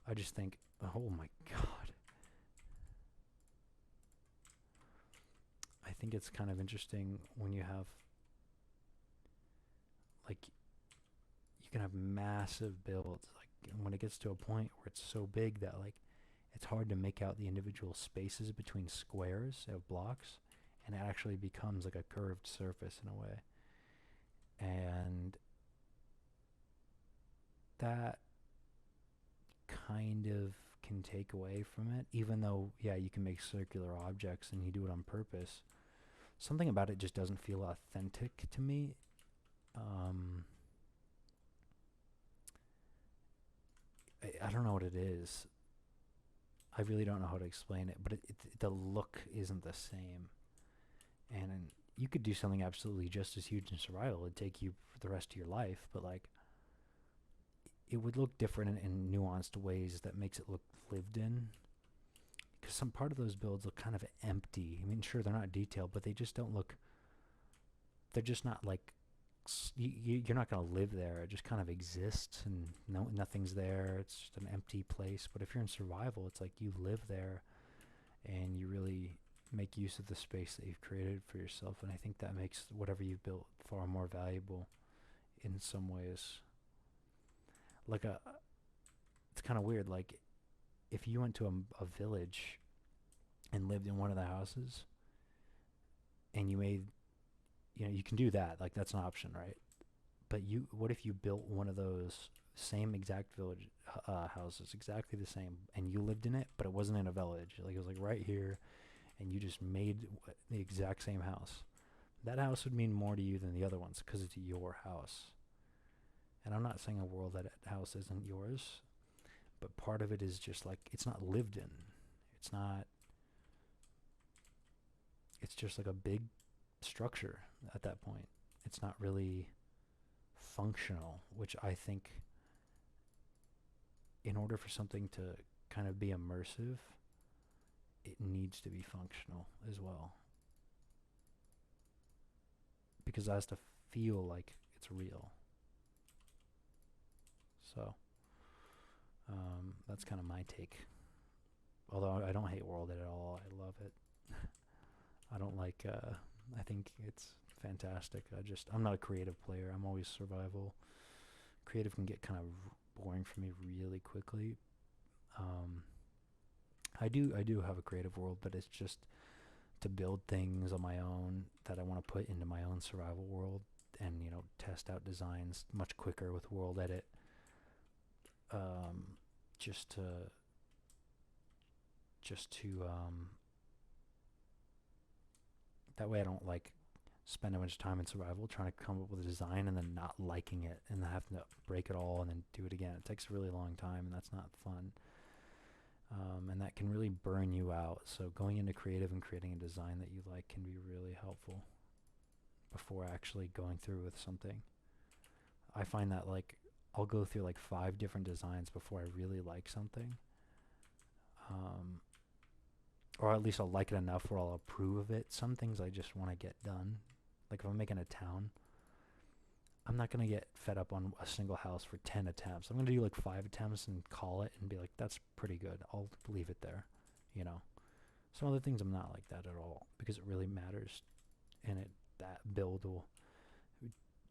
I just think, oh my god, I think it's kind of interesting when you have like you can have massive builds like when it gets to a point where it's so big that like it's hard to make out the individual spaces between squares of blocks, and it actually becomes like a curved surface in a way. And that kind of can take away from it, even though, yeah, you can make circular objects and you do it on purpose. Something about it just doesn't feel authentic to me. I don't know what it is. I really don't know how to explain it, but the look isn't the same. And you could do something absolutely just as huge in survival. It'd take you for the rest of your life, but like it would look different in nuanced ways that makes it look lived in. Because some part of those builds look kind of empty. I mean, sure, they're not detailed, but they just don't look. They're just not like you're not going to live there. It just kind of exists and nothing's there. It's just an empty place. But if you're in survival, it's like you live there and you really make use of the space that you've created for yourself. And I think that makes whatever you've built far more valuable in some ways. Like it's kind of weird. Like if you went to a village and lived in one of the houses and you made, you can do that. Like that's an option, right? But what if you built one of those same exact village houses, exactly the same, and you lived in it, but it wasn't in a village. Like it was like right here, and you just made the exact same house. That house would mean more to you than the other ones because it's your house. And I'm not saying a world that house isn't yours, but part of it is just like it's not lived in. It's not. It's just like a big structure at that point. It's not really functional, which I think in order for something to kind of be immersive, it needs to be functional as well. Because it has to feel like it's real. So, that's kind of my take. Although I don't hate World at all. I love it. I don't like, I think it's fantastic. I'm not a creative player. I'm always survival. Creative can get kind of boring for me really quickly. I do have a creative world, but it's just to build things on my own that I want to put into my own survival world and, test out designs much quicker with world edit. Just to that way I don't like spend a bunch of time in survival trying to come up with a design and then not liking it and then having to break it all and then do it again. It takes a really long time and that's not fun. And that can really burn you out. So going into creative and creating a design that you like can be really helpful before actually going through with something. I find that like I'll go through like 5 different designs before I really like something. Or at least I'll like it enough where I'll approve of it. Some things I just want to get done. Like if I'm making a town, I'm not going to get fed up on a single house for 10 attempts. I'm going to do like 5 attempts and call it and be like, that's pretty good. I'll leave it there, Some other things I'm not like that at all because it really matters. And that build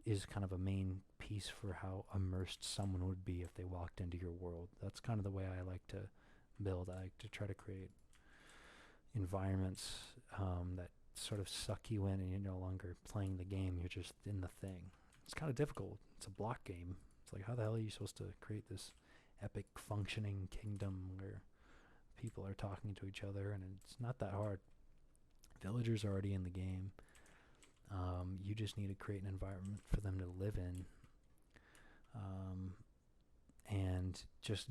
is kind of a main piece for how immersed someone would be if they walked into your world. That's kind of the way I like to build. I like to try to create environments that sort of suck you in and you're no longer playing the game, you're just in the thing. It's kind of difficult. It's a block game. It's like, how the hell are you supposed to create this epic functioning kingdom where people are talking to each other? And it's not that hard. Villagers are already in the game. You just need to create an environment for them to live in. And just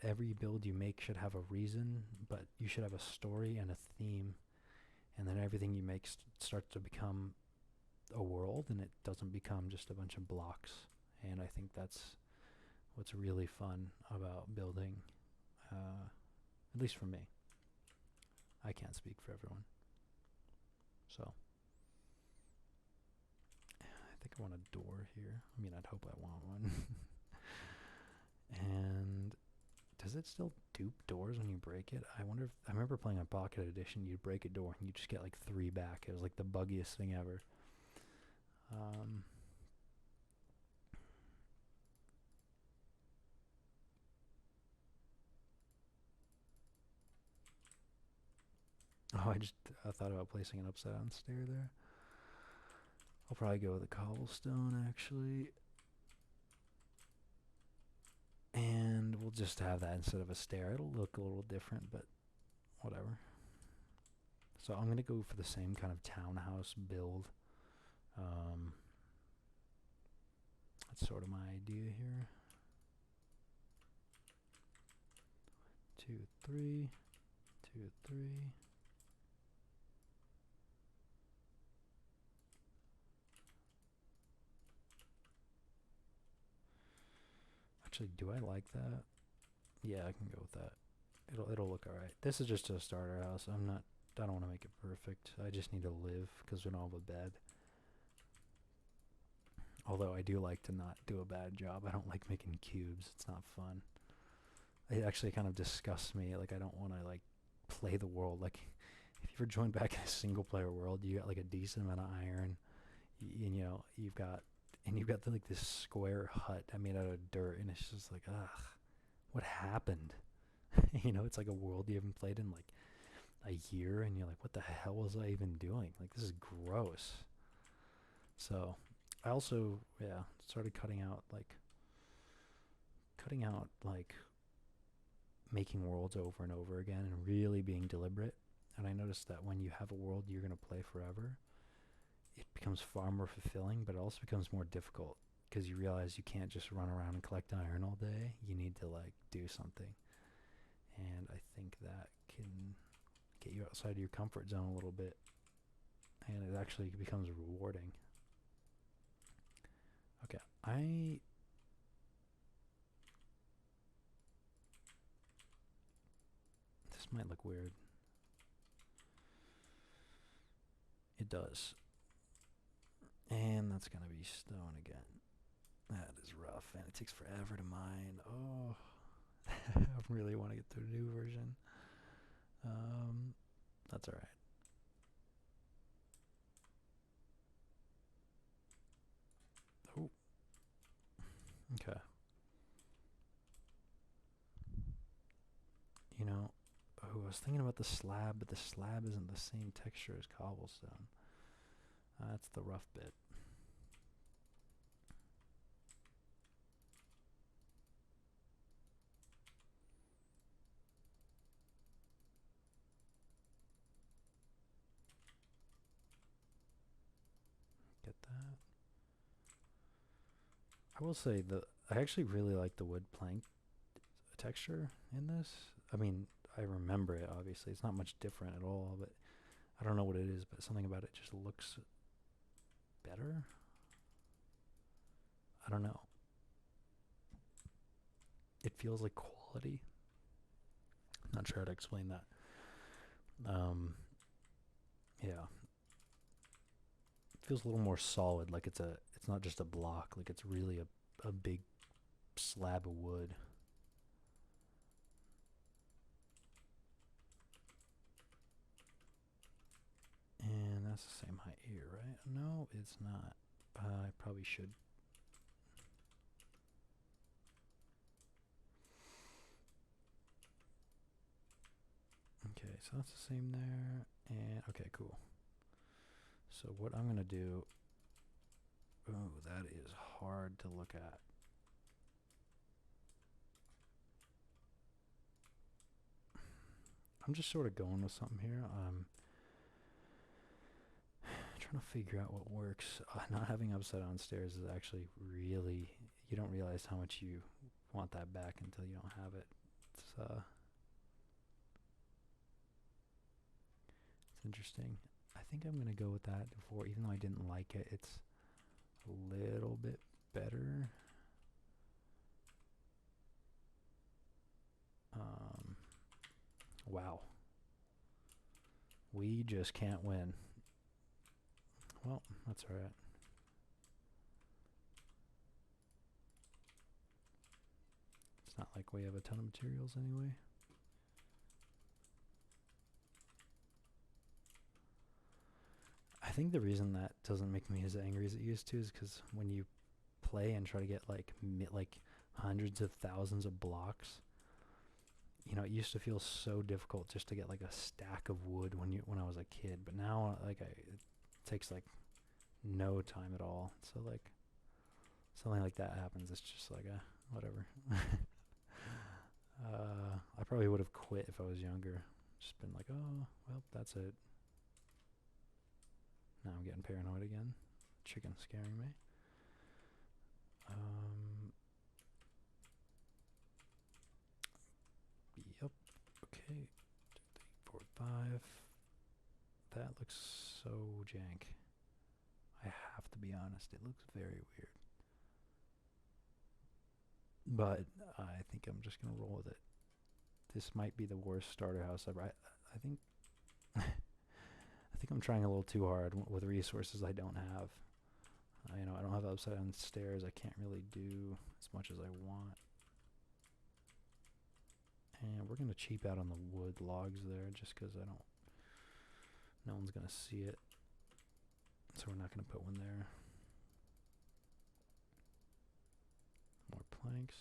every build you make should have a reason, but you should have a story and a theme, and then everything you make starts to become a world, and it doesn't become just a bunch of blocks. And I think that's what's really fun about building, at least for me. I can't speak for everyone. So I think I want a door here. I mean, I'd hope I want one. And does it still dupe doors when you break it? I remember playing on Pocket Edition, you'd break a door and you just get like 3 back. It was like the buggiest thing ever. Oh, I thought about placing an upside down stair there. I'll probably go with a cobblestone actually. And we'll just have that instead of a stair. It'll look a little different, but whatever. So I'm going to go for the same kind of townhouse build. That's sort of my idea here. 2, 3, 2, 3. Actually, do I like that? Yeah, I can go with that. It'll look alright. This is just a starter house. I don't want to make it perfect. I just need to live because we don't have a bed. Although I do like to not do a bad job. I don't like making cubes. It's not fun. It actually kind of disgusts me. Like I don't want to like play the world. Like if you ever join back in a single player world, you got like a decent amount of iron. And, you know, you've got like this square hut made out of dirt, and it's just like, ugh, what happened? You know, it's like a world you haven't played in like a year, and you're like, what the hell was I even doing? Like, this is gross. So, I also, yeah, started cutting out like making worlds over and over again and really being deliberate. And I noticed that when you have a world you're going to play forever, it becomes far more fulfilling, but it also becomes more difficult because you realize you can't just run around and collect iron all day. You need to like do something. And I think that can get you outside of your comfort zone a little bit, and it actually becomes rewarding. Okay, this might look weird. It does. And that's gonna be stone again. That is rough, and it takes forever to mine. Oh, I really want to get to a new version. That's alright. Oh, okay. You know, oh, I was thinking about the slab, but the slab isn't the same texture as cobblestone. That's the rough bit. Get that. I will say I actually really like the wood plank texture in this. I mean, I remember it obviously. It's not much different at all, but I don't know what it is, but something about it just looks better. I don't know. It feels like quality. Not sure how to explain that. Yeah. It feels a little more solid, like it's not just a block, like it's really a big slab of wood. And that's the same height here, right? No, it's not. I probably should. Okay, so that's the same there. And okay, cool. So what I'm gonna do, oh, that is hard to look at. I'm just sort of going with something here. Trying to figure out what works. Not having upside down stairs is actually really, you don't realize how much you want that back until you don't have it. It's interesting. I think I'm gonna go with that before, even though I didn't like it. It's a little bit better. Wow. We just can't win. Well, that's alright. It's not like we have a ton of materials anyway. I think the reason that doesn't make me as angry as it used to is because when you play and try to get like hundreds of thousands of blocks, you know, it used to feel so difficult just to get like a stack of wood when I was a kid, but now like it takes like no time at all. So like something like that happens, it's just like a whatever. I probably would have quit if I was younger. Just been like, oh well, that's it. Now I'm getting paranoid again. Chicken scaring me. Yep. Okay. 4, 5. That looks so jank. I have to be honest. It looks very weird. But I think I'm just gonna roll with it. This might be the worst starter house ever. I think I think I'm trying a little too hard with resources I don't have. You know, I don't have upside down stairs. I can't really do as much as I want. And we're gonna cheap out on the wood logs there, just because no one's gonna see it. So we're not gonna put one there. More planks.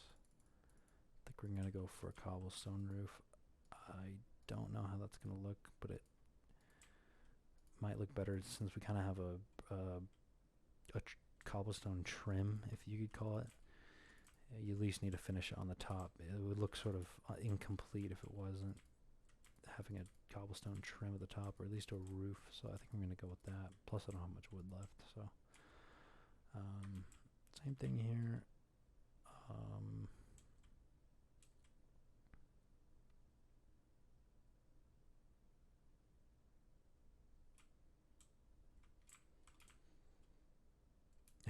I think we're gonna go for a cobblestone roof. I don't know how that's gonna look, but it might look better since we kind of have a cobblestone trim, if you could call it. You at least need to finish it on the top. It would look sort of incomplete if it wasn't having a cobblestone trim at the top, or at least a roof. So I think I'm going to go with that. Plus I don't have much wood left, so same thing here.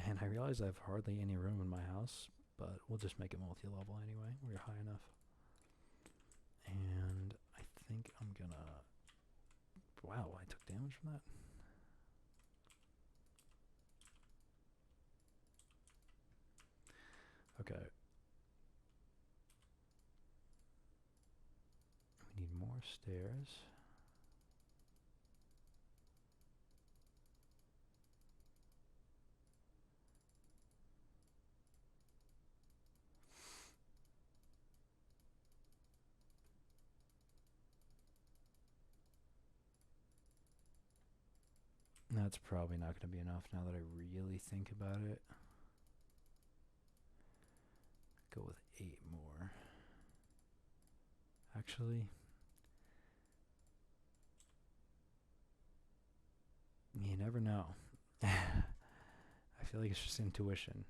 And I realize I have hardly any room in my house, but we'll just make it multi-level anyway. We're high enough. And I think I'm gonna... Wow, I took damage from that? Okay. We need more stairs. That's probably not going to be enough now that I really think about it. Go with 8 more. Actually, you never know. I feel like it's just intuition.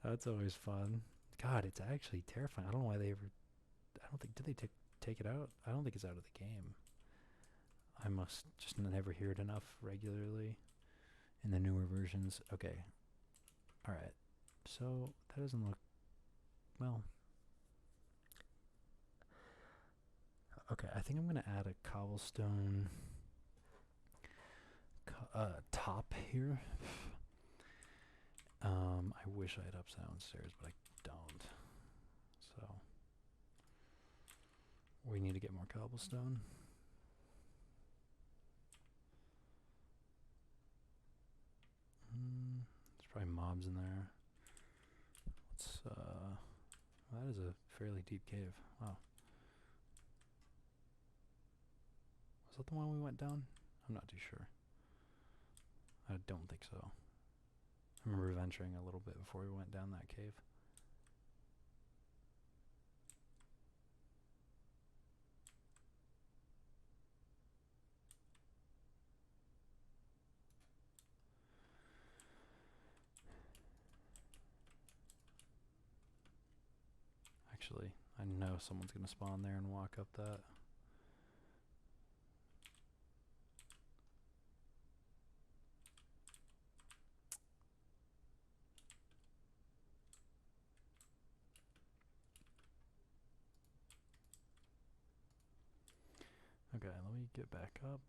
That's always fun. God, it's actually terrifying. I don't know why they ever... I don't think... Did they take it out? I don't think it's out of the game. I must just never hear it enough regularly in the newer versions. Okay. Alright. So, that doesn't look... Well... Okay, I think I'm going to add a cobblestone top here. I wish I had upside down stairs, but I don't. So, we need to get more cobblestone. There's probably mobs in there. Let's, that is a fairly deep cave. Wow. Was that the one we went down? I'm not too sure. I don't think so. I remember venturing a little bit before we went down that cave. Actually, I know someone's going to spawn there and walk up that. Okay, let me get back up.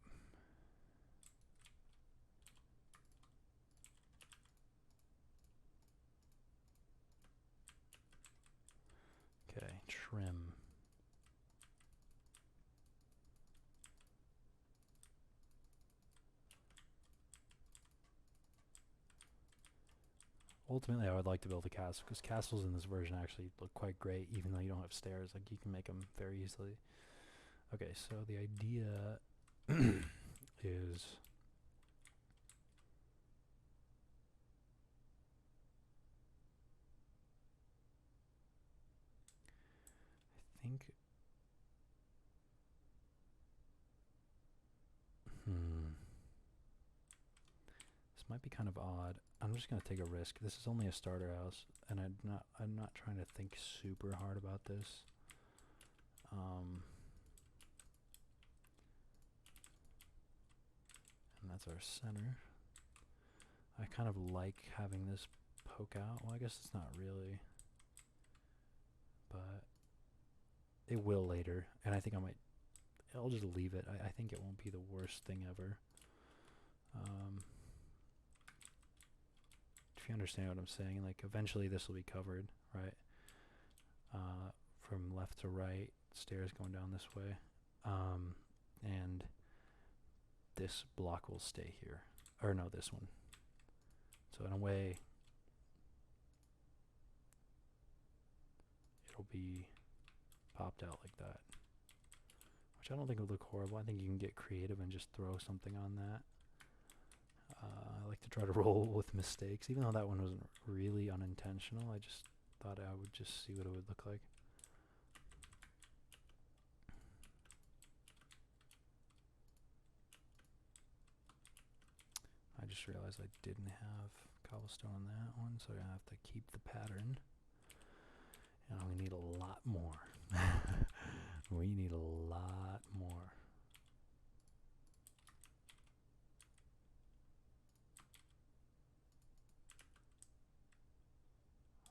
Okay, trim. Ultimately, I would like to build a castle because castles in this version actually look quite great, even though you don't have stairs. Like you can make them very easily. Okay, so the idea is I think this might be kind of odd. I'm just gonna take a risk. This is only a starter house, and I'm not trying to think super hard about this. And that's our center. I kind of like having this poke out. Well, I guess it's not really, but it will later. And I think I'll just leave it. I think it won't be the worst thing ever. If you understand what I'm saying, like eventually this will be covered, right? From left to right, stairs going down this way. And this block will stay here. Or no, this one. So in a way, it'll be popped out like that. Which I don't think would look horrible. I think you can get creative and just throw something on that. I like to try to roll with mistakes, even though that one wasn't really unintentional. I just thought I would just see what it would look like. I just realized I didn't have cobblestone on that one, so I have to keep the pattern. And we need a lot more. We need a lot more.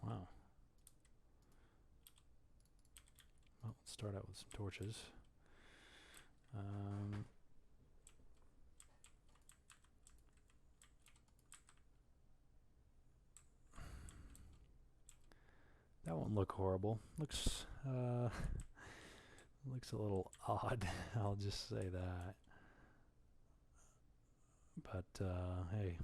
Wow. Well, let's start out with some torches. That won't look horrible. Looks looks a little odd. I'll just say that. But hey,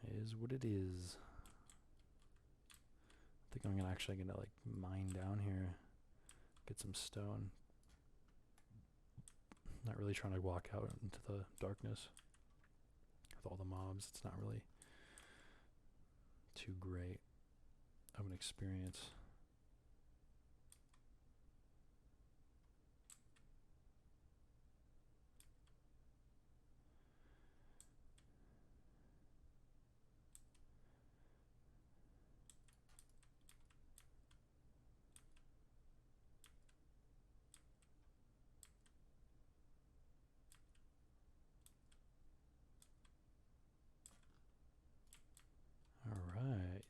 it is what it is. I think I'm actually gonna like mine down here, get some stone. Not really trying to walk out into the darkness with all the mobs. It's not really too great of an experience. All right.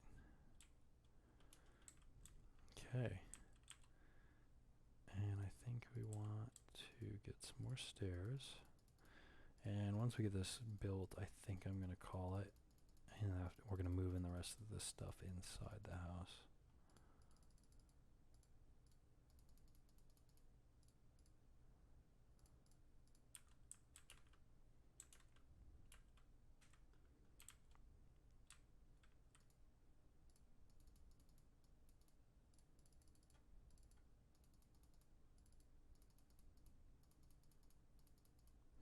Okay. And I think we want to get some more stairs. And once we get this built, I think I'm going to call it. And we're going to move in the rest of this stuff inside the house.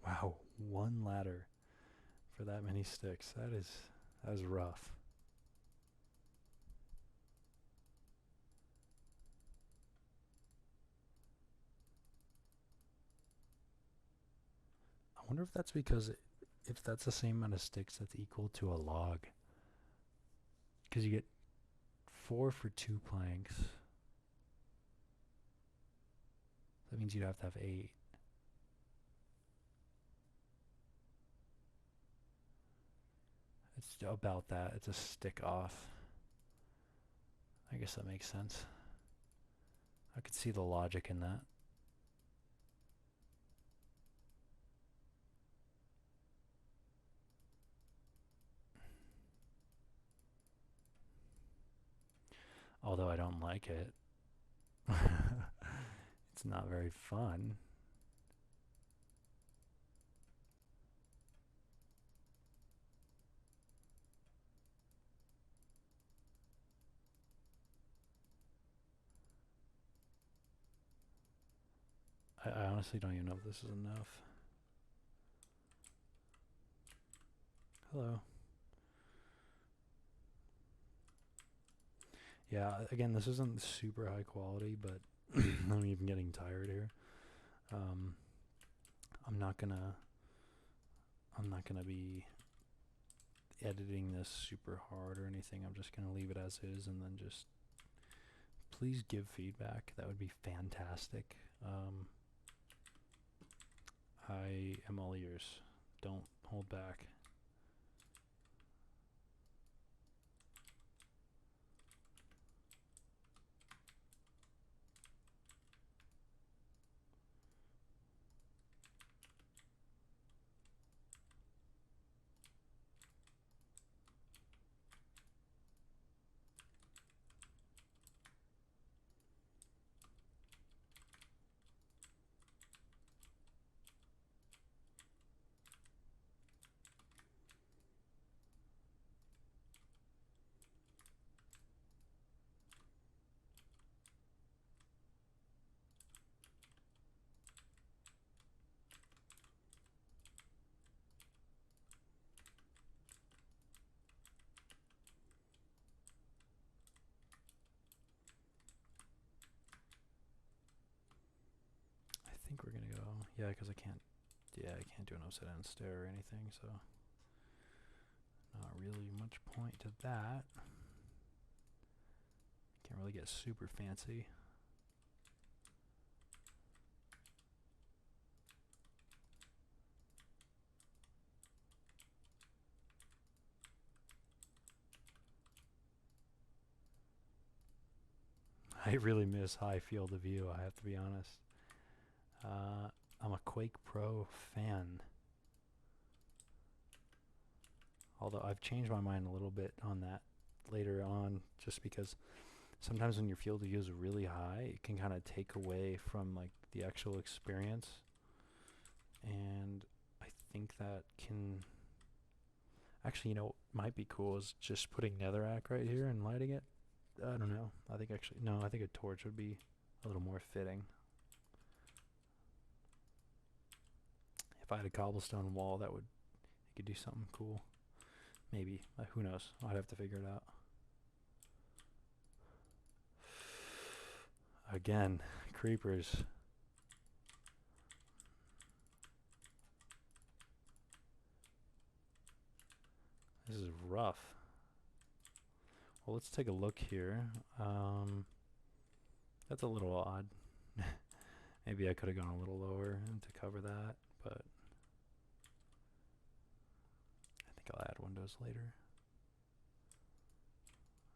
Wow, one ladder for that many sticks. That is rough. I wonder if that's because if that's the same amount of sticks, that's equal to a log. Because you get 4 for 2 planks. That means you'd have to have 8. It's about that. It's a stick off. I guess that makes sense. I could see the logic in that. Although I don't like it. It's not very fun. honestly don't even know if this is enough. Hello. Yeah, again, this isn't super high quality, but I'm even getting tired here. I'm not gonna be editing this super hard or anything. I'm just gonna leave it as is, and then just please give feedback. That would be fantastic. I am all ears. Don't hold back. I think we're gonna go. Yeah, because I can't. Yeah, I can't do an upside down stair or anything, so not really much point to that. Can't really get super fancy. I really miss high field of view, I have to be honest. I'm a Quake Pro fan. Although I've changed my mind a little bit on that later on, just because sometimes when your field of view is really high, it can kind of take away from like the actual experience. And I think that can actually, you know, might be cool is just putting netherrack right here and lighting it. I don't know. I think actually, no, I think a torch would be a little more fitting. If I had a cobblestone wall, that would, you could do something cool. Maybe. Who knows? I'd have to figure it out. Again, creepers. This is rough. Well, let's take a look here. That's a little odd. Maybe I could have gone a little lower to cover that, but I think I'll add windows later.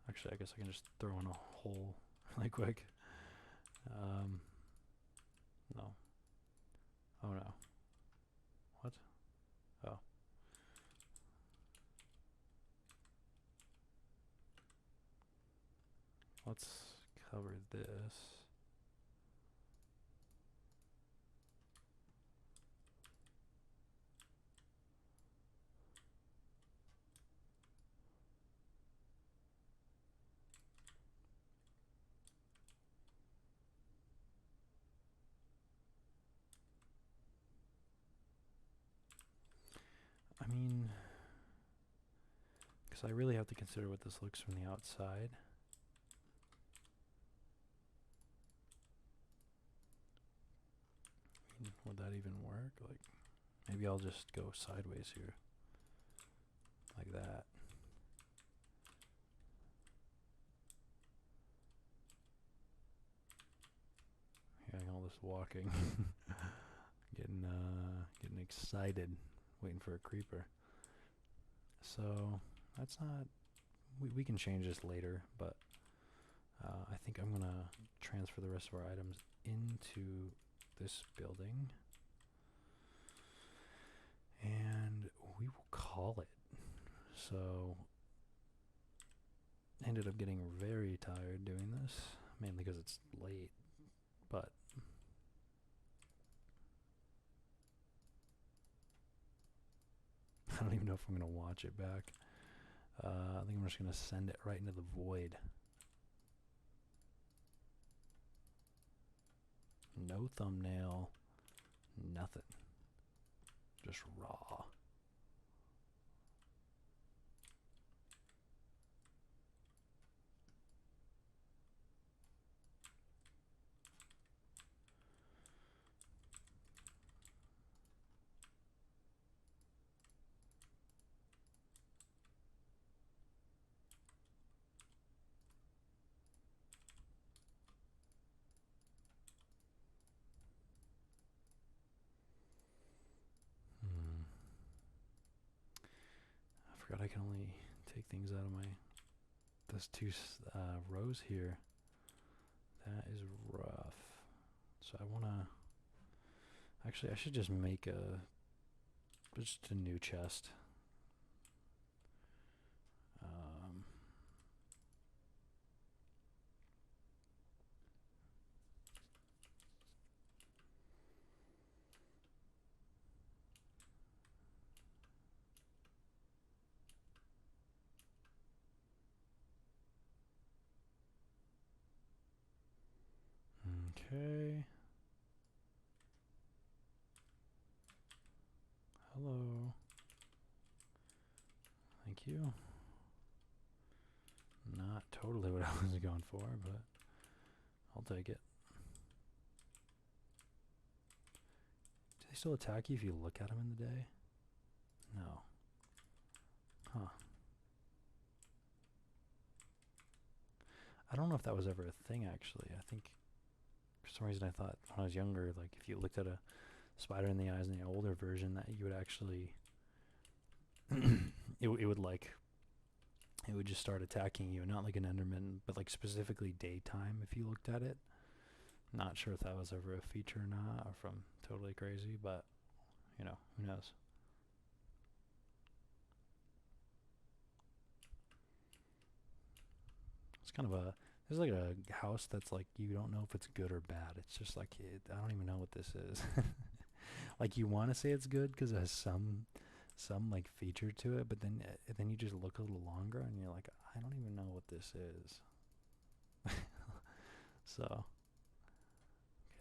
Actually, I guess I can just throw in a hole really quick. No. Oh no. What? Oh. Let's cover this. I mean, because I really have to consider what this looks from the outside. Would that even work? Like, maybe I'll just go sideways here. Like that. Hearing all this walking. Getting excited. Waiting for a creeper. So, that's not... We can change this later, but I think I'm going to transfer the rest of our items into this building. And we will call it. So, ended up getting very tired doing this, mainly because it's late, but I don't even know if I'm going to watch it back. I think I'm just going to send it right into the void. No thumbnail. Nothing. Just raw. I forgot I can only take things out of my those two rows here. That is rough. So I wanna actually I should just make just a new chest. Okay. Hello. Thank you. Not totally what I was going for, but I'll take it. Do they still attack you if you look at them in the day? No. Huh. I don't know if that was ever a thing, actually. I think for some reason I thought when I was younger, like if you looked at a spider in the eyes in the older version, that you would actually it would like it would just start attacking you, not like an enderman, but like specifically daytime if you looked at it. Not sure if that was ever a feature or not, or if I'm totally crazy, but you know, who knows. It's kind of a there's like a house that's like you don't know if it's good or bad. It's just like I don't even know what this is. Like you want to say it's good because it has some like feature to it, but then you just look a little longer and you're like, I don't even know what this is. So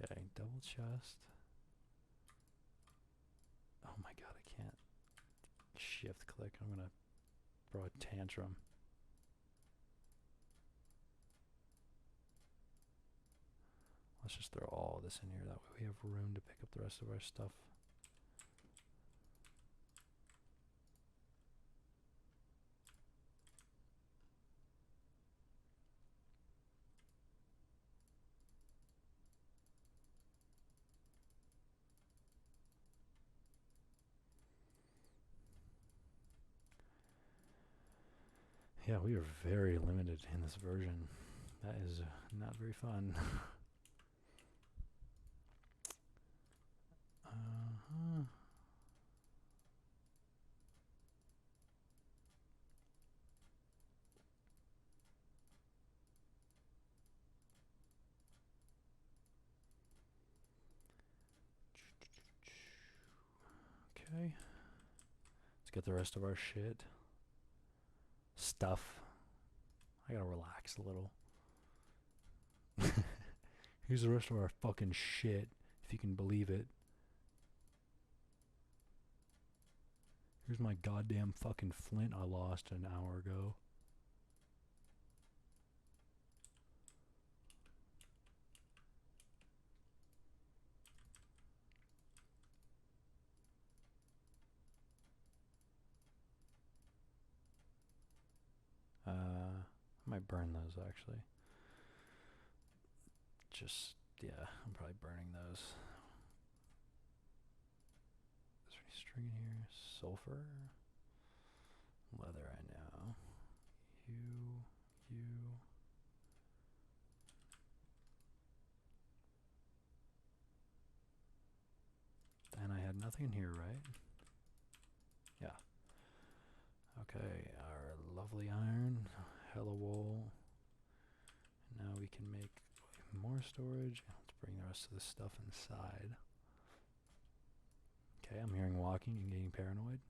okay, double chest. Oh my god, I can't shift click. I'm gonna throw a tantrum. Let's just throw all this in here. That way we have room to pick up the rest of our stuff. Yeah, we are very limited in this version. That is not very fun. Uh-huh. Okay. Let's get the rest of our shit. Stuff. I gotta relax a little. Here's the rest of our fucking shit, if you can believe it. Here's my goddamn fucking flint I lost an hour ago. I might burn those actually. Just, yeah, I'm probably burning those. Is there any string in here? Sulfur? Leather, I know. You. And I had nothing in here, right? Yeah. Okay, our lovely iron, hella wool. Now we can make more storage. Let's bring the rest of this stuff inside. Okay, I'm hearing walking and getting paranoid.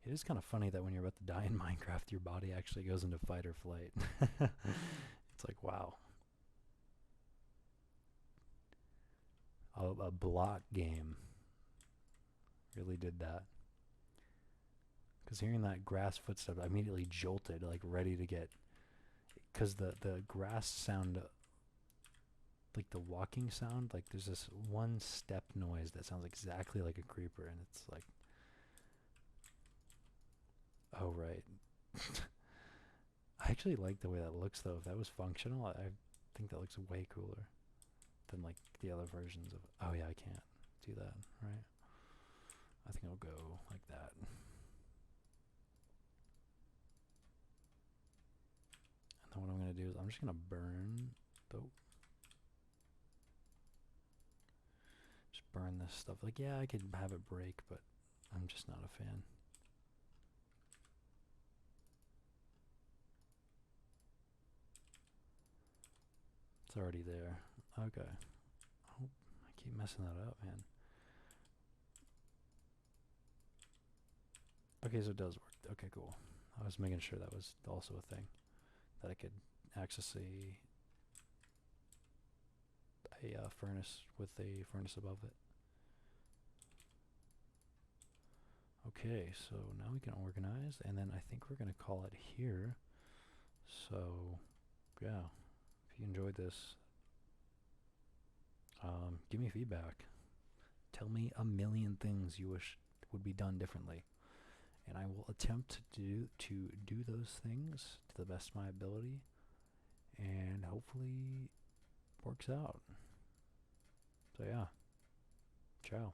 It is kind of funny that when you're about to die in Minecraft, your body actually goes into fight or flight. It's like, wow. A block game really did that. Because hearing that grass footstep, I immediately jolted, like ready to get. Because the grass sound, like the walking sound, like there's this one step noise that sounds exactly like a creeper, and it's like, oh, right. I actually like the way that looks, though. If that was functional, I think that looks way cooler than like the other versions of. Oh yeah, I can't do that, right? I think I'll go like that. And then what I'm gonna do is I'm just gonna burn. Oh, just burn this stuff. Like, yeah, I could have it break, but I'm just not a fan. It's already there. Okay. Oh, I keep messing that up, man. Okay, so it does work. Okay, cool. I was making sure that was also a thing, that I could access a furnace with a furnace above it. Okay, so now we can organize, and then I think we're going to call it here. So, yeah, if you enjoyed this, give me feedback. Tell me a million things you wish would be done differently, and I will attempt to do those things to the best of my ability, and hopefully works out. So yeah, ciao.